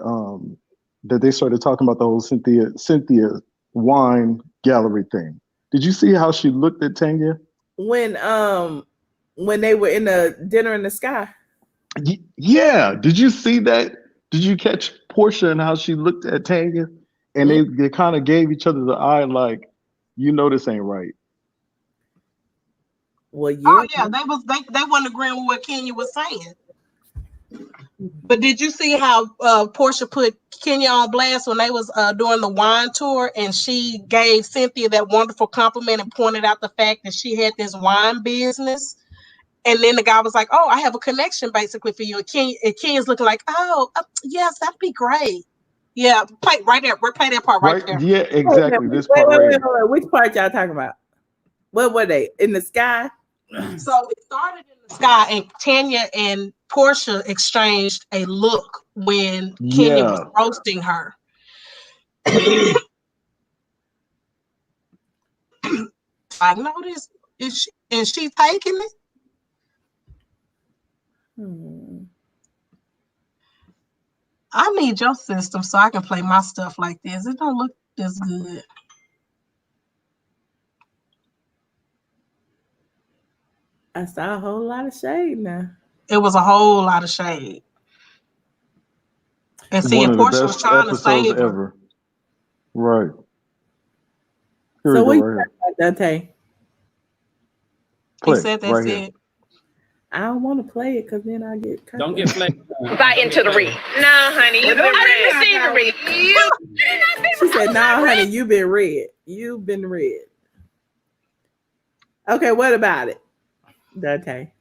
that they started talking about the whole Cynthia wine gallery thing? Did you see how she looked at Tanya? When they were in the dinner in the sky. Yeah. Did you see that? Did you catch Porsha and how she looked at Tanya? And they kind of gave each other the eye like, you know this ain't right. Well, yeah. Oh yeah, they wasn't agreeing with what Kenya was saying. But did you see how Porsha put Kenya on blast when they was doing the wine tour, and she gave Cynthia that wonderful compliment and pointed out the fact that she had this wine business, and then the guy was like, "Oh, I have a connection basically for you." And Kenya's looking like, "Oh, yes, that'd be great." Yeah, play right there. Play that part right there. Yeah, exactly. This part wait. Which part y'all talking about? What were they in the sky? So it started in the sky, and Tanya and Porsha exchanged a look when Kenya was roasting her. I noticed, is she taking it? I need your system so I can play my stuff like this. It don't look this good. I saw a whole lot of shade now. It was a whole lot of shade. And see, and Porsha was trying to save her. Ever. Right. So what you talking about, Dante? He said that's it. I don't want to play it because then I get cut. Don't get flagged. Buy into the read. No, honey, you've been read. I didn't receive the read. She said, "No, honey, you've been read. You've been read." Okay, what about it, Dante?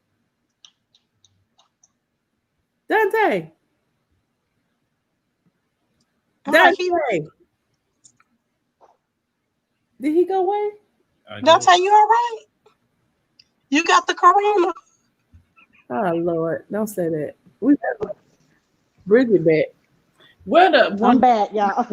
Dante. Did he go away? Dante, you all right? You got the corona. Oh Lord, don't say that. We got Bridget back. I'm back, y'all.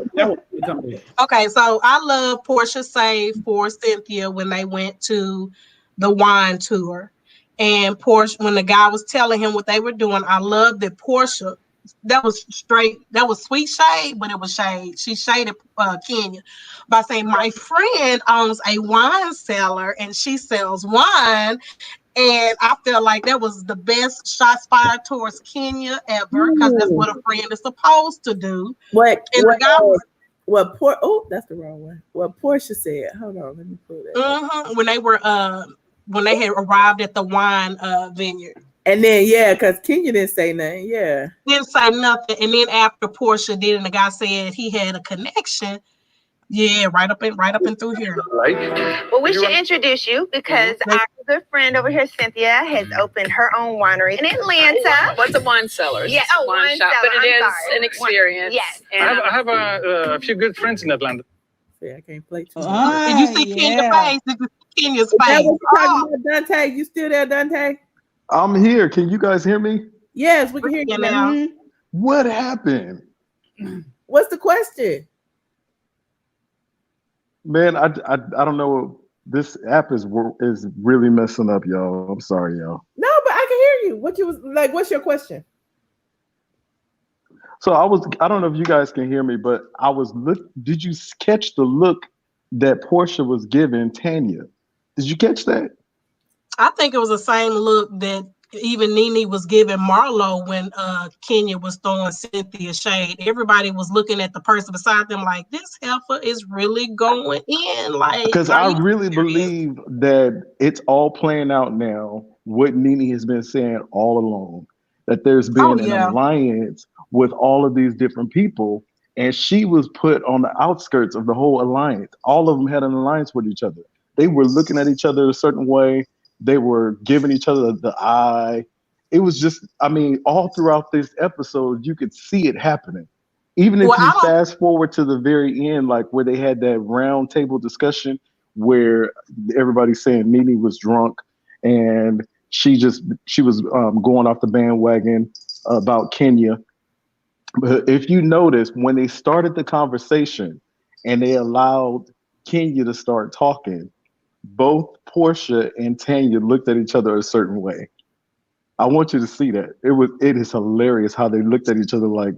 Okay, so I love Porsha save for Cynthia when they went to the wine tour. And Porsha, when the guy was telling him what they were doing, I love that Porsha, that was sweet shade, but it was shade. She shaded Kenya by saying, my friend owns a wine cellar and she sells wine. And I felt like that was the best shots fired towards Kenya ever, because that's what a friend is supposed to do. That's the wrong one. What Porsha said. Hold on, let me pull that. When they had arrived at the wine vineyard. And then because Kenya didn't say nothing. Yeah. Didn't say nothing. And then after Porsha did, and the guy said he had a connection. Yeah, right up and through here. Well, we should introduce you because our good friend over here, Cynthia, has opened her own winery in Atlanta. What's a wine cellar? Yeah, wine shop, cellar. but it is an experience. Yes. And I have a few good friends in Atlanta. Yeah, I can't play too much. Did you see Kenya's face? Did you see Kenya's face? Dante, you still there, Dante? I'm here. Can you guys hear me? Yes, we can hear you now. What happened? What's the question? Man, I don't know. This app is really messing up, y'all. I'm sorry, y'all. No, but I can hear you. What's your question? So I don't know if you guys can hear me, but did you catch the look that Porsha was giving Tanya? Did you catch that? I think it was the same look that even NeNe was giving Marlo when Kenya was throwing Cynthia shade. Everybody was looking at the person beside them like, this heifer is really going in. Because I really believe that it's all playing out now, what NeNe has been saying all along, that there's been an alliance with all of these different people, and she was put on the outskirts of the whole alliance. All of them had an alliance with each other. They were looking at each other a certain way. They were giving each other the eye. It was just, all throughout this episode, you could see it happening. Even if you fast forward to the very end, like where they had that round table discussion where everybody's saying NeNe was drunk and she was going off the bandwagon about Kenya. But if you notice, when they started the conversation and they allowed Kenya to start talking, both Porsha and Tanya looked at each other a certain way. I want you to see that. It is hilarious how they looked at each other like,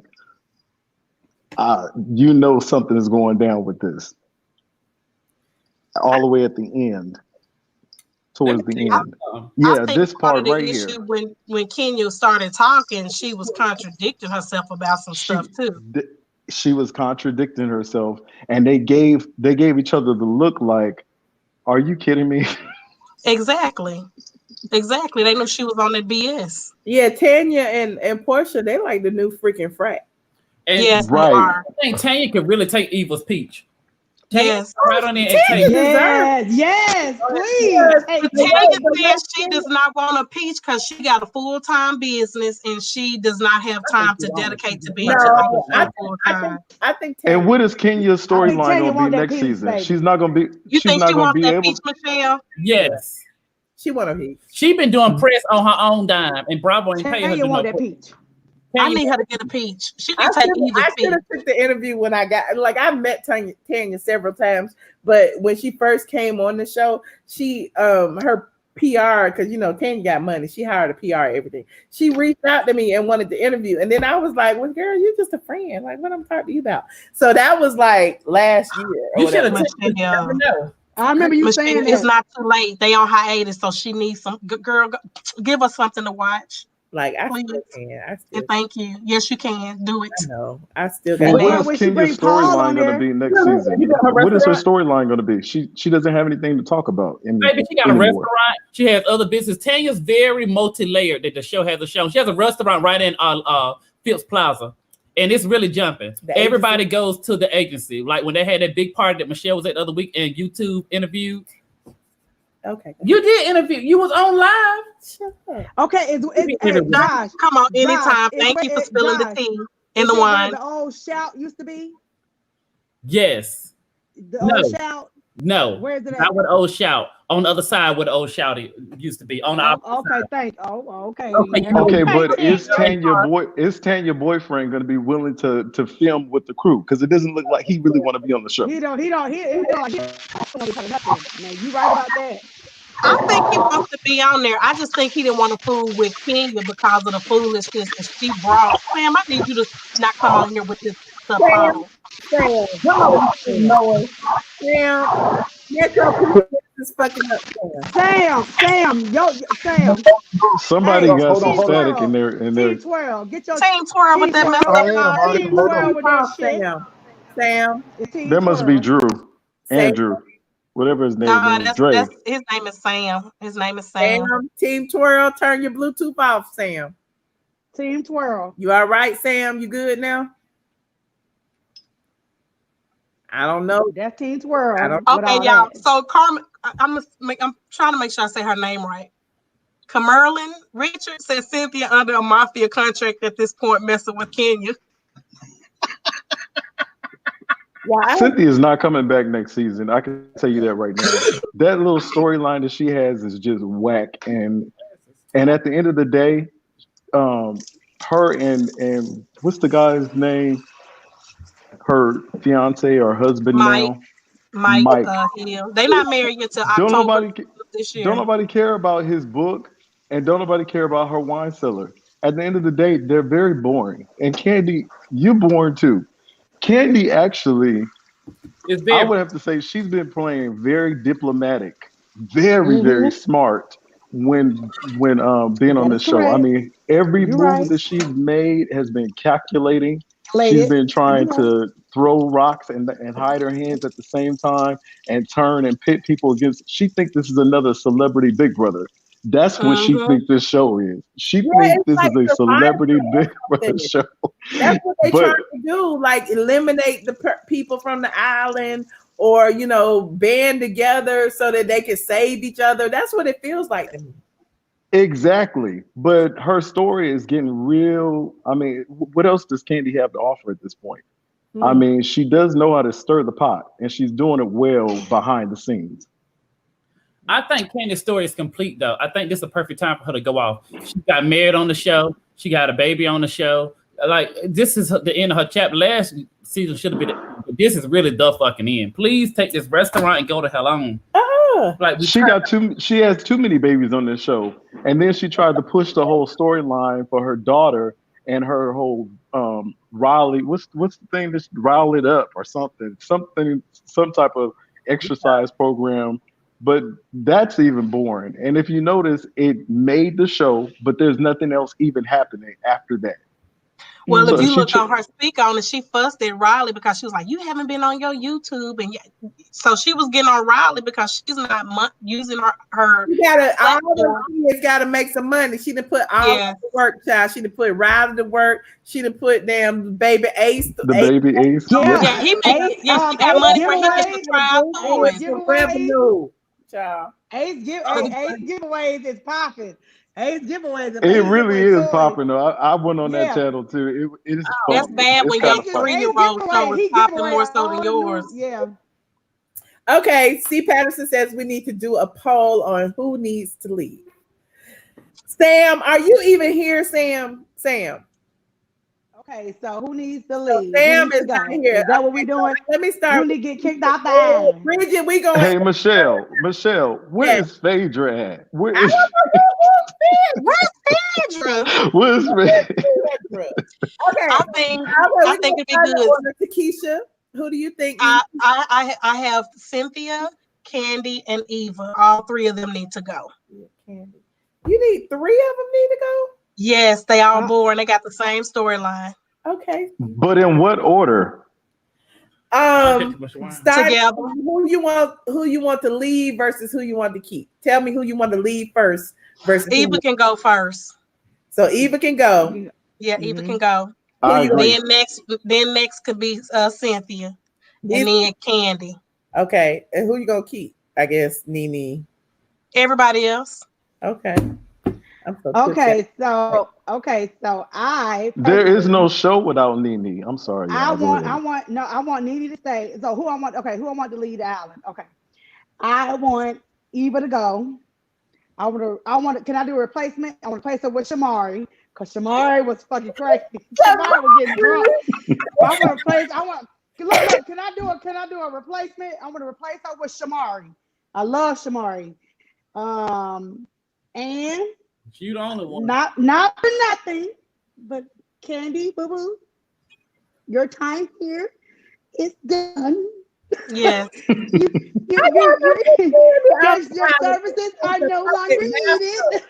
something is going down with this. All the way at the end. Towards the end. Yeah, this part right here. When Kenya started talking, she was contradicting herself about some stuff too. She was contradicting herself, and they gave each other the look like, are you kidding me? Exactly. They knew she was on that BS. Yeah, Tanya and Porsha, they like the new freaking frat. And yes, right. I think Tanya could really take Eva's peach. Yes. Right on there and take yes, please. Hey, Tanya says she does not want a peach because she got a full-time business and she does not have time to dedicate to being full-time. I think. And what is Kenya's storyline gonna be next season? Baby. She's not gonna be. You think she wants that peach, able... Michelle? Yes. She want a peach. She been doing press on her own dime, and Bravo ain't paying her to want that peach. I need her to get a peach. She can take either I should have took the interview when I met Tanya several times, but when she first came on the show, she her PR, because Tanya got money, she hired a PR, everything. She reached out to me and wanted to interview, and then I was like, "Well, girl, you're just a friend. Like, what I'm talking to you about?" So that was like last year. You should have taken I remember you saying it's not too late. They on hiatus, so she needs some girl. Give us something to watch. Like I still can. And thank you. Yes, you can do it. No, I still got. What is Kenya's storyline going to be next season? What is her storyline going to be? She doesn't have anything to talk about. Maybe she got a restaurant. She has other business. Tanya's very multi-layered. That the show has a show. She has a restaurant right in Phipps Plaza, and it's really jumping. Everybody goes to the agency. Like when they had that big party that Michelle was at the other week and YouTube interviewed. Okay. You did interview. You was on live. Okay. It's Josh. Come on, anytime. Thank you for spilling the tea in the wine. The old shout used to be? Yes. The old shout? No. Where is it at? Not with the old shout. On the other side where the old shout used to be. On the okay, side. thank you. Okay. Okay, but is Tanya boyfriend going to be willing to film with the crew? Because it doesn't look like he really want to be on the show. He don't. Now you right about that. I think he wants to be on there. I just think he didn't want to fool with Kenya because of the foolishness that she brought. Sam, I need you to not come on here with this stuff on. Sam, Come on, Sam. Lord. Sam, Metro Police is fucking up, Sam. Sam. Somebody Hey, got some Team static in Twirl. there. Team Twirl. Get your Team Twirl with that messed up line. Team Twirl with that shit. Sam. It's Team That must be Twirl. Drew. Andrew. Whatever his name No, is. Dre. that's his name is Sam. His name is Sam. Team Twirl, turn your Bluetooth off, Sam. Team Twirl. You all right, Sam? You good now? I don't know. That's Team Twirl. Okay, y'all. So Carmen, I'm trying to make sure I say her name right. Camerlin Richard says Cynthia under a mafia contract at this point, messing with Kenya. Cynthia is not coming back next season. I can tell you that right now. That little storyline that she has is just whack. And at the end of the day, her and what's the guy's name? Her fiance or husband now? Mike. Hill. They not married until October this year. Don't nobody care about his book, and don't nobody care about her wine cellar. At the end of the day, they're very boring. And Kandi, you boring too. Kandi actually, I would have to say she's been playing very diplomatic, very smart when being on this show. I mean, every move that she's made has been calculating. She's been trying to throw rocks and hide her hands at the same time and turn and pit people against. She thinks this is another celebrity Big Brother. That's what she thinks this show is. She thinks this is a celebrity Big Brother show. That's what they trying to do, like eliminate the people from the island or, band together so that they can save each other. That's what it feels like to me. Exactly. But her story is getting real. I mean, what else does Kandi have to offer at this point? I mean, she does know how to stir the pot, and she's doing it well behind the scenes. I think Kandi's story is complete, though. I think this is the perfect time for her to go off. She got married on the show. She got a baby on the show. Like, this is the end of her chapter. Last season should have been, but this is really the fucking end. Please take this restaurant and go to hell on. Like, she has too many babies on this show, and then she tried to push the whole storyline for her daughter and her whole Raleigh. What's the thing that's rile it up or something? Some type of exercise program. But that's even boring. And if you notice, it made the show, but there's nothing else even happening after that. Well, if you look on her speak on it, she fussed at Riley because she was like, "You haven't been on your YouTube," and so she was getting on Riley because she's not using her. It's got to make some money. She didn't put all the work, child. She didn't put Riley to work. She didn't put damn baby Ace. Baby Ace. Yeah, he made. She got money for him to try out revenue. Child. Ace giveaways is popping. Ace giveaways. It really is popping though. I went on that channel too. It is. That's bad when your 3-year-old show is popping more so than yours. Yeah. Okay. C. Patterson says we need to do a poll on who needs to leave. Sam, are you even here, Sam? Okay, so who needs to leave? Sam is not here. Is that what we're doing? Let me start. Who need to get kicked out the island? Bridget, we going. Hey, Michelle, where is Phaedra at? Where's Phaedra? Where's Phaedra? Okay, I think it'd be good. Keisha, who do you think? I have Cynthia, Kandi, and Eva. All three of them need to go. You need 3 of them need to go? Yes, they all boring. They got the same storyline. Okay. But in what order? Start together. Who you want to leave versus who you want to keep. Tell me who you want to leave first versus Eva can go first. So Eva can go. Yeah, Eva can go. Then next could be Cynthia. And then Kandi. Okay. And who you gonna keep? I guess NeNe. Everybody else. Okay. So I. There is no show without NeNe. I'm sorry. I want NeNe to stay. So who I want to lead the island? Okay. I want Eva to go. Can I do a replacement? I want to replace her with Shamari. Because Shamari was fucking crazy. Shamari was getting drunk. Can I do a replacement? I want to replace her with Shamari. I love Shamari. And you the only one. Not for nothing, but Kandi, boo boo, your time here is done. Yes. Your services are no longer needed.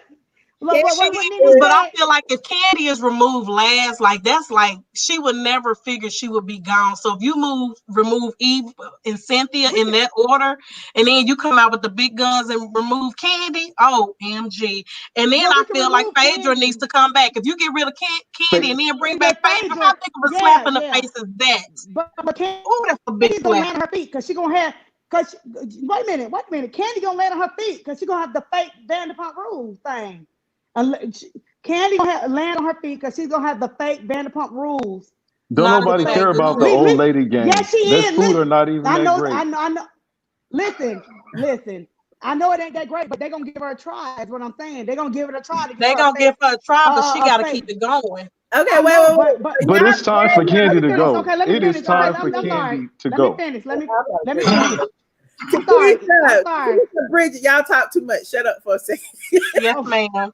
But I feel like if Kandi is removed last, like that's like she would never figure she would be gone. So if you remove Eve and Cynthia in that order, and then you come out with the big guns and remove Kandi, oh MG. And then I feel like Phaedra needs to come back. If you get rid of Kandi and then bring back Phaedra, how big of a slap in the face is that? But oh, that's a big gonna slap. land on her feet because she gonna have. Cause wait a minute, Kandi gonna land on her feet because she gonna have the fake Vanderpump Rules thing. Kandi gonna land on her feet because she's gonna have the fake Vanderpump Rules. Don't nobody care about the old lady game. Yes, she Their is. food are not even I know, that great. I know. Listen. I know it ain't that great, but they're gonna give her a try. Is what I'm saying. They're gonna give it a try. They're gonna give her a try, but she gotta keep it going. Okay, wait. But it's time for Kandi to go. Okay, let me It finish. is time for Kandi to go. Let me finish. I'm sorry. Bridget, y'all talk too much. Shut up for a second. Yes, ma'am.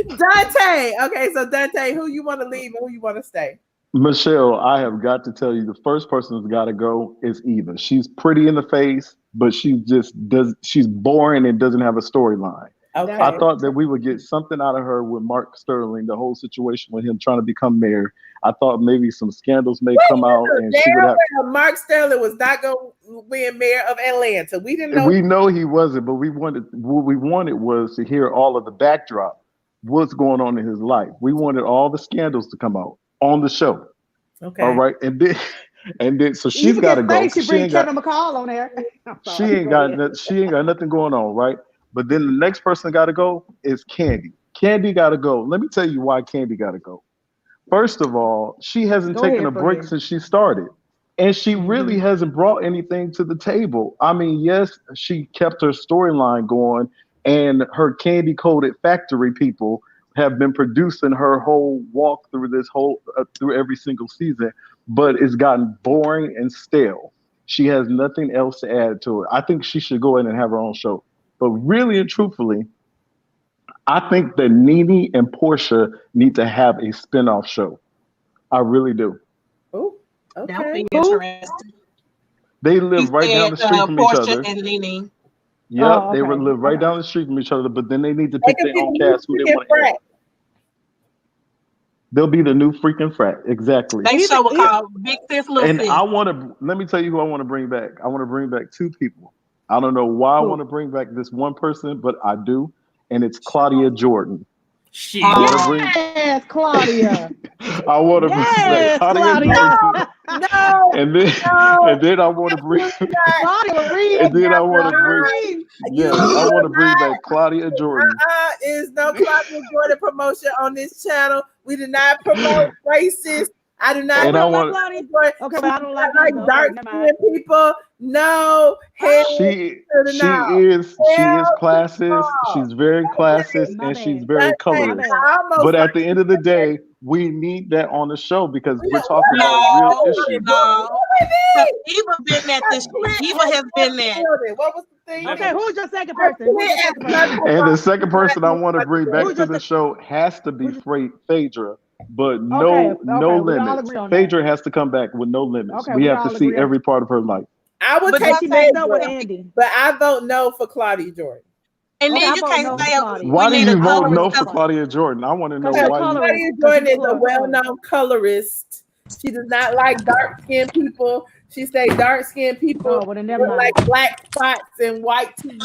Dante. Okay, so Dante, who you want to leave and who you want to stay? Michelle, I have got to tell you, the first person who's got to go is Eva. She's pretty in the face, but she's boring and doesn't have a storyline. Okay. I thought that we would get something out of her with Mark Sterling, the whole situation with him trying to become mayor. I thought maybe some scandals may come out and she would have. Mark Sterling was not going to win mayor of Atlanta. We didn't know. We know he wasn't, but what we wanted was to hear all of the backdrop, what's going on in his life. We wanted all the scandals to come out on the show. Okay. All right, and then so she's got to go. She bring Kevin McCall on there. She ain't got nothing going on, right? But then the next person got to go is Kandi. Kandi got to go. Let me tell you why Kandi got to go. First of all, she hasn't taken a break since she started. And she really hasn't brought anything to the table. I mean, yes, she kept her storyline going, and her candy-coated factory people have been producing her whole walk through this whole through every single season, but it's gotten boring and stale. She has nothing else to add to it. I think she should go in and have her own show. But really and truthfully, I think that NeNe and Porsha need to have a spinoff show. I really do. Oh, okay. That would be interesting. They live right down the street from each Porsha other. and NeNe. Yep, they would live right down the street from each other, but then they need to pick their own cast who they want to have. They'll be the new freaking frat. Exactly. They show will call Big Sis, Little And Sis. let me tell you who I want to bring back. I want to bring back two people. I don't know why I want to bring back this one person, but I do. And it's Claudia Jordan. Shit. Yes, Claudia. I want to bring back Claudia Jordan. No. And then I want to bring Claudia Reed. And then I want to bring back Claudia Jordan. Is no Claudia Jordan promotion on this channel. We do not promote racist. I do not promote Claudia Jordan. Okay, but I don't like dark skinned people. No, she is classist. She's very classist and she's very colorist. But at the end of the day, we need that on the show because we're talking about real issues. No. Eva been at this. Eva has been there. What was the thing? Okay, who's your second person? And the second person I want to bring back to the show has to be Phaedra. But no limits. Phaedra has to come back with no limits. We have to see every part of her life. I would take Phaedra, but I vote no for Claudia Jordan. And then you can't say why do you vote no for Claudia Jordan? I want to know why. Claudia Jordan is a well-known colorist. She does not like dark-skinned people. She say dark-skinned people like black spots and white teeth.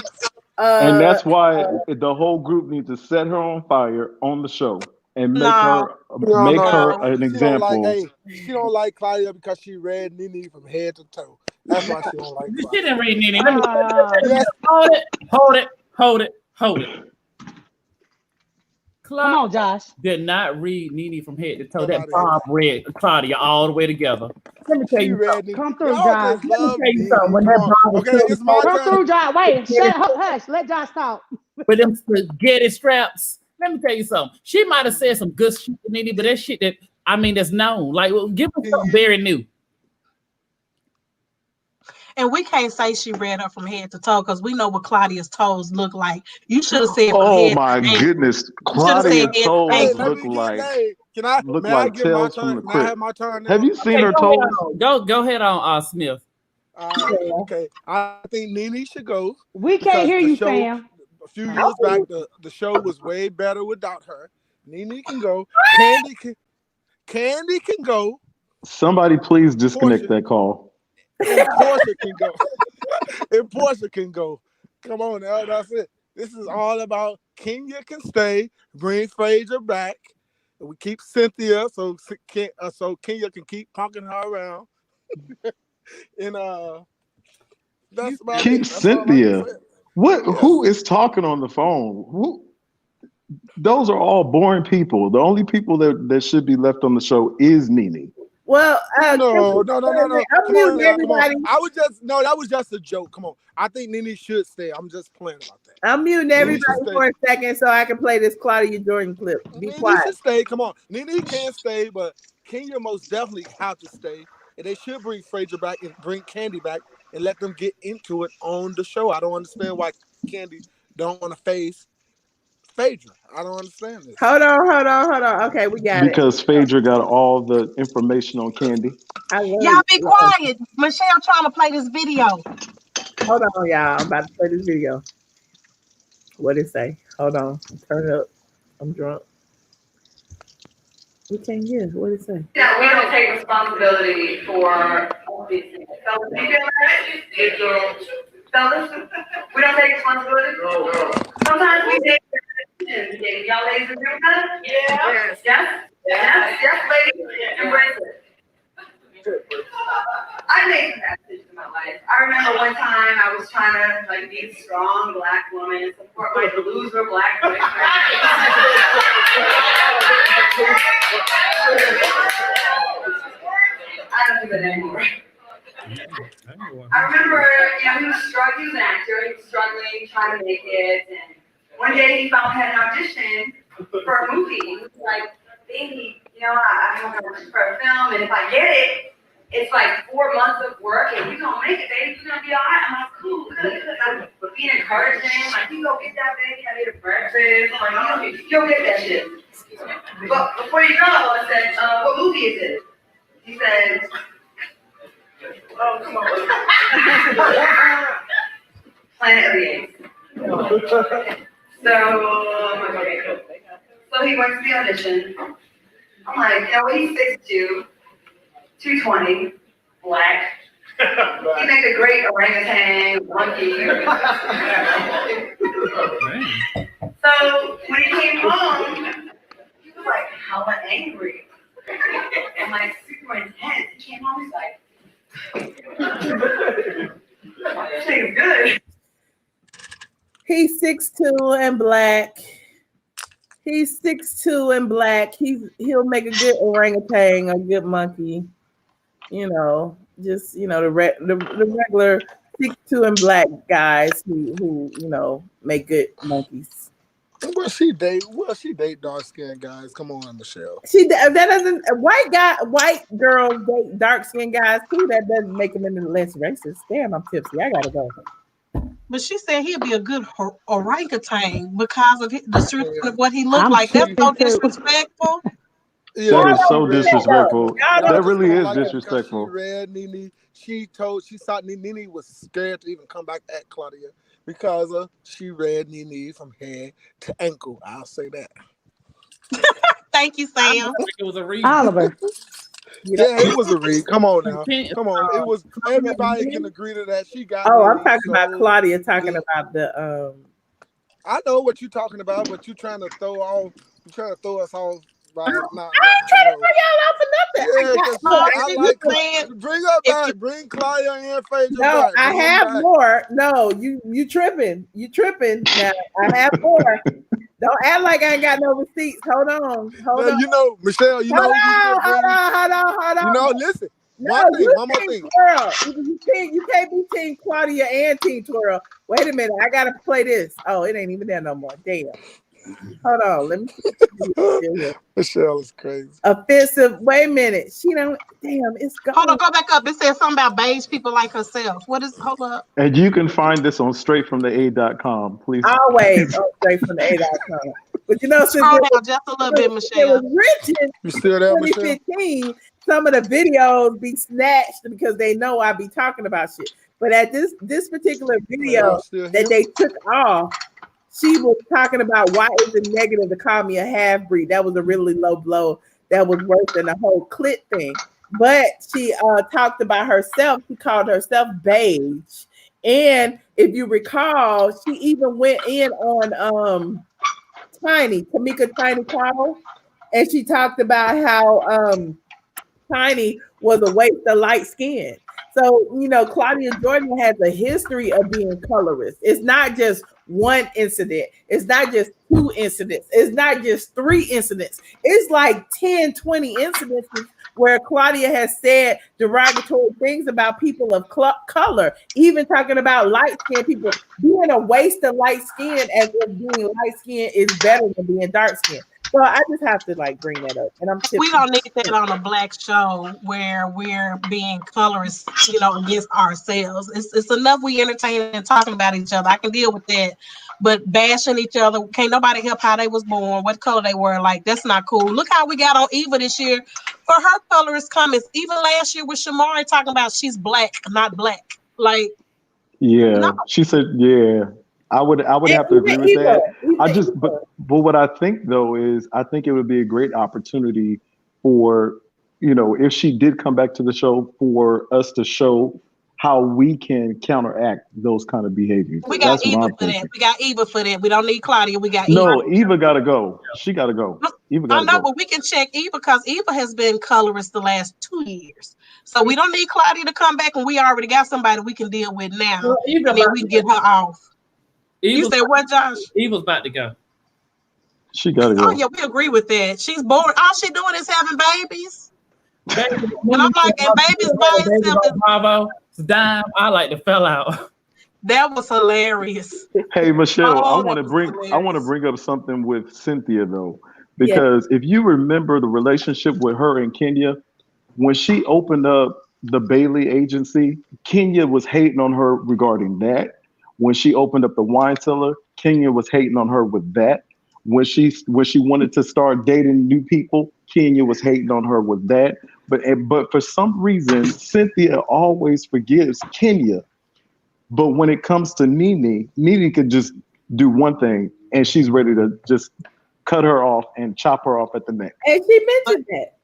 And that's why the whole group needs to set her on fire on the show and make her an example. She don't like Claudia because she read NeNe from head to toe. That's why she don't like Claudia. She didn't read NeNe. Hold it. Come on, Josh. Did not read NeNe from head to toe. That Bob read Claudia all the way together. Let me tell you something. Come through, Josh. Let me tell you something. When that Bob come through, Josh. Wait, hush. Let Josh talk. With them spaghetti straps. Let me tell you something. She might have said some good shit to NeNe, but that shit that's known. Like, give us something very new. And we can't say she read her from head to toe because we know what Claudia's toes look like. You should have said from Oh head my to ankle. goodness, You should have said Claudia's head to toes ankle. look like May I get my tails from turn? the May I have crypt. my turn now? Have you seen her go toes? ahead go ahead on Smith. Okay. I think NeNe should go. We can't hear you, Sam. A few years back, the show was way better without her. NeNe can go. Kandi can go. Somebody please disconnect that call. And Porsha can go. And Porsha can go. Come on now, that's it. This is all about Kenya can stay, bring Phaedra back, and we keep Cynthia so Kenya can keep punking her around. And that's about Keep it. That's Cynthia. What? Yes. Who is talking on the phone? Who? Those are all boring people. The only people that should be left on the show is NeNe. Well, no. Come on, everybody. That was just a joke. Come on. I think NeNe should stay. I'm just playing about that. I'm muting everybody for a second so I can play this Claudia Jordan clip. Be quiet. NeNe should stay. Come on. NeNe can stay, but Kenya most definitely have to stay. And they should bring Phaedra back and bring Kandi back and let them get into it on the show. I don't understand why Kandi don't want to face Phaedra. I don't understand this. Hold on. Okay, we got because Phaedra got all the information on Kandi. Y'all be quiet. Michelle trying to play this video. Hold on, y'all. I'm about to play this video. What it say? Hold on. Turn it up. I'm drunk. We can't hear. What did it say? Yeah, we don't take responsibility for these things. Fellas, you feel that? Fellas, we don't take responsibility. No. Sometimes we take decisions. Y'all ladies agree with that? Yeah. Yes, ladies. Embrace it. I made some bad decisions in my life. I remember one time I was trying to be a strong black woman and support my loser black boyfriend. I don't do that anymore. I remember, he was struggling, he was an actor, he was struggling, trying to make it, and one day he found had an audition for a movie. He was like, baby, I have an audition for a film, and if I get it, it's like 4 months of work, and we're gonna make it, baby. We're gonna be all right. I'm like, cool, good. I'm being encouraging, like, you go get that, baby. I made a breakfast. I'm like, you'll get that shit. But before you go, I said, what movie is it? He said, oh, come on. Planet of the Apes. So he went to the audition. I'm like, he's 6'2", 220, black. He make a great orangutan, monkey. So when he came home, he was like hella angry. I'm like super intense. He came home, he's like, this thing's good. He's 6'2" and black. He's 6'2" and black. He'll make a good orangutan, a good monkey. Just the regular 6'2" and black guys who make good monkeys. Well, she date dark skinned guys. Come on, Michelle. White girls date dark skinned guys too. That doesn't make them any less racist. Damn, I'm tipsy. I gotta go. But she said he'd be a good orangutan because of the description of what he looked like. That's so disrespectful. That is so disrespectful. That really is disrespectful. She read NeNe. She thought NeNe was scared to even come back at Claudia because she read NeNe from head to ankle. I'll say that. Thank you, Sam. It was a read. Oliver. Yeah, it was a read. Come on now. Come on. It was everybody can agree to that. She got I'm talking about Claudia talking about the I know what you're talking about, but you're trying to throw us off. I ain't trying to throw y'all off for nothing. Bring Claudia and Phaedra No, back. I have more. No, you tripping. You tripping now. I have more. Don't act like I ain't got no receipts. Hold on. Michelle, Hold on. Listen. One more thing. Twirl. You can't be Team Claudia and Team Twirl. Wait a minute. I got to play this. Oh, it ain't even there no more. Damn. Hold on, let me. Michelle is crazy. Offensive. Wait a minute. She don't. Damn, it's gone. Hold on, go back up. It says something about beige people like herself. What is? Hold up. And you can find this on straightfromtheA.com. Please. Always on straightfromtheA.com. But you know, since Scroll down just a little bit, Michelle. it was written You still there, in 2015, some of the videos be snatched because they know I be talking about shit. But at this particular video that they took off, she was talking about why is it negative to call me a half breed. That was a really low blow. That was worse than the whole clit thing. But she talked about herself. She called herself beige. And if you recall, she even went in on Tamika Tiny Powell, and she talked about how Tiny was a waste of light skin. So, you know, Claudia Jordan has a history of being colorist. It's not just one incident. It's not just 2 incidents. It's not just 3 incidents. It's like 10, 20 incidents where Claudia has said derogatory things about people of color, even talking about light-skinned people. Being a waste of light skin as if being light skin is better than being dark skin. So I just have to like bring that up. And We don't need that on a black show where we're being colorist, you know, against ourselves. It's enough we entertaining and talking about each other. I can deal with that. But bashing each other, can't nobody help how they was born, what color they were. Like, that's not cool. Look how we got on Eva this year for her colorist comments. Even last year with Shamari talking about she's black, not black. Like, yeah, no. She said, yeah. I would have to agree with that. But what I think though is I think it would be a great opportunity for, you know, if she did come back to the show, for us to show how we can counteract those kind of behaviors. We got Eva for that. We got Eva for that. We don't need Claudia. We got Eva. No, Eva gotta go. She gotta go. Eva gotta go. But we can check Eva because Eva has been colorist the last 2 years. So we don't need Claudia to come back, and we already got somebody we can deal with now. Well, and then we can get her off. You said what, Josh? Eva's about to go. She gotta go. Oh yeah, we agree with that. She's bored. All she doing is having babies. And I'm like, and babies by itself. Bravo, it's dime. I like to fell out. That was hilarious. Hey Michelle, Oh, I want to bring up something with Cynthia though, because if you remember the relationship with her and Kenya, when she opened up the Bailey agency, Kenya was hating on her regarding that. When she opened up the wine cellar, Kenya was hating on her with that. When she wanted to start dating new people, Kenya was hating on her with that. But for some reason, Cynthia always forgives Kenya. But when it comes to NeNe could just do one thing, and she's ready to just cut her off and chop her off at the neck. And she mentioned that.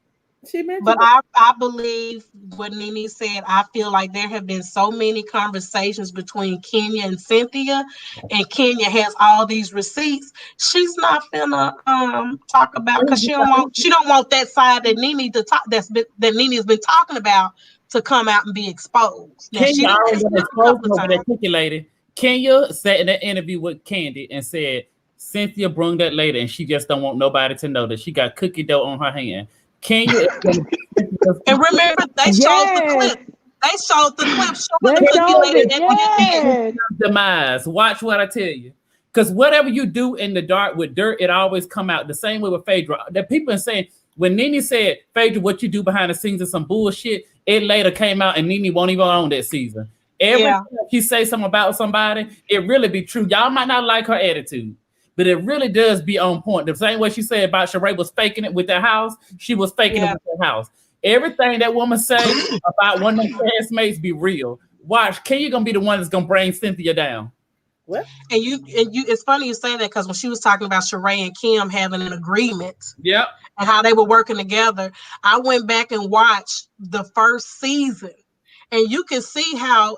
But I believe what NeNe said. I feel like there have been so many conversations between Kenya and Cynthia, and Kenya has all these receipts. She's not gonna talk about, because she don't want that side that NeNe that NeNe has been talking about to come out and be exposed. Now, Kenya already been exposed and articulated. Kenya sat in that interview with Kandi and said Cynthia brung that later, and she just don't want nobody to know that she got cookie dough on her hand. Kenya and remember they showed the clip. They showed the clip showing the cookie demise. Watch what I tell you. Because whatever you do in the dark with dirt, it always come out. The same way with Phaedra. The people are saying, when NeNe said, Phaedra, what you do behind the scenes is some bullshit, it later came out and NeNe won't even own that season. Every time she say something about somebody, it really be true. Y'all might not like her attitude, but it really does be on point. The same way she said about Sheree was faking it with their house, she was faking it with their house. Everything that woman say about one of them classmates be real. Watch, Kenya gonna be the one that's gonna bring Cynthia down. What? And you, it's funny you say that because when she was talking about Sheree and Kim having an agreement, and how they were working together, I went back and watched the first season, and you can see how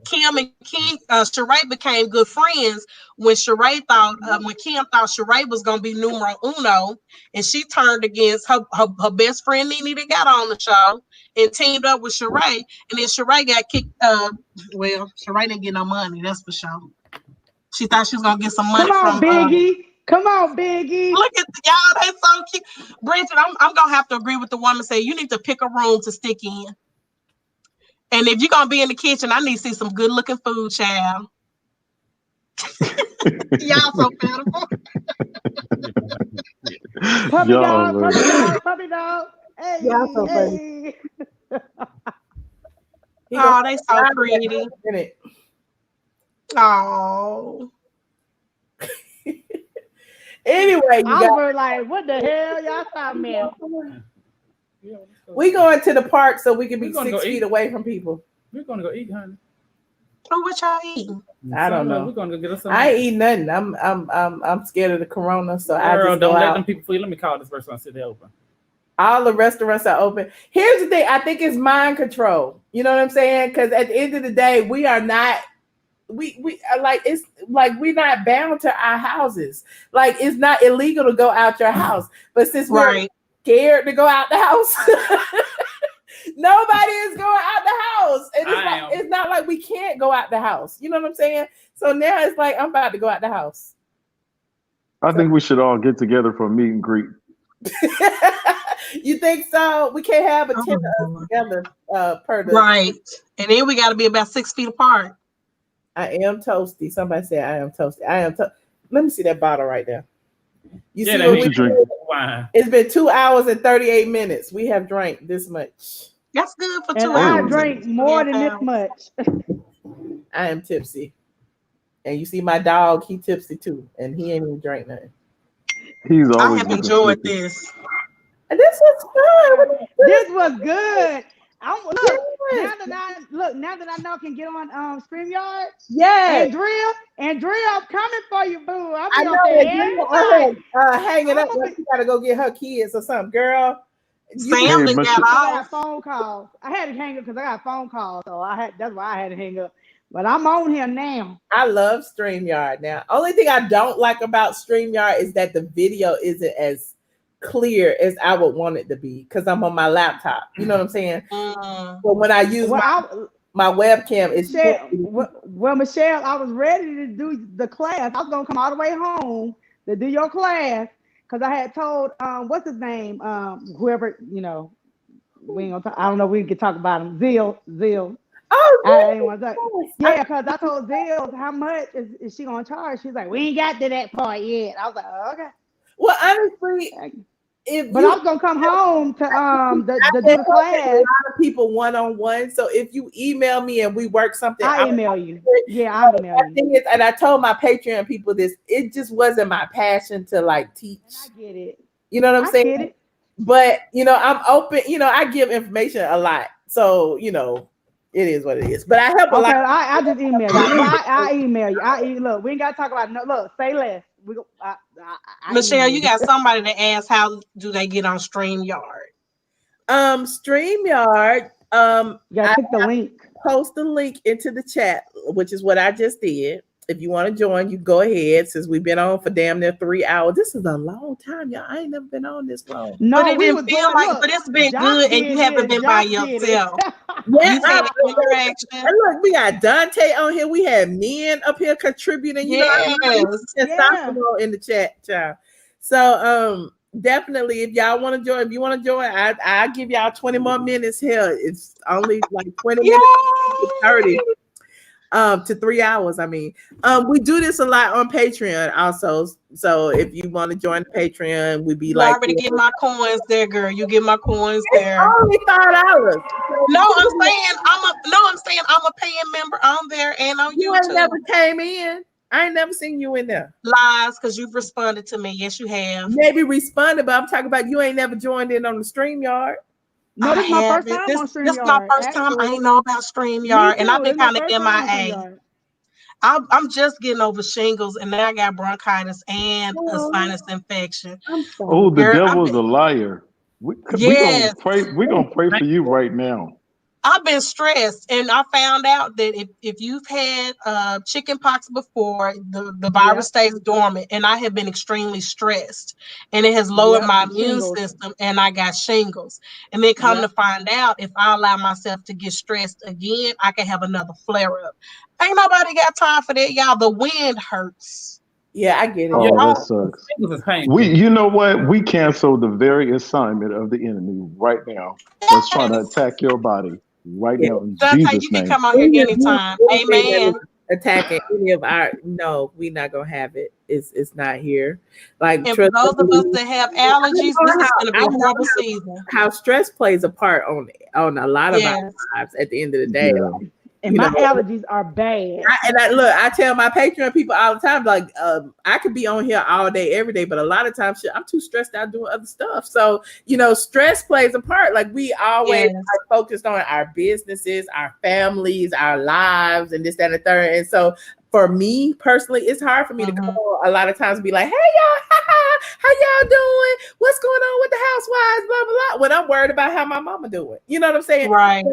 Kim and Sheree became good friends when Sheree thought, when Kim thought Sheree was gonna be numero uno, and she turned against her best friend NeNe that got on the show and teamed up with Sheree, and then Sheree got kicked. Well, Sheree didn't get no money, that's for sure. She thought she was gonna get some money from Biggie. Come on, Biggie. Look at y'all, they so cute. Bridget, I'm gonna have to agree with the woman. Say you need to pick a room to stick in. And if you're gonna be in the kitchen, I need to see some good looking food, child. Y'all so pitiful. Puppy Y'all, dog, puppy dog, puppy dog. Hey, Y'all so funny. hey. Oh, they so pretty. Oh. Anyway, you I guys, was like, what the hell? Y'all stop me. we going to the park so we can be We're gonna 6 go feet eat. away from people. We're gonna go eat, honey. Oh, what y'all eating? I don't know. We're gonna go get us some. I ain't eat nothing. I'm scared of the corona, so I Girl, just don't go let out. them people fool you. Let me call this restaurant. See they open. All the restaurants are open. Here's the thing. I think it's mind control. You know what I'm saying? Because at the end of the day, we are not. We are like, it's like we're not bound to our houses. Like it's not illegal to go out your house, but since we're scared to go out the house, nobody is going out the house. And it's not like we can't go out the house. You know what I'm saying? So now it's like I'm about to go out the house. I think we should all get together for a meet and greet. You think so? We can't have a 10 of us together per the Right. And then we got to be about 6 feet apart. I am toasty. Somebody said I am toasty. Let me see that bottle right there. You see what we drink? It's been 2 hours and 38 minutes. We have drank this much. That's good for 2 And hours. I drank more than this much. I am tipsy. And you see my dog, he tipsy too. And he ain't even drank nothing. He's always I have enjoyed this. This was fun. This was good. Now that I know I can get on StreamYard. Yeah. And drill, I'm coming for you, boo. I know it. Hang it up. You gotta go get her kids or something, girl. Sam got off. Phone calls. I had to hang up because I got phone calls, so that's why I had to hang up. But I'm on here now. I love StreamYard now. Only thing I don't like about StreamYard is that the video isn't as clear as I would want it to be because I'm on my laptop. You know what I'm saying? But when I use my webcam, it's Michelle, I was ready to do the class. I was gonna come all the way home to do your class because I had told what's his name, whoever, we ain't gonna talk, I don't know if we can talk about him. Zeal. Oh, I ain't want to talk. Yeah, because I told Zeal how much is she gonna charge. She's like, we ain't got to that part yet. I was like, oh, okay. Well, honestly, I was gonna come home to do the class. A lot of people one-on-one. So if you email me and we work something, I email you. Yeah, I email you. And I told my Patreon people this. It just wasn't my passion to like teach. I get it. You know what I'm saying? Get it. But I'm open. I give information a lot. So it is what it is. But I help a lot. I just email you. I email you. Look, we ain't gotta talk about say less. Michelle, you got somebody to ask how do they get on StreamYard? StreamYard. Yeah, click the link. Post the link into the chat, which is what I just did. If you want to join, you go ahead. Since we've been on for damn near 3 hours, this is a long time, y'all. I ain't never been on this long. No, but it didn't feel like. But it's been good, and you haven't been by yourself. You've had interaction. And look, we got Dante on here. We had men up here contributing. Testosterone in the chat, child. So definitely, if y'all want to join, I'll give y'all 20 more minutes here. It's only like 20 minutes to 30. To 3 hours. I mean, we do this a lot on Patreon also. So if you want to join the Patreon, we'd be like, already get my coins there, girl. You get my coins there. Only $5. No, I'm saying I'm a paying member on there and on you YouTube. Ain't never came in. I ain't never seen you in there. Lies, because you've responded to me. Yes, you have. Maybe responded, but I'm talking about you ain't never joined in on the StreamYard. No, this is my first time on StreamYard. This is my first time. I ain't know about StreamYard, and I've been kind of MIA. I'm just getting over shingles, and now I got bronchitis and a sinus infection. Oh, the devil's a liar. We're gonna pray for you right now. I've been stressed, and I found out that if you've had chicken pox before, the virus stays dormant, and I have been extremely stressed, and it has lowered my immune system, and I got shingles. And then come to find out, if I allow myself to get stressed again, I can have another flare up. Ain't nobody got time for that, y'all. The wind hurts. Yeah, I get it. Oh, that sucks. You know what? We cancel the very assignment of the enemy right now. Let's try to attack your body right now in Dante, Jesus' you can name. come out here anytime. Amen. attacking any of our. No, we're not gonna have it. It's not here. Like, and for those of us that have allergies, this is going to be a horrible season. How stress plays a part on a lot of our lives. At the end of the day, like, and my allergies are bad. I tell my Patreon people all the time, like, I could be on here all day, every day, but a lot of times I'm too stressed out doing other stuff. So, stress plays a part. Like, we always are focused on our businesses, our families, our lives, and this, that, and the third. And so, for me personally, it's hard for me to come on a lot of times and be like, hey, y'all, how y'all doing? What's going on with the housewives, blah, blah, blah, when I'm worried about how my mama doing. You know what I'm saying? Right.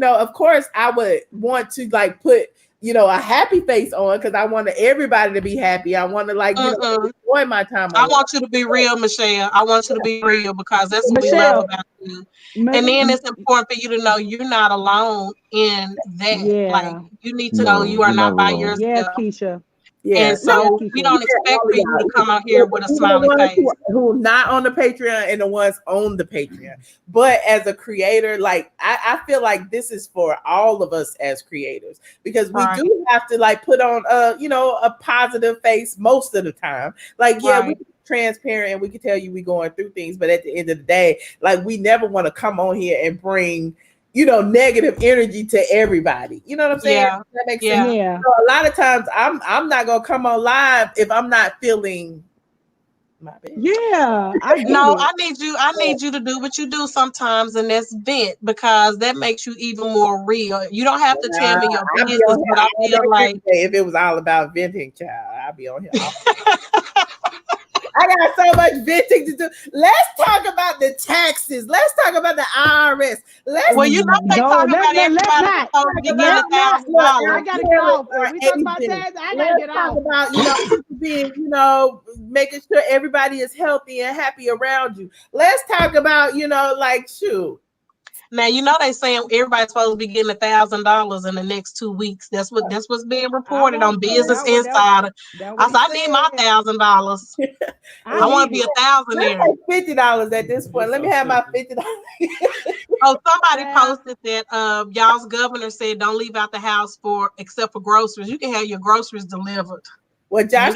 Of course, I would want to, like, put, a happy face on, because I want everybody to be happy. I want to, like, enjoy my time. I want you to be real, Michelle. I want you to be real, because that's what we love about you. And then it's important for you to know you're not alone in that. Like, you need to know you are not by yourself. Yes, Keisha. Yeah. And so we don't expect for you to come out here with a smiley face. Who not on the Patreon and the ones on the Patreon. But as a creator, like, I feel like this is for all of us as creators, because we do have to, like, put on a positive face most of the time. Like, we transparent and we can tell you we going through things, but at the end of the day, like, we never want to come on here and bring negative energy to everybody. You know what I'm saying? Yeah. That makes sense. Yeah. So a lot of times I'm not gonna come on live if I'm not feeling my best. Yeah. I need you to do what you do sometimes, and that's vent, because that makes you even more real. You don't have to tell me your business, but I feel like if it was all about venting, child, I'd be on here. I got so much venting to do. Let's talk about the taxes. Let's talk about the IRS. They talk about everybody. I gotta go. If we talk about taxes, I gotta get out. About being, making sure everybody is healthy and happy around you. Let's talk about, like, shoot. Now, they saying everybody's supposed to be getting $1,000 in the next 2 weeks. That's what's being reported on Business Insider. I need my $1,000. I want to be $1,000 there. $50 at this point. Let me have my $50. Oh, somebody posted that y'all's governor said don't leave out the house except for groceries. You can have your groceries delivered. Well, Josh,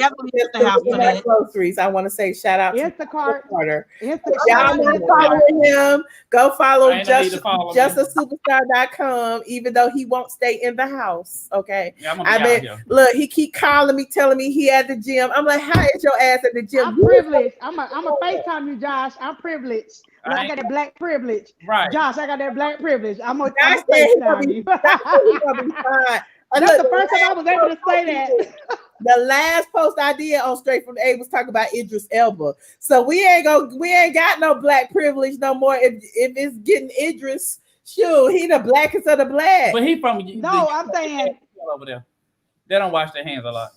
groceries. I want to say shout out to Carter. Y'all want to follow him? Go follow justaSuperstar.com, even though he won't stay in the house. Okay. Yeah, look, he keep calling me, telling me he at the gym. I'm like, how is your ass at the gym? I'm privileged. I'm a FaceTime you, Josh. I'm privileged. Like, I got that black privilege. Right. Josh, I got that black privilege. I'm gonna FaceTime you. That's the first time I was able to say that. The last post I did on Straight from the A was talking about Idris Elba. So we ain't got no black privilege no more. If it's getting Idris, shoot, he the blackest of the black. But he from I'm saying over there. They don't wash their hands a lot.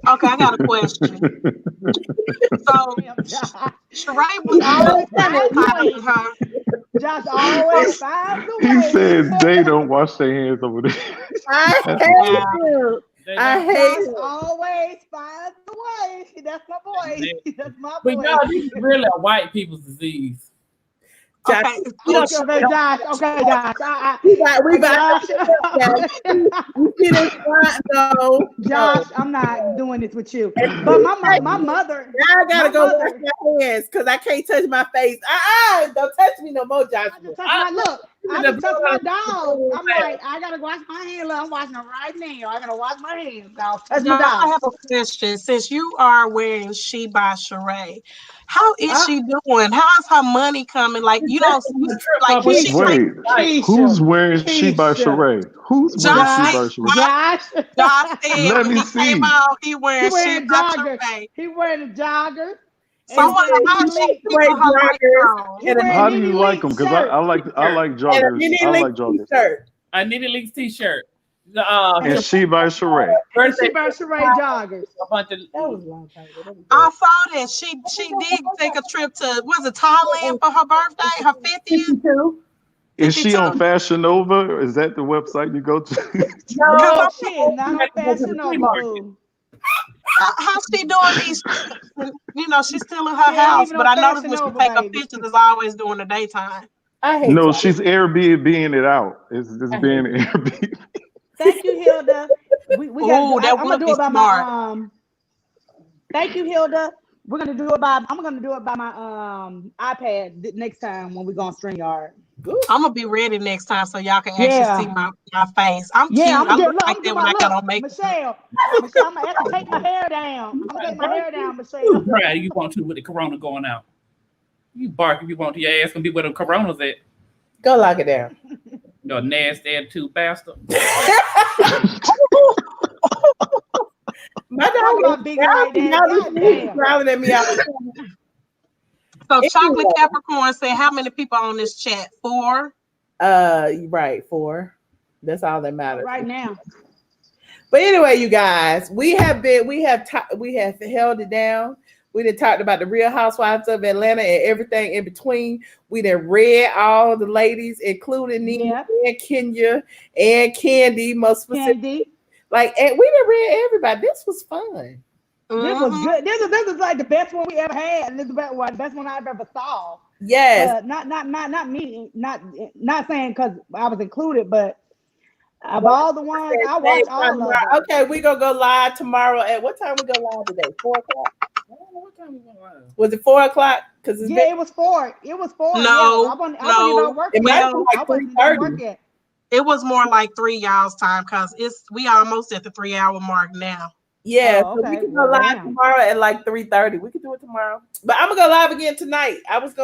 Okay, I got a question. So Sheree was always telling her. Josh always finds a way. He said they don't wash their hands over there. I hate you. I hate Josh always finds a way. That's my boy. That's my boy. But no, this is really a white people's disease. Josh, Josh. We got. Josh, I'm not doing this with you. But my mother. Now I gotta go wash my hands because I can't touch my face. Don't touch me no more, Josh. I just touch my dog. I'm like, I gotta wash my hands. I'm washing them right now. I gotta wash my hands. I'll touch my dog. I have a question. Since you are wearing She by Sheree, how is she doing? How's her money coming? Like, like wait, who's wearing She by Sheree? Who's wearing She by Sheree? Josh said let me see. Came out, he wearing She by Sheree. He wearing a jogger. So how do you like them? Because I like joggers. I like joggers. A NeNe Leakes t-shirt. And She by Sheree. She by Sheree joggers. A bunch of that was a long time ago. I saw that she did take a trip to Thailand for her birthday, her 50th. Is she on Fashion Nova? Is that the website you go to? No, she is not on Fashion Nova. How's she doing these? She's still in her house, but I noticed when she take her pictures, it's always during the daytime. No, she's Airbnb-ing it out. It's being Airbnb. Thank you, Hilda. We got. I'm gonna do it by smart. my Thank you, Hilda. I'm gonna do it by my iPad next time when we go on StreamYard. I'm gonna be ready next time so y'all can actually see my face. I'm cute. I look like that when I got on makeup. Michelle, I'm gonna have to take my hair down. I'm gonna take my hair down, Michelle. Right, you want to with the corona going out. You bark if you want to. Your ass gonna be where the corona's at. Go lock it down. You nasty attitude bastard. My dog is growling at me all the time. So Chocolate Capricorn said, how many people on this chat? 4? Right, 4. That's all that matters right now. But anyway, you guys, we have held it down. We done talked about the Real Housewives of Atlanta and everything in between. We done read all the ladies, including NeNe and Kenya and Kandi, most specifically. Like, and we done read everybody. This was fun. This was good. This is like the best one we ever had, and this is the best one I've ever saw. Yes. Not me. Not saying because I was included, but of all the ones I watched all of them. Okay, we gonna go live tomorrow. At what time we go live today? 4 o'clock. I don't know what time we went live. Was it 4 o'clock? Because it was 4. It was 4. No, I wasn't working. It might be like 3:30. It was more like 3 y'all's time because we almost at the 3-hour mark now. Yeah, so we can go live tomorrow at like 3:30. We can do it tomorrow. But I'm gonna go live again tonight. I was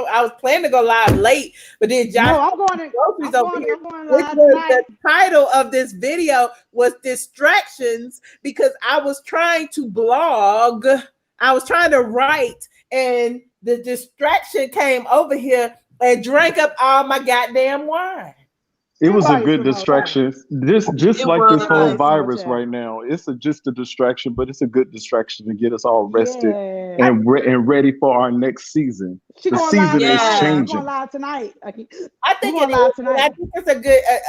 planning to go live late, but then Josh. No, I'm going live the title of this video was distractions because I was trying to blog. I was trying to write, and the distraction came over here and drank up all my goddamn wine. It was a good distraction. Just like this whole virus right now. It's just a distraction, but it's a good distraction to get us all rested and ready for our next season. The season is changing. Going live tonight. I think it's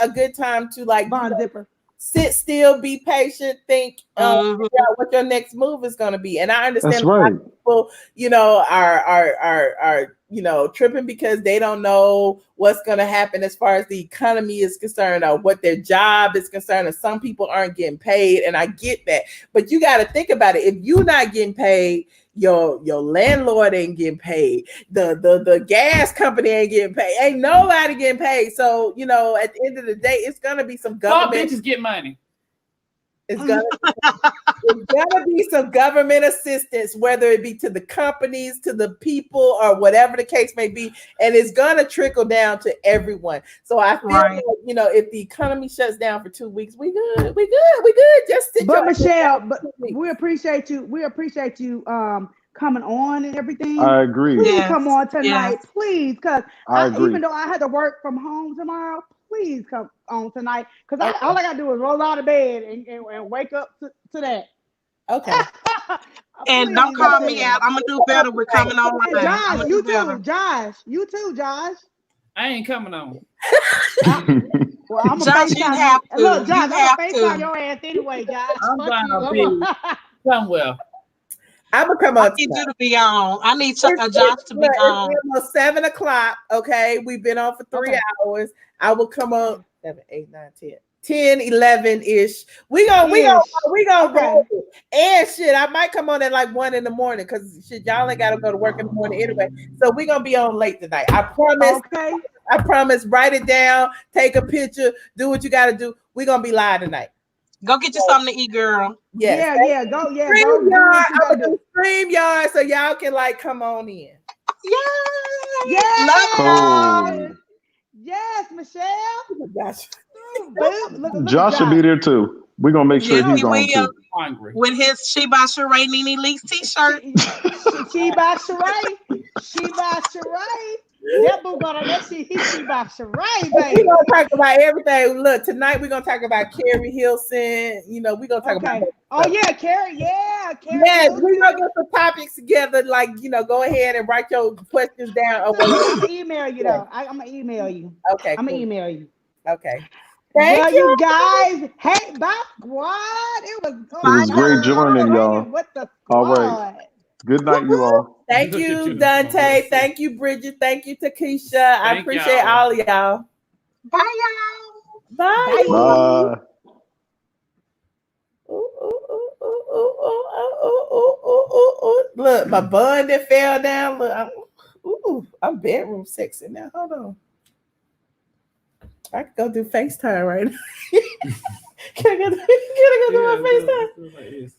a good time to like sit still, be patient, think what your next move is going to be. And I understand a lot of people, are tripping because they don't know what's going to happen as far as the economy is concerned or what their job is concerned. And some people aren't getting paid. And I get that. But you got to think about it. If you're not getting paid, your landlord ain't getting paid. The gas company ain't getting paid. Ain't nobody getting paid. So, at the end of the day, it's going to be some government. All bitches get money. It's gonna be some government assistance, whether it be to the companies, to the people, or whatever the case may be, and it's gonna trickle down to everyone. So I feel like, if the economy shuts down for 2 weeks, we good. Just sit. But Michelle, we appreciate you. We appreciate you coming on and everything. I agree. Please come on tonight, please, because even though I had to work from home tomorrow, please come on tonight, because all I gotta do is roll out of bed and wake up to that. Okay. And don't call me out. I'm gonna do better with coming online. Josh, you too. Josh, you too. Josh. I ain't coming on. Well, I'm Josh, you have to. Look, Josh, I'm have gonna to. FaceTime your ass anyway, Josh. I'm gonna be somewhere. I'm gonna come on. I need you to be on. I need Josh to be on. It's almost 7 o'clock. Okay, we've been on for 3 hours. I will come on 7, 8, 9, 10, 11 ish. We gonna roll. And shit, I might come on at like 1 in the morning because shit, y'all ain't gotta go to work in the morning anyway. So we gonna be on late tonight. I promise. Okay. I promise. Write it down. Take a picture. Do what you gotta do. We gonna be live tonight. Go get you something to eat, girl. Yes. Go. StreamYard. I'm gonna do StreamYard so y'all can like come on in. Yes. Yes, Michelle. Oh my gosh. Look, Josh should be there too. We're gonna make sure he's on too. Hungry. With his She by Sheree NeNe Leakes t-shirt. She by Sheree. That boo gonna she by Sheree, baby. We're gonna talk about everything. Look, tonight we're gonna talk about Carrie Hilson. We're gonna talk about Carrie. Yes, Hilson. we're gonna get some topics together. Like, go ahead and write your questions down. I'm gonna email you though. I'm gonna email you. Okay. I'm gonna email you. Okay. Thank you guys. Hey, bye squad. It was great joining y'all. With the all right. Good night, you all. Thank you, Dante. Thank you, Bridget. Thank you, Takesha. I appreciate all of y'all. Bye, y'all. Bye. Bye. look, my bun that fell down. Look, I'm bedroom sexy now. Hold on. I can go do FaceTime right now. Can I go do my FaceTime?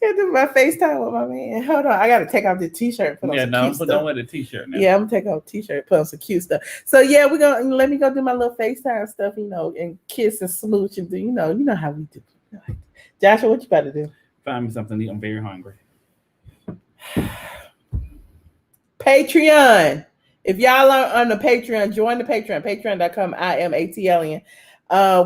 Can I do my FaceTime with my man? Hold on. I got to take off the t-shirt. Put on some cute stuff. Don't wear the t-shirt now. Yeah, I'm going to take off the t-shirt, put on some cute stuff. So, yeah, let me go do my little FaceTime stuff, and kiss and smooch and do, you know how we do. Joshua, what you about to do? Find me something to eat. I'm very hungry. Patreon. If y'all are on the Patreon, join the Patreon. Patreon.com, iamATLien.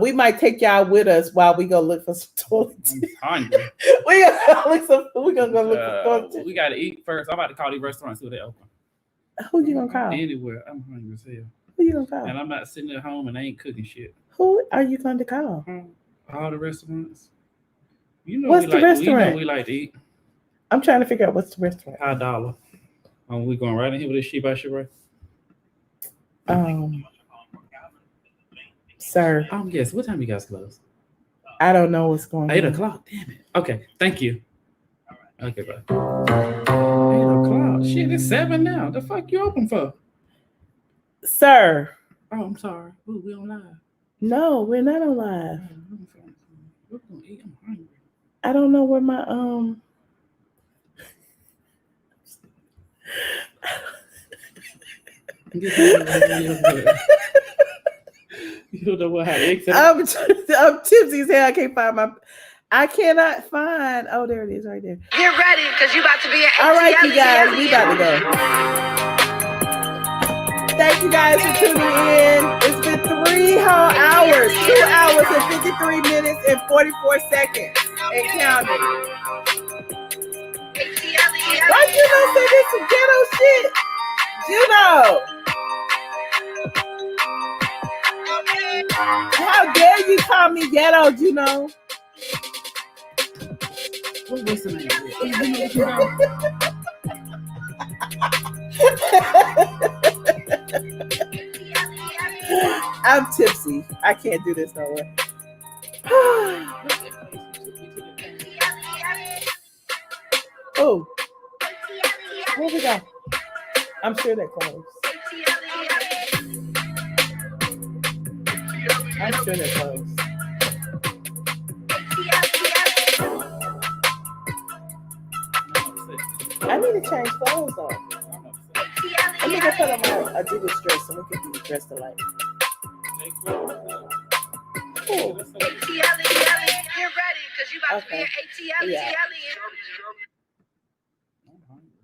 We might take y'all with us while we go look for some toilets. I'm hungry. We're gonna go look for toilets. We gotta eat first. I'm about to call these restaurants so they open. Who you gonna call? Anywhere. I'm hungry as hell. Who you gonna call? And I'm not sitting at home and I ain't cooking shit. Who are you going to call? All the restaurants. You know what's the restaurant? We like to eat. I'm trying to figure out what's the restaurant. $5. We going right in here with this shit by shit, right? Sir. Yes. What time you guys close? I don't know what's going on. 8 o'clock. Damn it. Okay. Thank you. Okay, bye. 8 o'clock. Shit, it's 7 now. The fuck you open for? Sir. Oh, I'm sorry. Ooh, we on live. No, we're not on live. We're gonna eat. I'm hungry. I don't know where my You don't know what happened. I'm tipsy as hell. I cannot find. Oh, there it is, right there. Get ready, because you about to be an All right, you guys, we about to go. Thank you guys for tuning in. It's been 3 whole hours, 2 hours and 53 minutes and 44 seconds, and counting. Why you don't say this some ghetto shit? Juno. How dare you call me ghetto, Juno? What's the name? I'm tipsy. I can't do this no way. Oh, where we go? I'm sure they're closed. I'm sure they're closed. I need to change clothes on. Let me go put on my Adidas dress so we can be dressed alike. Get ready, because you about to be an ATLien.